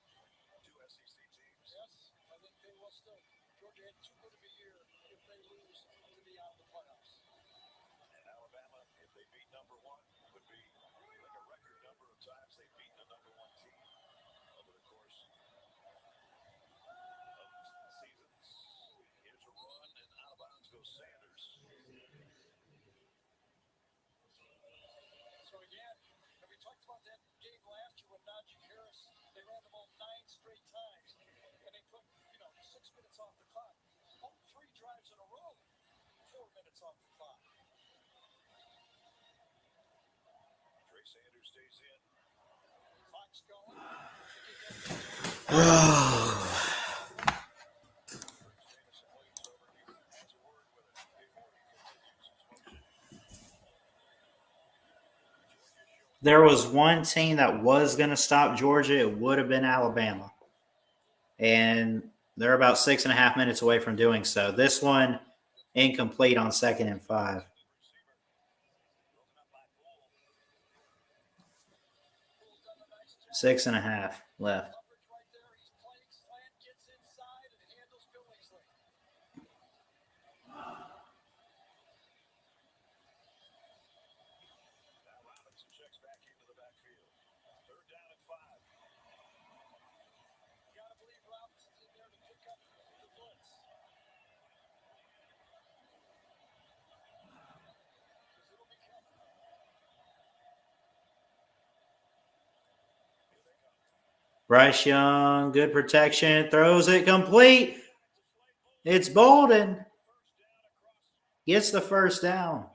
2 SEC teams. Yes, I think they will still. Georgia had too good of a year if they lose to be out of the playoffs. And Alabama, if they beat number 1, would be like a record number of times they've beaten a number 1 team over the course of seasons. Here's a run, and out of bounds goes Sanders. So again, and we talked about that game last year with Najee Harris. They ran the ball 9 straight times, and they put 6 minutes off the clock. 3 drives in a row, 4 minutes off the clock. Trey Sanders stays in. Clock's going. Brings Jamison Williams over. He has a word with him before he continues his motion. there was one team that was going to stop Georgia. It would have been Alabama. And they're about 6.5 minutes away from doing so. This one, incomplete on 2nd and 5. 6.5 left. Coverage right there. He's playing slant, gets inside, and handles Billingsley. Now Robinson checks back into the backfield. 3rd down and 5. You got to believe Robinson's in there to pick up the blitz. Because it'll be coming. Bryce Young, good protection, throws it complete. It's Bolden. Gets the first down.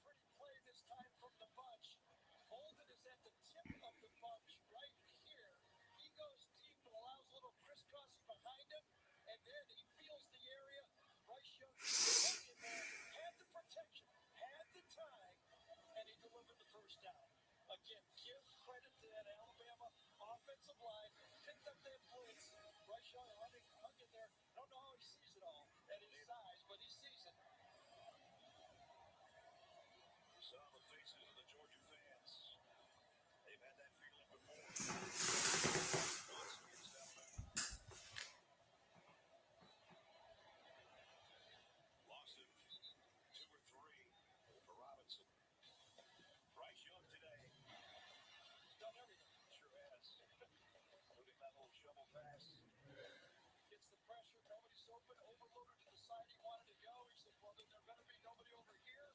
Pretty play this time from the bunch. Bolden is at the tip of the bunch right here. He goes deep and allows a little crisscrossing behind him, and then he feels the area. Bryce Young hung in there, had the protection, had the time, and he delivered the first down. Again, give credit to that Alabama offensive line. Picked up that blitz. Bryce Young hung in there. Don't know how he sees it all at his size, but he sees it. You saw the faces of the Georgia fans. They've had that feeling before. Loss of 2 or 3 for Robinson. Bryce Young today. He's done everything. Sure has. Including that little shovel pass. Gets the pressure. Nobody's open. Overloaded to the side he wanted to go. He said, well, then there better be nobody over here.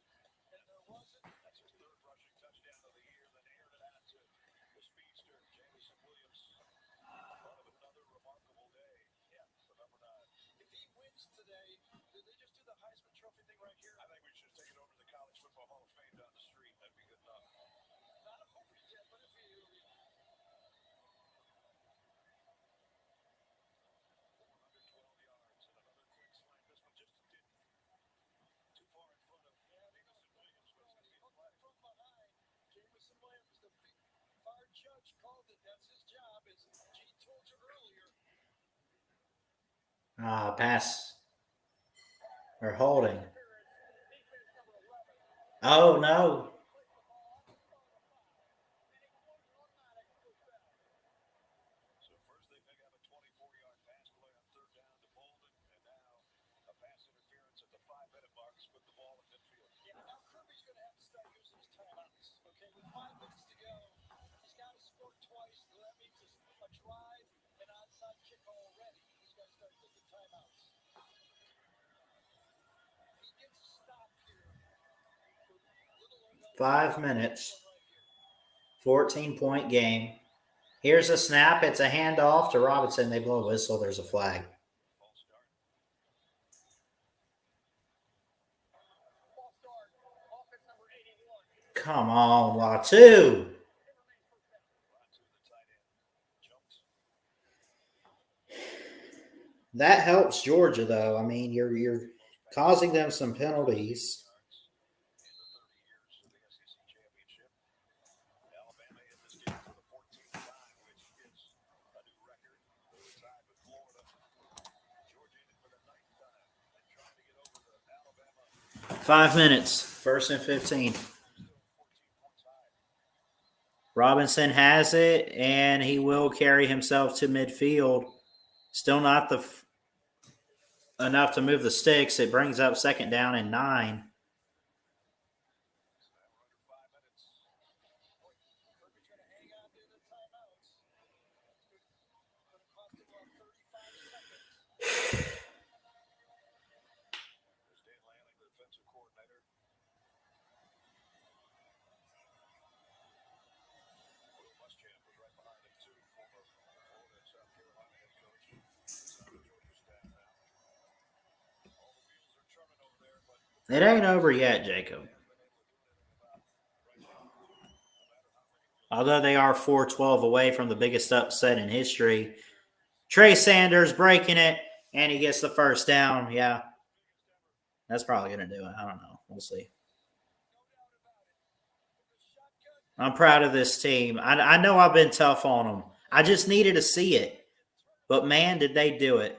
And there wasn't. That's his 3rd rushing touchdown of the year. Then aired it out to the speedster, Jamison Williams. Part of another remarkable day. Yeah, the number 9. If he wins today, do they just do the Heisman Trophy thing right here? I think we should take it over to the College Football Hall of Fame down the street. That'd be good enough. Not over yet, but if he 412 yards and another quick slant. This one just didn't too far in front of Jamison Williams. Was going to be the play. from behind, Jamison Williams, the far judge called it. That's his job, as Gene told you earlier. Pass. Or holding. Oh, no. So first they pick up a 24-yard pass play on 3rd down to Bolden, and now a pass interference at the 5-minute mark to put the ball in midfield. Yeah, now Kirby's going to have to start using his timeouts. Okay, with 5 minutes to go, he's got to score twice. So that means a drive, an onside kick already. He's got to start thinking timeouts. He gets a stop here for little 5 minutes. 14-point game. Here's a snap. It's a handoff to Robinson. They blow a whistle. There's a flag. Come on, Latu. That helps Georgia, though. I mean, you're causing them some penalties. Florida. 5 minutes. 1st and 15. Robinson has it, and he will carry himself to midfield. Still not enough to move the sticks. It brings up 2nd down and 9. It ain't over yet, Jacob. Although they are 4-12 away from the biggest upset in history. Trey Sanders breaking it, and he gets the 1st down. Yeah. That's probably going to do it. I don't know. We'll see. I'm proud of this team. I know I've been tough on them. I just needed to see it. But, man, did they do it.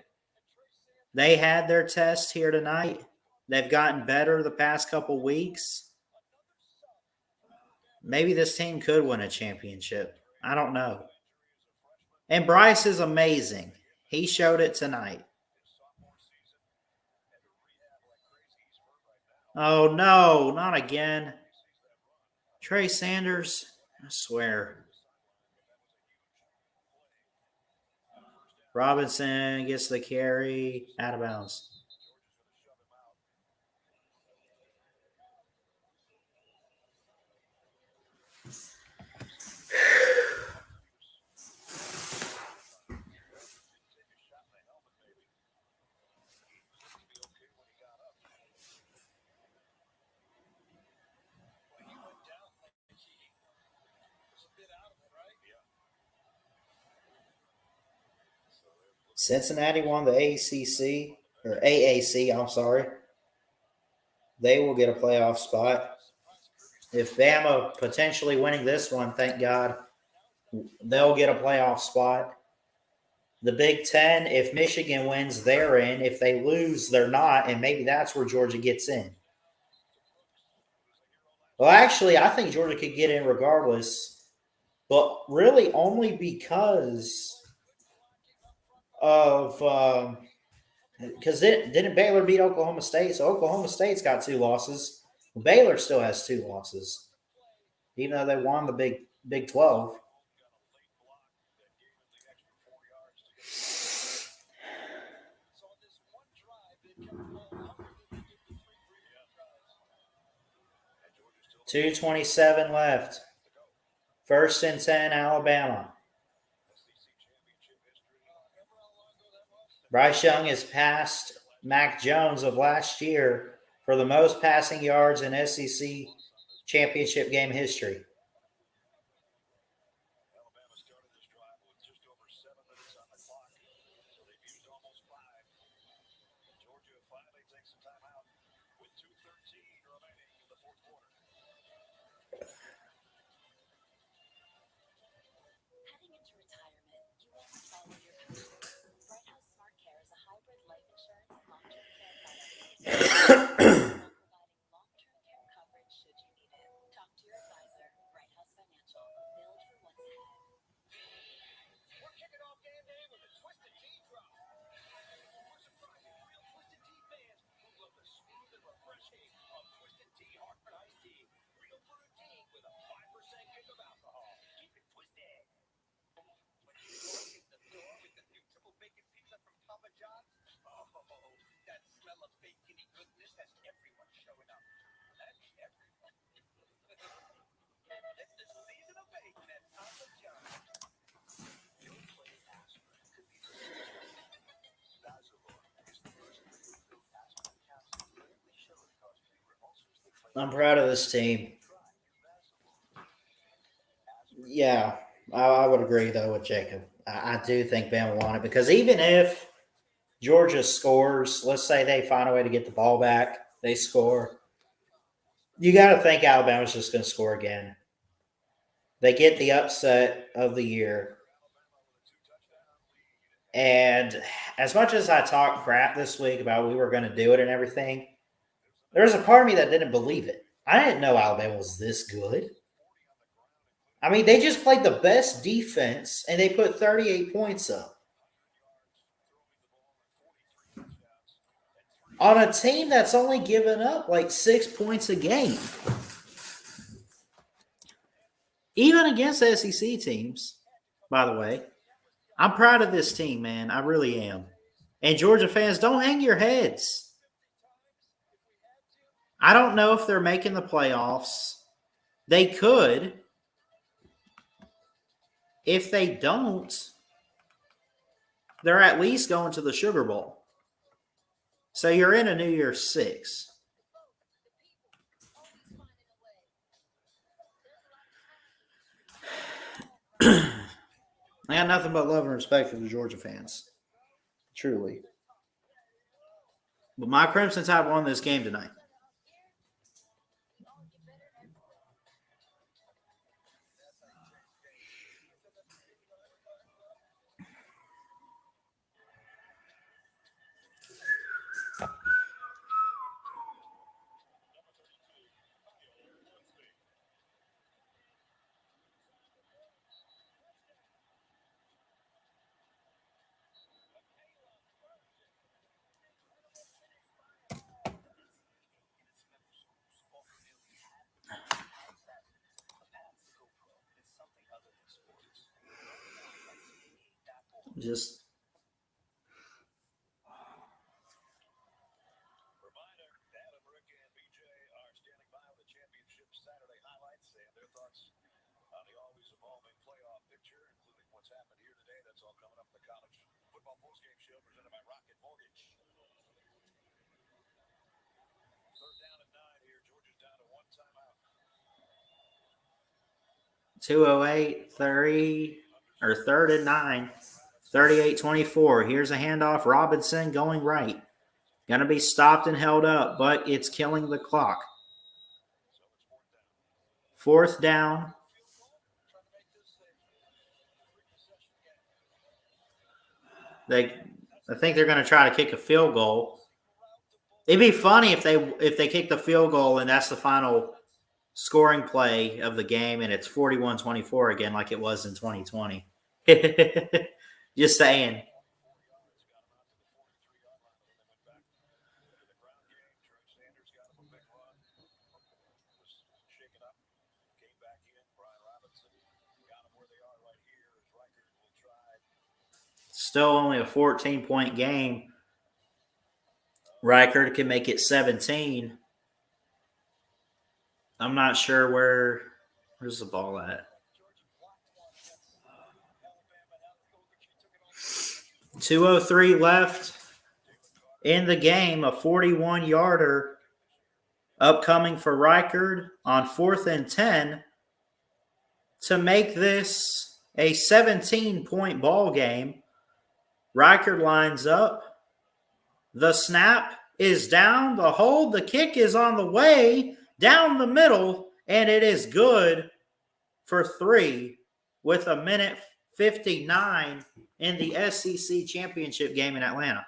They had their test here tonight. They've gotten better the past couple weeks. Maybe this team could win a championship. I don't know. And Bryce is amazing. He showed it tonight. Oh, no, not again. Trey Sanders, I swear. Robinson gets the carry, out of bounds. Cincinnati won the ACC, or AAC, I'm sorry. They will get a playoff spot. If Bama potentially winning this one, thank God, they'll get a playoff spot. The Big Ten, if Michigan wins, they're in. If they lose, they're not, and maybe that's where Georgia gets in. Well, actually, I think Georgia could get in regardless, but really only because of because didn't Baylor beat Oklahoma State? So Oklahoma State's got 2 losses. Baylor still has 2 losses, even though they won the Big 12. .227 left. 1st and 10, Alabama. Bryce Young has passed Mac Jones of last year for the most passing yards in SEC championship game history. Alabama started this drive with just over 7 minutes on the clock, so they've used almost 5. Georgia finally takes some time out with 2:13 remaining in the 4th quarter. Heading into retirement, you want to follow your passion. Bright House Smart Care is a hybrid life insurance and long-term care product. Providing long-term care coverage should you need it. Talk to your advisor. Bright House Financial. Build for what's ahead. We're kicking off game day with a Twisted Tea drop. We're surprising real Twisted Tea fans who love I'm proud of this team. Yeah, I would agree though with Jacob. I do think Bama won it because even if Georgia scores, let's say they find a way to get the ball back, they score. You got to think Alabama's just going to score again. They get the upset of the year. And as much as I talked crap this week about we were going to do it and everything, there was a part of me that didn't believe it. I didn't know Alabama was this good. I mean, they just played the best defense and they put 38 points up on a team that's only given up like 6 points a game. Even against SEC teams, by the way. I'm proud of this team, man. I really am. And Georgia fans, don't hang your heads. I don't know if they're making the playoffs. They could. If they don't, they're at least going to the Sugar Bowl. So you're in a New Year's Six. I got nothing but love and respect for the Georgia fans. Truly. But my Crimson Tide won this game tonight. Just Reminder, Adam, Rick, and BJ are standing by with the championship Saturday highlights and their thoughts on the always evolving playoff picture, including what's happened here today. That's all coming up in the college football postgame show presented by Rocket Mortgage. Third down and 9 here. Georgia's down to one timeout. 208, 30, or third and 9. 38-24. Here's a handoff. Robinson going right. Going to be stopped and held up, but it's killing the clock. Fourth down. I think they're going to try to kick a field goal. It'd be funny if they kick the field goal and that's the final scoring play of the game and it's 41-24 again like it was in 2020. Just saying. Still only a 14-point game. Riker can make it 17. I'm not sure where's the ball at. 2:03 left in the game. A 41-yarder upcoming for Reichard on 4th and 10 to make this a 17-point ball game. Reichard lines up. The snap is down. The hold, the kick is on the way down the middle, and it is good for 3 with a minute 59 in the SEC championship game in Atlanta.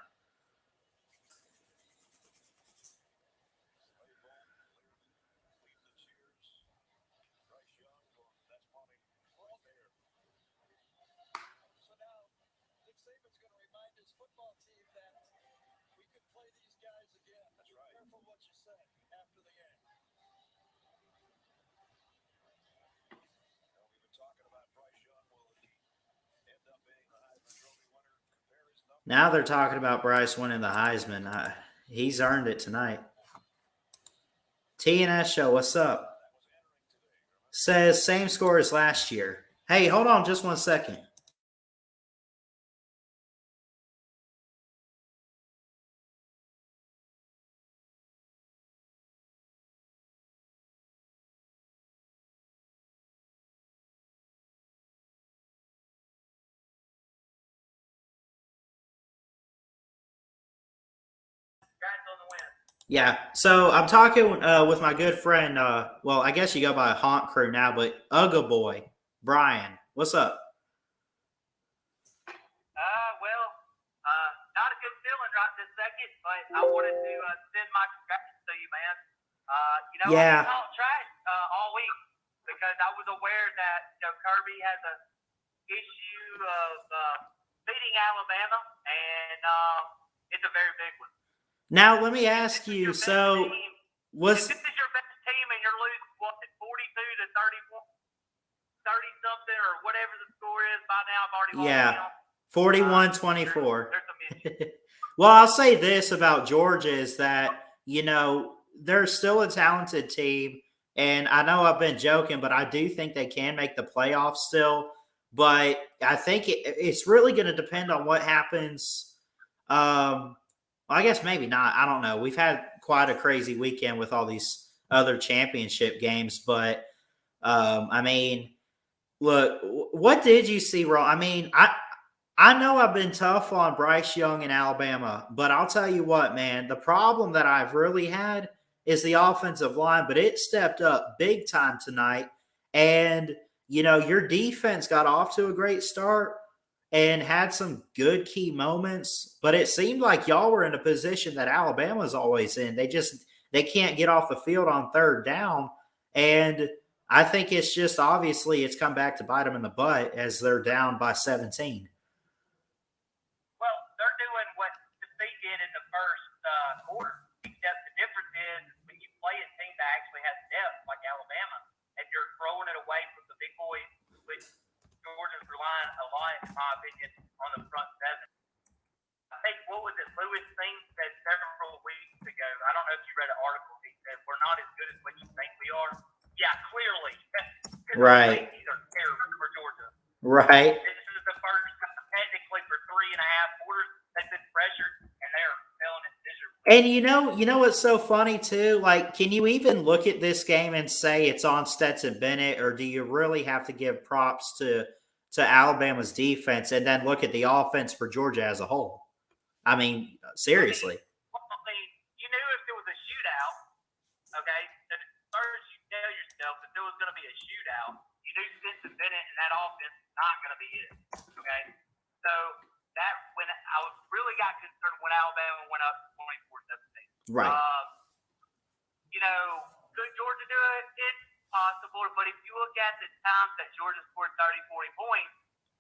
Now they're talking about Bryce winning the Heisman. He's earned it tonight. TNS Show, what's up? Says same score as last year. Hey, hold on just 1 second. on the win. Yeah. So I'm talking with my good friend. Well, I guess you go by Haunt Crew now, but Ugga Boy, Brian. What's up? Well, not a good feeling right this second, but I wanted to send my congrats to you, man. Yeah. I talked trash all week because I was aware that Kirby has a issue of beating Alabama, and it's a very big one. Now let me ask you. So If this is your best team and you're losing what 42 to 31, 30 something or whatever the score is by now, I've already lost count. 41-24. There's some issues. Well, I'll say this about Georgia is that, they're still a talented team. And I know I've been joking, but I do think they can make the playoffs still. But I think it's really going to depend on what happens. Well, I guess maybe not. I don't know. We've had quite a crazy weekend with all these other championship games. But, look, what did you see, Ron? I know I've been tough on Bryce Young in Alabama, but I'll tell you what, man, the problem that I've really had is the offensive line, but it stepped up big time tonight. And, your defense got off to a great start and had some good key moments, but it seemed like y'all were in a position that Alabama's always in. They can't get off the field on third down. And I think it's just obviously it's come back to bite them in the butt as they're down by 17. Well, they're doing what they did in the first quarter, except the difference is when you play a team that actually has depth like Alabama, and you're throwing it away from the big boys, which Georgia's relying a lot, in my opinion, on the front seven. I think, what was it, Lewis Singh said several weeks ago, I don't know if you read an article, he said, we're not as good as what you think we are. Yeah, clearly. Right. These are terrible for Georgia. Right. This is the first time, technically, for 3.5 quarters they've been pressured, and they're failing it miserably. And you know what's so funny too? Like, can you even look at this game and say it's on Stetson Bennett, or do you really have to give props to Alabama's defense and then look at the offense for Georgia as a whole? Seriously. You knew if there was a shootout, okay, at first you tell yourself if there was going to be a shootout, you knew Stetson Bennett and that offense is not going to be it, okay? So that when I really got concerned when Alabama went up 24-17. Right. Could Georgia do it? It's possible, but if you look at the times that Georgia scored 30, 40 points,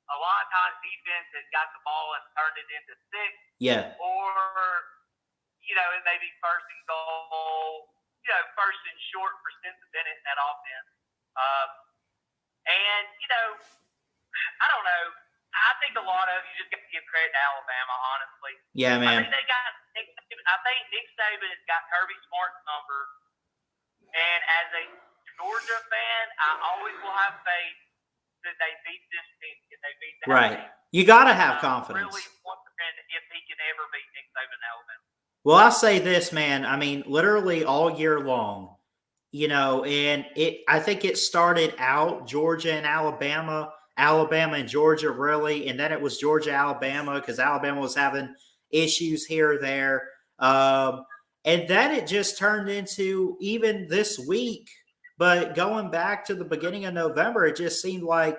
a lot of times defense has got the ball and turned it into 6. Yeah. Or, it may be first and goal, first and short for Stetson Bennett in that offense. I don't know. I think a lot of you just got to give credit to Alabama, honestly. Yeah, man. I think Nick Saban has got Kirby Smart's number. And as a Georgia fan, I always will have faith that they beat this team. If they beat that Right. team. You got to have confidence. Really wondering if he can ever beat Nick Saban in Alabama. Well, I'll say this, man. Literally all year long, and I think it started out Georgia and Alabama and Georgia really, and then it was Georgia, Alabama, because Alabama was having issues here or there. And then it just turned into even this week, but going back to the beginning of November, it just seemed like,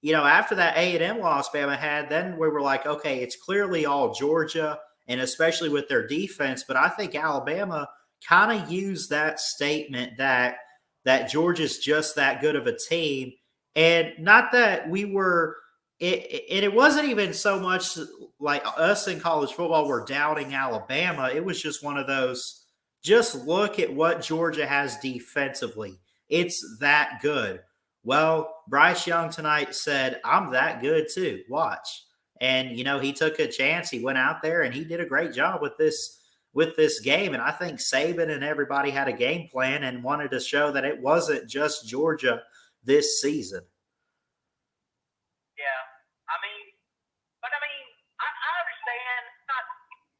after that A&M loss Bama had, then we were like, okay, it's clearly all Georgia, and especially with their defense. But I think Alabama kind of used that statement that Georgia's just that good of a team. And not that we were it wasn't even so much like us in college football were doubting Alabama. It was just one of those, just look at what Georgia has defensively. It's that good. Well, Bryce Young tonight said, I'm that good too. Watch. And, he took a chance. He went out there and he did a great job with this game. And I think Saban and everybody had a game plan and wanted to show that it wasn't just Georgia this season. Yeah. I understand not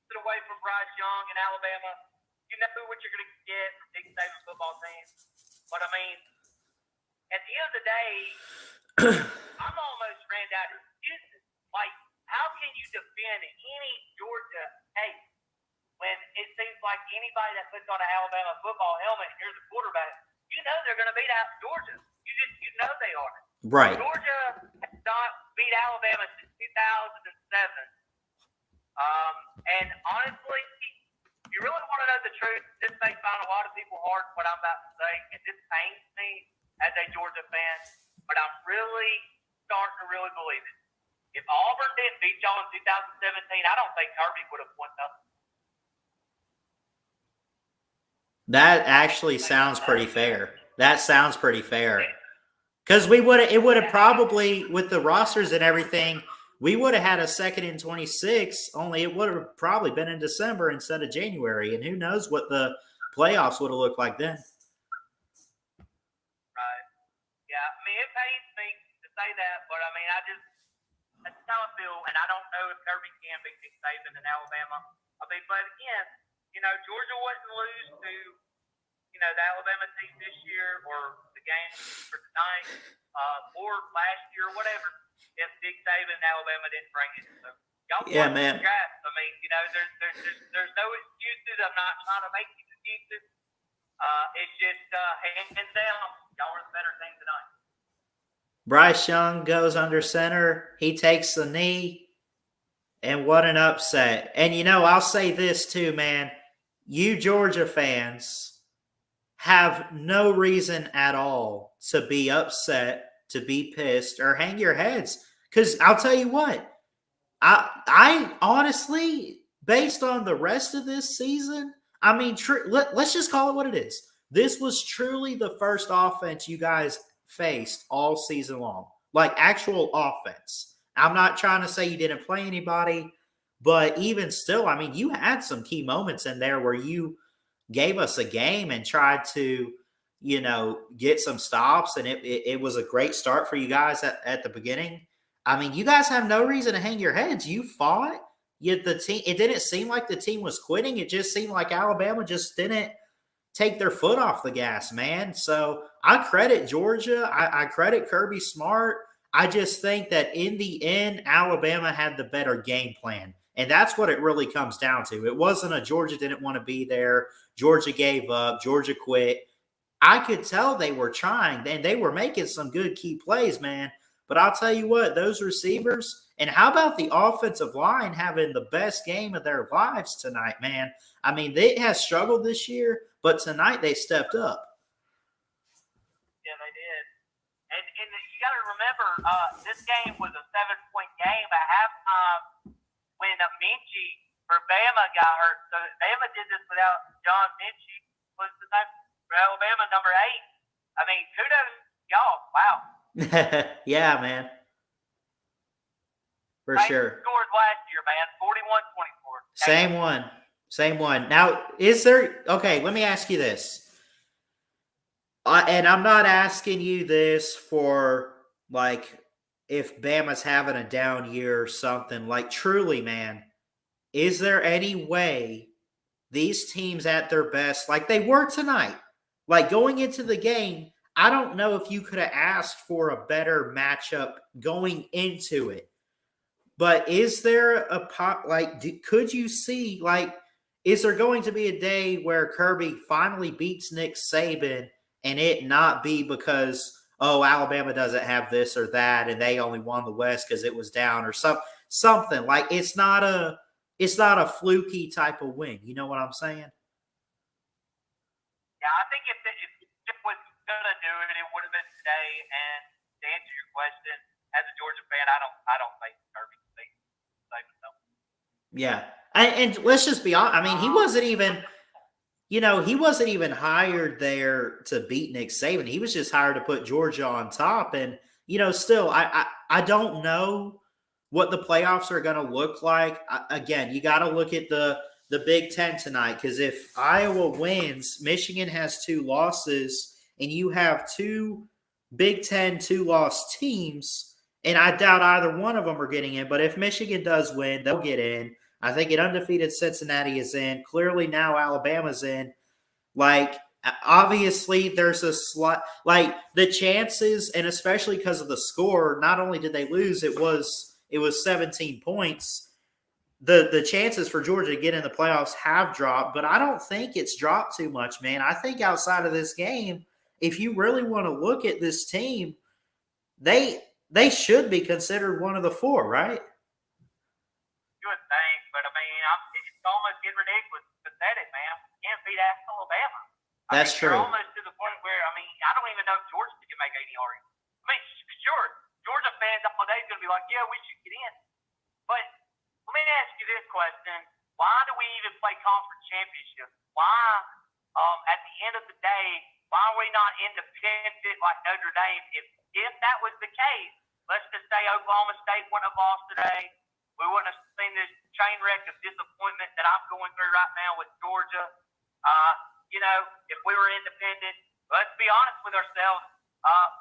get away from Bryce Young in Alabama. You know what you're going to get from Nick Saban football team. But at the end of the day, I'm almost ran out of excuses. Like, how can you defend any Georgia case when it seems like anybody that puts on an Alabama football helmet and you're the quarterback, you know they're going to beat out Georgia. You know they are. Right. Georgia has not beat Alabama since 2007. And honestly, if you really want to know the truth, this may find a lot of people hard what I'm about to say, and this pains me as a Georgia fan, but I'm really starting to really believe it. If Auburn didn't beat y'all in 2017, I don't think Kirby would have won nothing. That actually sounds pretty fair. That sounds pretty fair. Because it would have probably, with the rosters and everything, we would have had a 2nd and 26, only it would have probably been in December instead of January. And who knows what the playoffs would have looked like then. Right. Yeah, I mean, it pains me to say that, but I mean, that's how I feel, and I don't know if Kirby can beat Nick Saban in Alabama. I mean, but again, Georgia wouldn't lose to, the Alabama team this year or the game for tonight or last year or whatever if Nick Saban and Alabama didn't bring it. So y'all won the draft. I mean, there's no excuses. I'm not trying to make these excuses. It's just hands down, y'all were the better team tonight. Bryce Young goes under center. He takes the knee. And what an upset. And, I'll say this too, man. You Georgia fans have no reason at all to be upset, to be pissed, or hang your heads. Because I'll tell you what. I honestly, based on the rest of this season, I mean, let's just call it what it is. This was truly the first offense you guys faced all season long. Like actual offense. I'm not trying to say you didn't play anybody, but even still, I mean, you had some key moments in there where you gave us a game and tried to, get some stops, and it was a great start for you guys at the beginning. I mean, you guys have no reason to hang your heads. You fought. Yet the team, it didn't seem like the team was quitting. It just seemed like Alabama just didn't take their foot off the gas, man. So I credit Georgia. I credit Kirby Smart. I just think that in the end, Alabama had the better game plan. And that's what it really comes down to. It wasn't a Georgia didn't want to be there. Georgia gave up. Georgia quit. I could tell they were trying, and they were making some good key plays, man. But I'll tell you what, those receivers, and how about the offensive line having the best game of their lives tonight, man? I mean, they have struggled this year, but tonight they stepped up. Yeah, they did. And you got to remember, this game was a 7-point game at halftime when Minchie for Bama got hurt. So Bama did this without John Minchie. What's the name? For Alabama, number 8. I mean, kudos, y'all. Wow. Yeah, man. For sure. Scores last year, man. 41-24. Same one. Now, is there – okay, let me ask you this. And I'm not asking you this for, like, if Bama's having a down year or something. Like, truly, man, is there any way these teams at their best, like they were tonight, like going into the game, I don't know if you could have asked for a better matchup going into it. But is there could you see, like, is there going to be a day where Kirby finally beats Nick Saban and it not be because, Alabama doesn't have this or that and they only won the West because it was down or something like it's not a fluky type of win. You know what I'm saying? Yeah, I think if it was going to do it, it would have been today. And to answer your question, as a Georgia fan, I don't think Kirby can beat Saban. Yeah. And let's just be honest. I mean, he wasn't even hired there to beat Nick Saban. He was just hired to put Georgia on top. And, still, I don't know what the playoffs are going to look like. Again, you got to look at the Big Ten tonight, because if Iowa wins, Michigan has 2 losses, and you have 2 Big Ten 2-loss teams, and I doubt either one of them are getting in. But if Michigan does win, they'll get in. I think an undefeated Cincinnati is in. Clearly now Alabama's in. Like, obviously there's a slight – like, the chances, and especially because of the score, not only did they lose, it was 17 points. the chances for Georgia to get in the playoffs have dropped, but I don't think it's dropped too much, man. I think outside of this game, if you really want to look at this team, they should be considered one of the four, right? You would think, but I mean, it's almost getting ridiculous, pathetic, man. You can't beat Alabama. That's true. They're almost to the point where, I mean, I don't even know if Georgia can make 80 arguments. I mean, sure, Georgia fans all day is going to be like, yeah, we should get in. But let me ask you this question. Why do we even play conference championships? Why, at the end of the day, why are we not independent like Notre Dame? If that was the case, let's just say Oklahoma State wouldn't have lost today. We wouldn't have seen this train wreck of disappointment that I'm going through right now with Georgia. If we were independent, let's be honest with ourselves,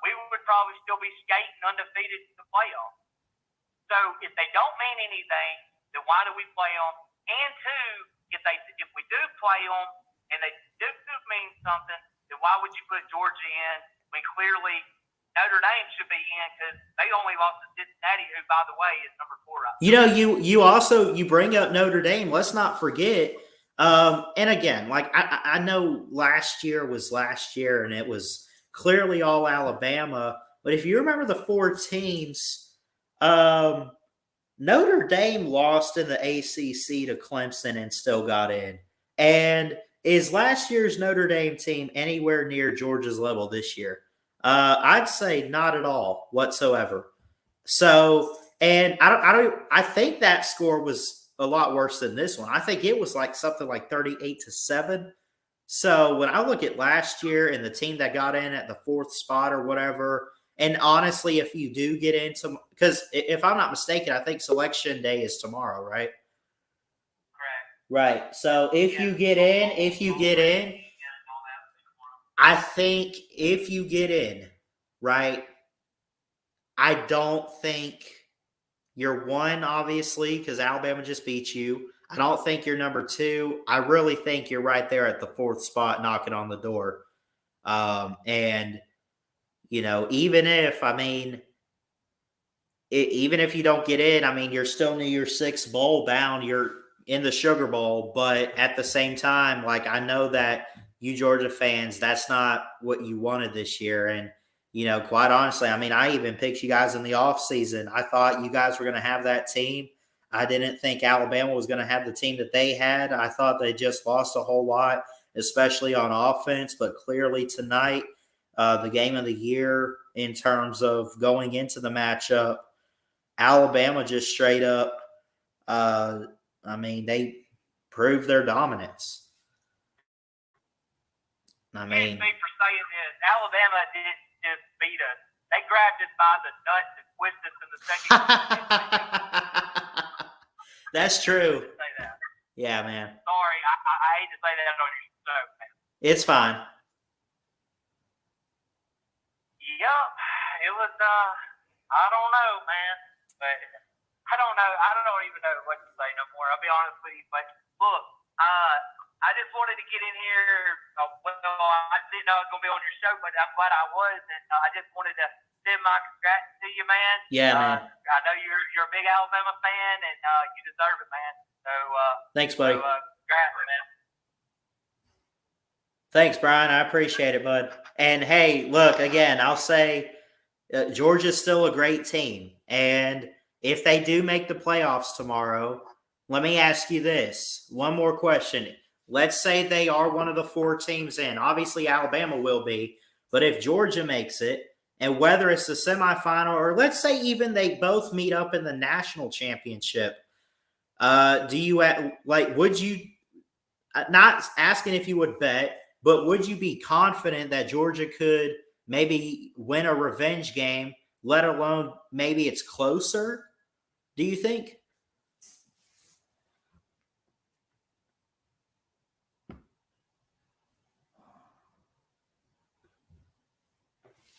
we would probably still be skating undefeated to the playoffs. So if they don't mean anything, then why do we play them? And two, if we do play them and they do mean something, then why would you put Georgia in when clearly Notre Dame should be in because they only lost to Cincinnati, who, by the way, is number 4 right now. You bring up Notre Dame. Let's not forget. And again, like I know last year was last year, and it was clearly all Alabama. But if you remember the 4 teams, Notre Dame lost in the ACC to Clemson and still got in. And is last year's Notre Dame team anywhere near Georgia's level this year? I'd say not at all whatsoever. So, and I think that score was a lot worse than this one. I think it was like something like 38-7. So when I look at last year and the team that got in at the 4th spot or whatever, and honestly, if you do get into, because if I'm not mistaken, I think selection day is tomorrow, right? Correct. Right. So if you get in, I think if you get in, right, I don't think you're 1, obviously, because Alabama just beat you. I don't think you're number 2. I really think you're right there at the 4th spot knocking on the door. And, even if you don't get in, I mean, you're still near your 6th bowl bound. You're in the Sugar Bowl. But at the same time, like, I know that you Georgia fans, that's not what you wanted this year. And, quite honestly, I mean, I even picked you guys in the offseason. I thought you guys were going to have that team. I didn't think Alabama was going to have the team that they had. I thought they just lost a whole lot, especially on offense. But clearly tonight, the game of the year in terms of going into the matchup, Alabama just straight up, they proved their dominance. I mean, me for saying this. Alabama didn't just beat us. They grabbed us by the nuts and twisted us in the second. That's true. Say that. Yeah, man. Sorry, I hate to say that on your show, man. It's fine. Yup, it was. I don't know, man, but I don't know. I don't even know what to say no more. I'll be honest with you, but look, I just wanted to get in here. I didn't know I was going to be on your show, but I'm glad I was. And I just wanted to send my congrats to you, man. Yeah, man. I know you're a big Alabama fan, and you deserve it, man. So thanks, buddy. Congrats, man. Thanks, Brian. I appreciate it, bud. And hey, look, again, I'll say Georgia's still a great team. And if they do make the playoffs tomorrow, let me ask you this. One more question. Let's say they are one of the 4 teams in. Obviously, Alabama will be. But if Georgia makes it, and whether it's the semifinal or let's say even they both meet up in the national championship, would you, not asking if you would bet, but would you be confident that Georgia could maybe win a revenge game, let alone maybe it's closer? Do you think?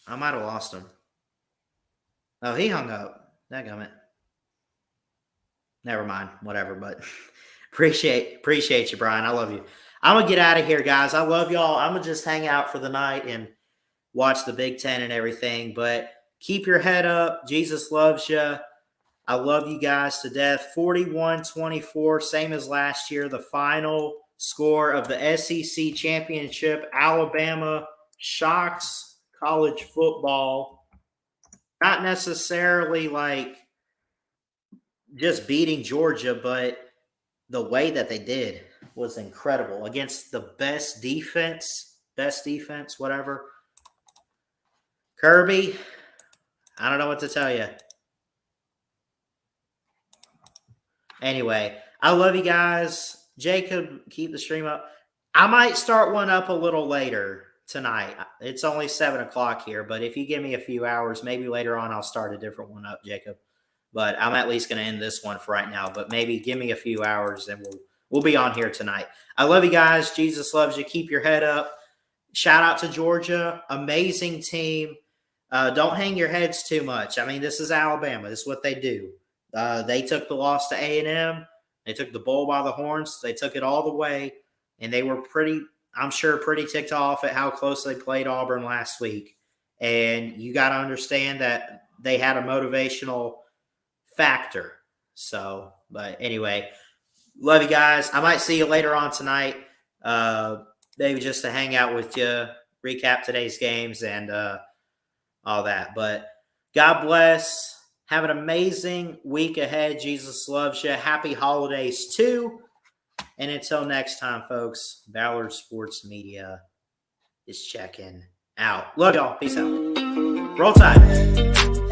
I might have lost him. Oh, he hung up. Dadgummit. Never mind. Whatever, but appreciate you, Brian. I love you. I'm going to get out of here, guys. I love y'all. I'm going to just hang out for the night and watch the Big Ten and everything. But keep your head up. Jesus loves you. I love you guys to death. 41-24, same as last year. The final score of the SEC championship. Alabama shocks college football. Not necessarily like just beating Georgia, but the way that they did was incredible against the best defense, whatever. Kirby, I don't know what to tell you. Anyway, I love you guys. Jacob, keep the stream up. I might start one up a little later tonight. It's only 7 o'clock here, but if you give me a few hours, maybe later on I'll start a different one up, Jacob. But I'm at least going to end this one for right now. But maybe give me a few hours and we'll be on here tonight. I love you guys. Jesus loves you. Keep your head up. Shout out to Georgia. Amazing team. Don't hang your heads too much. I mean, this is Alabama. This is what they do. They took the loss to A&M. They took the bull by the horns. They took it all the way. And they were pretty ticked off at how close they played Auburn last week. And you got to understand that they had a motivational factor. So, but anyway, love you guys. I might see you later on tonight. Maybe just to hang out with you, recap today's games and all that. But God bless. Have an amazing week ahead. Jesus loves you. Happy holidays too. And until next time, folks, Ballard Sports Media is checking out. Love y'all. Peace out. Roll Tide.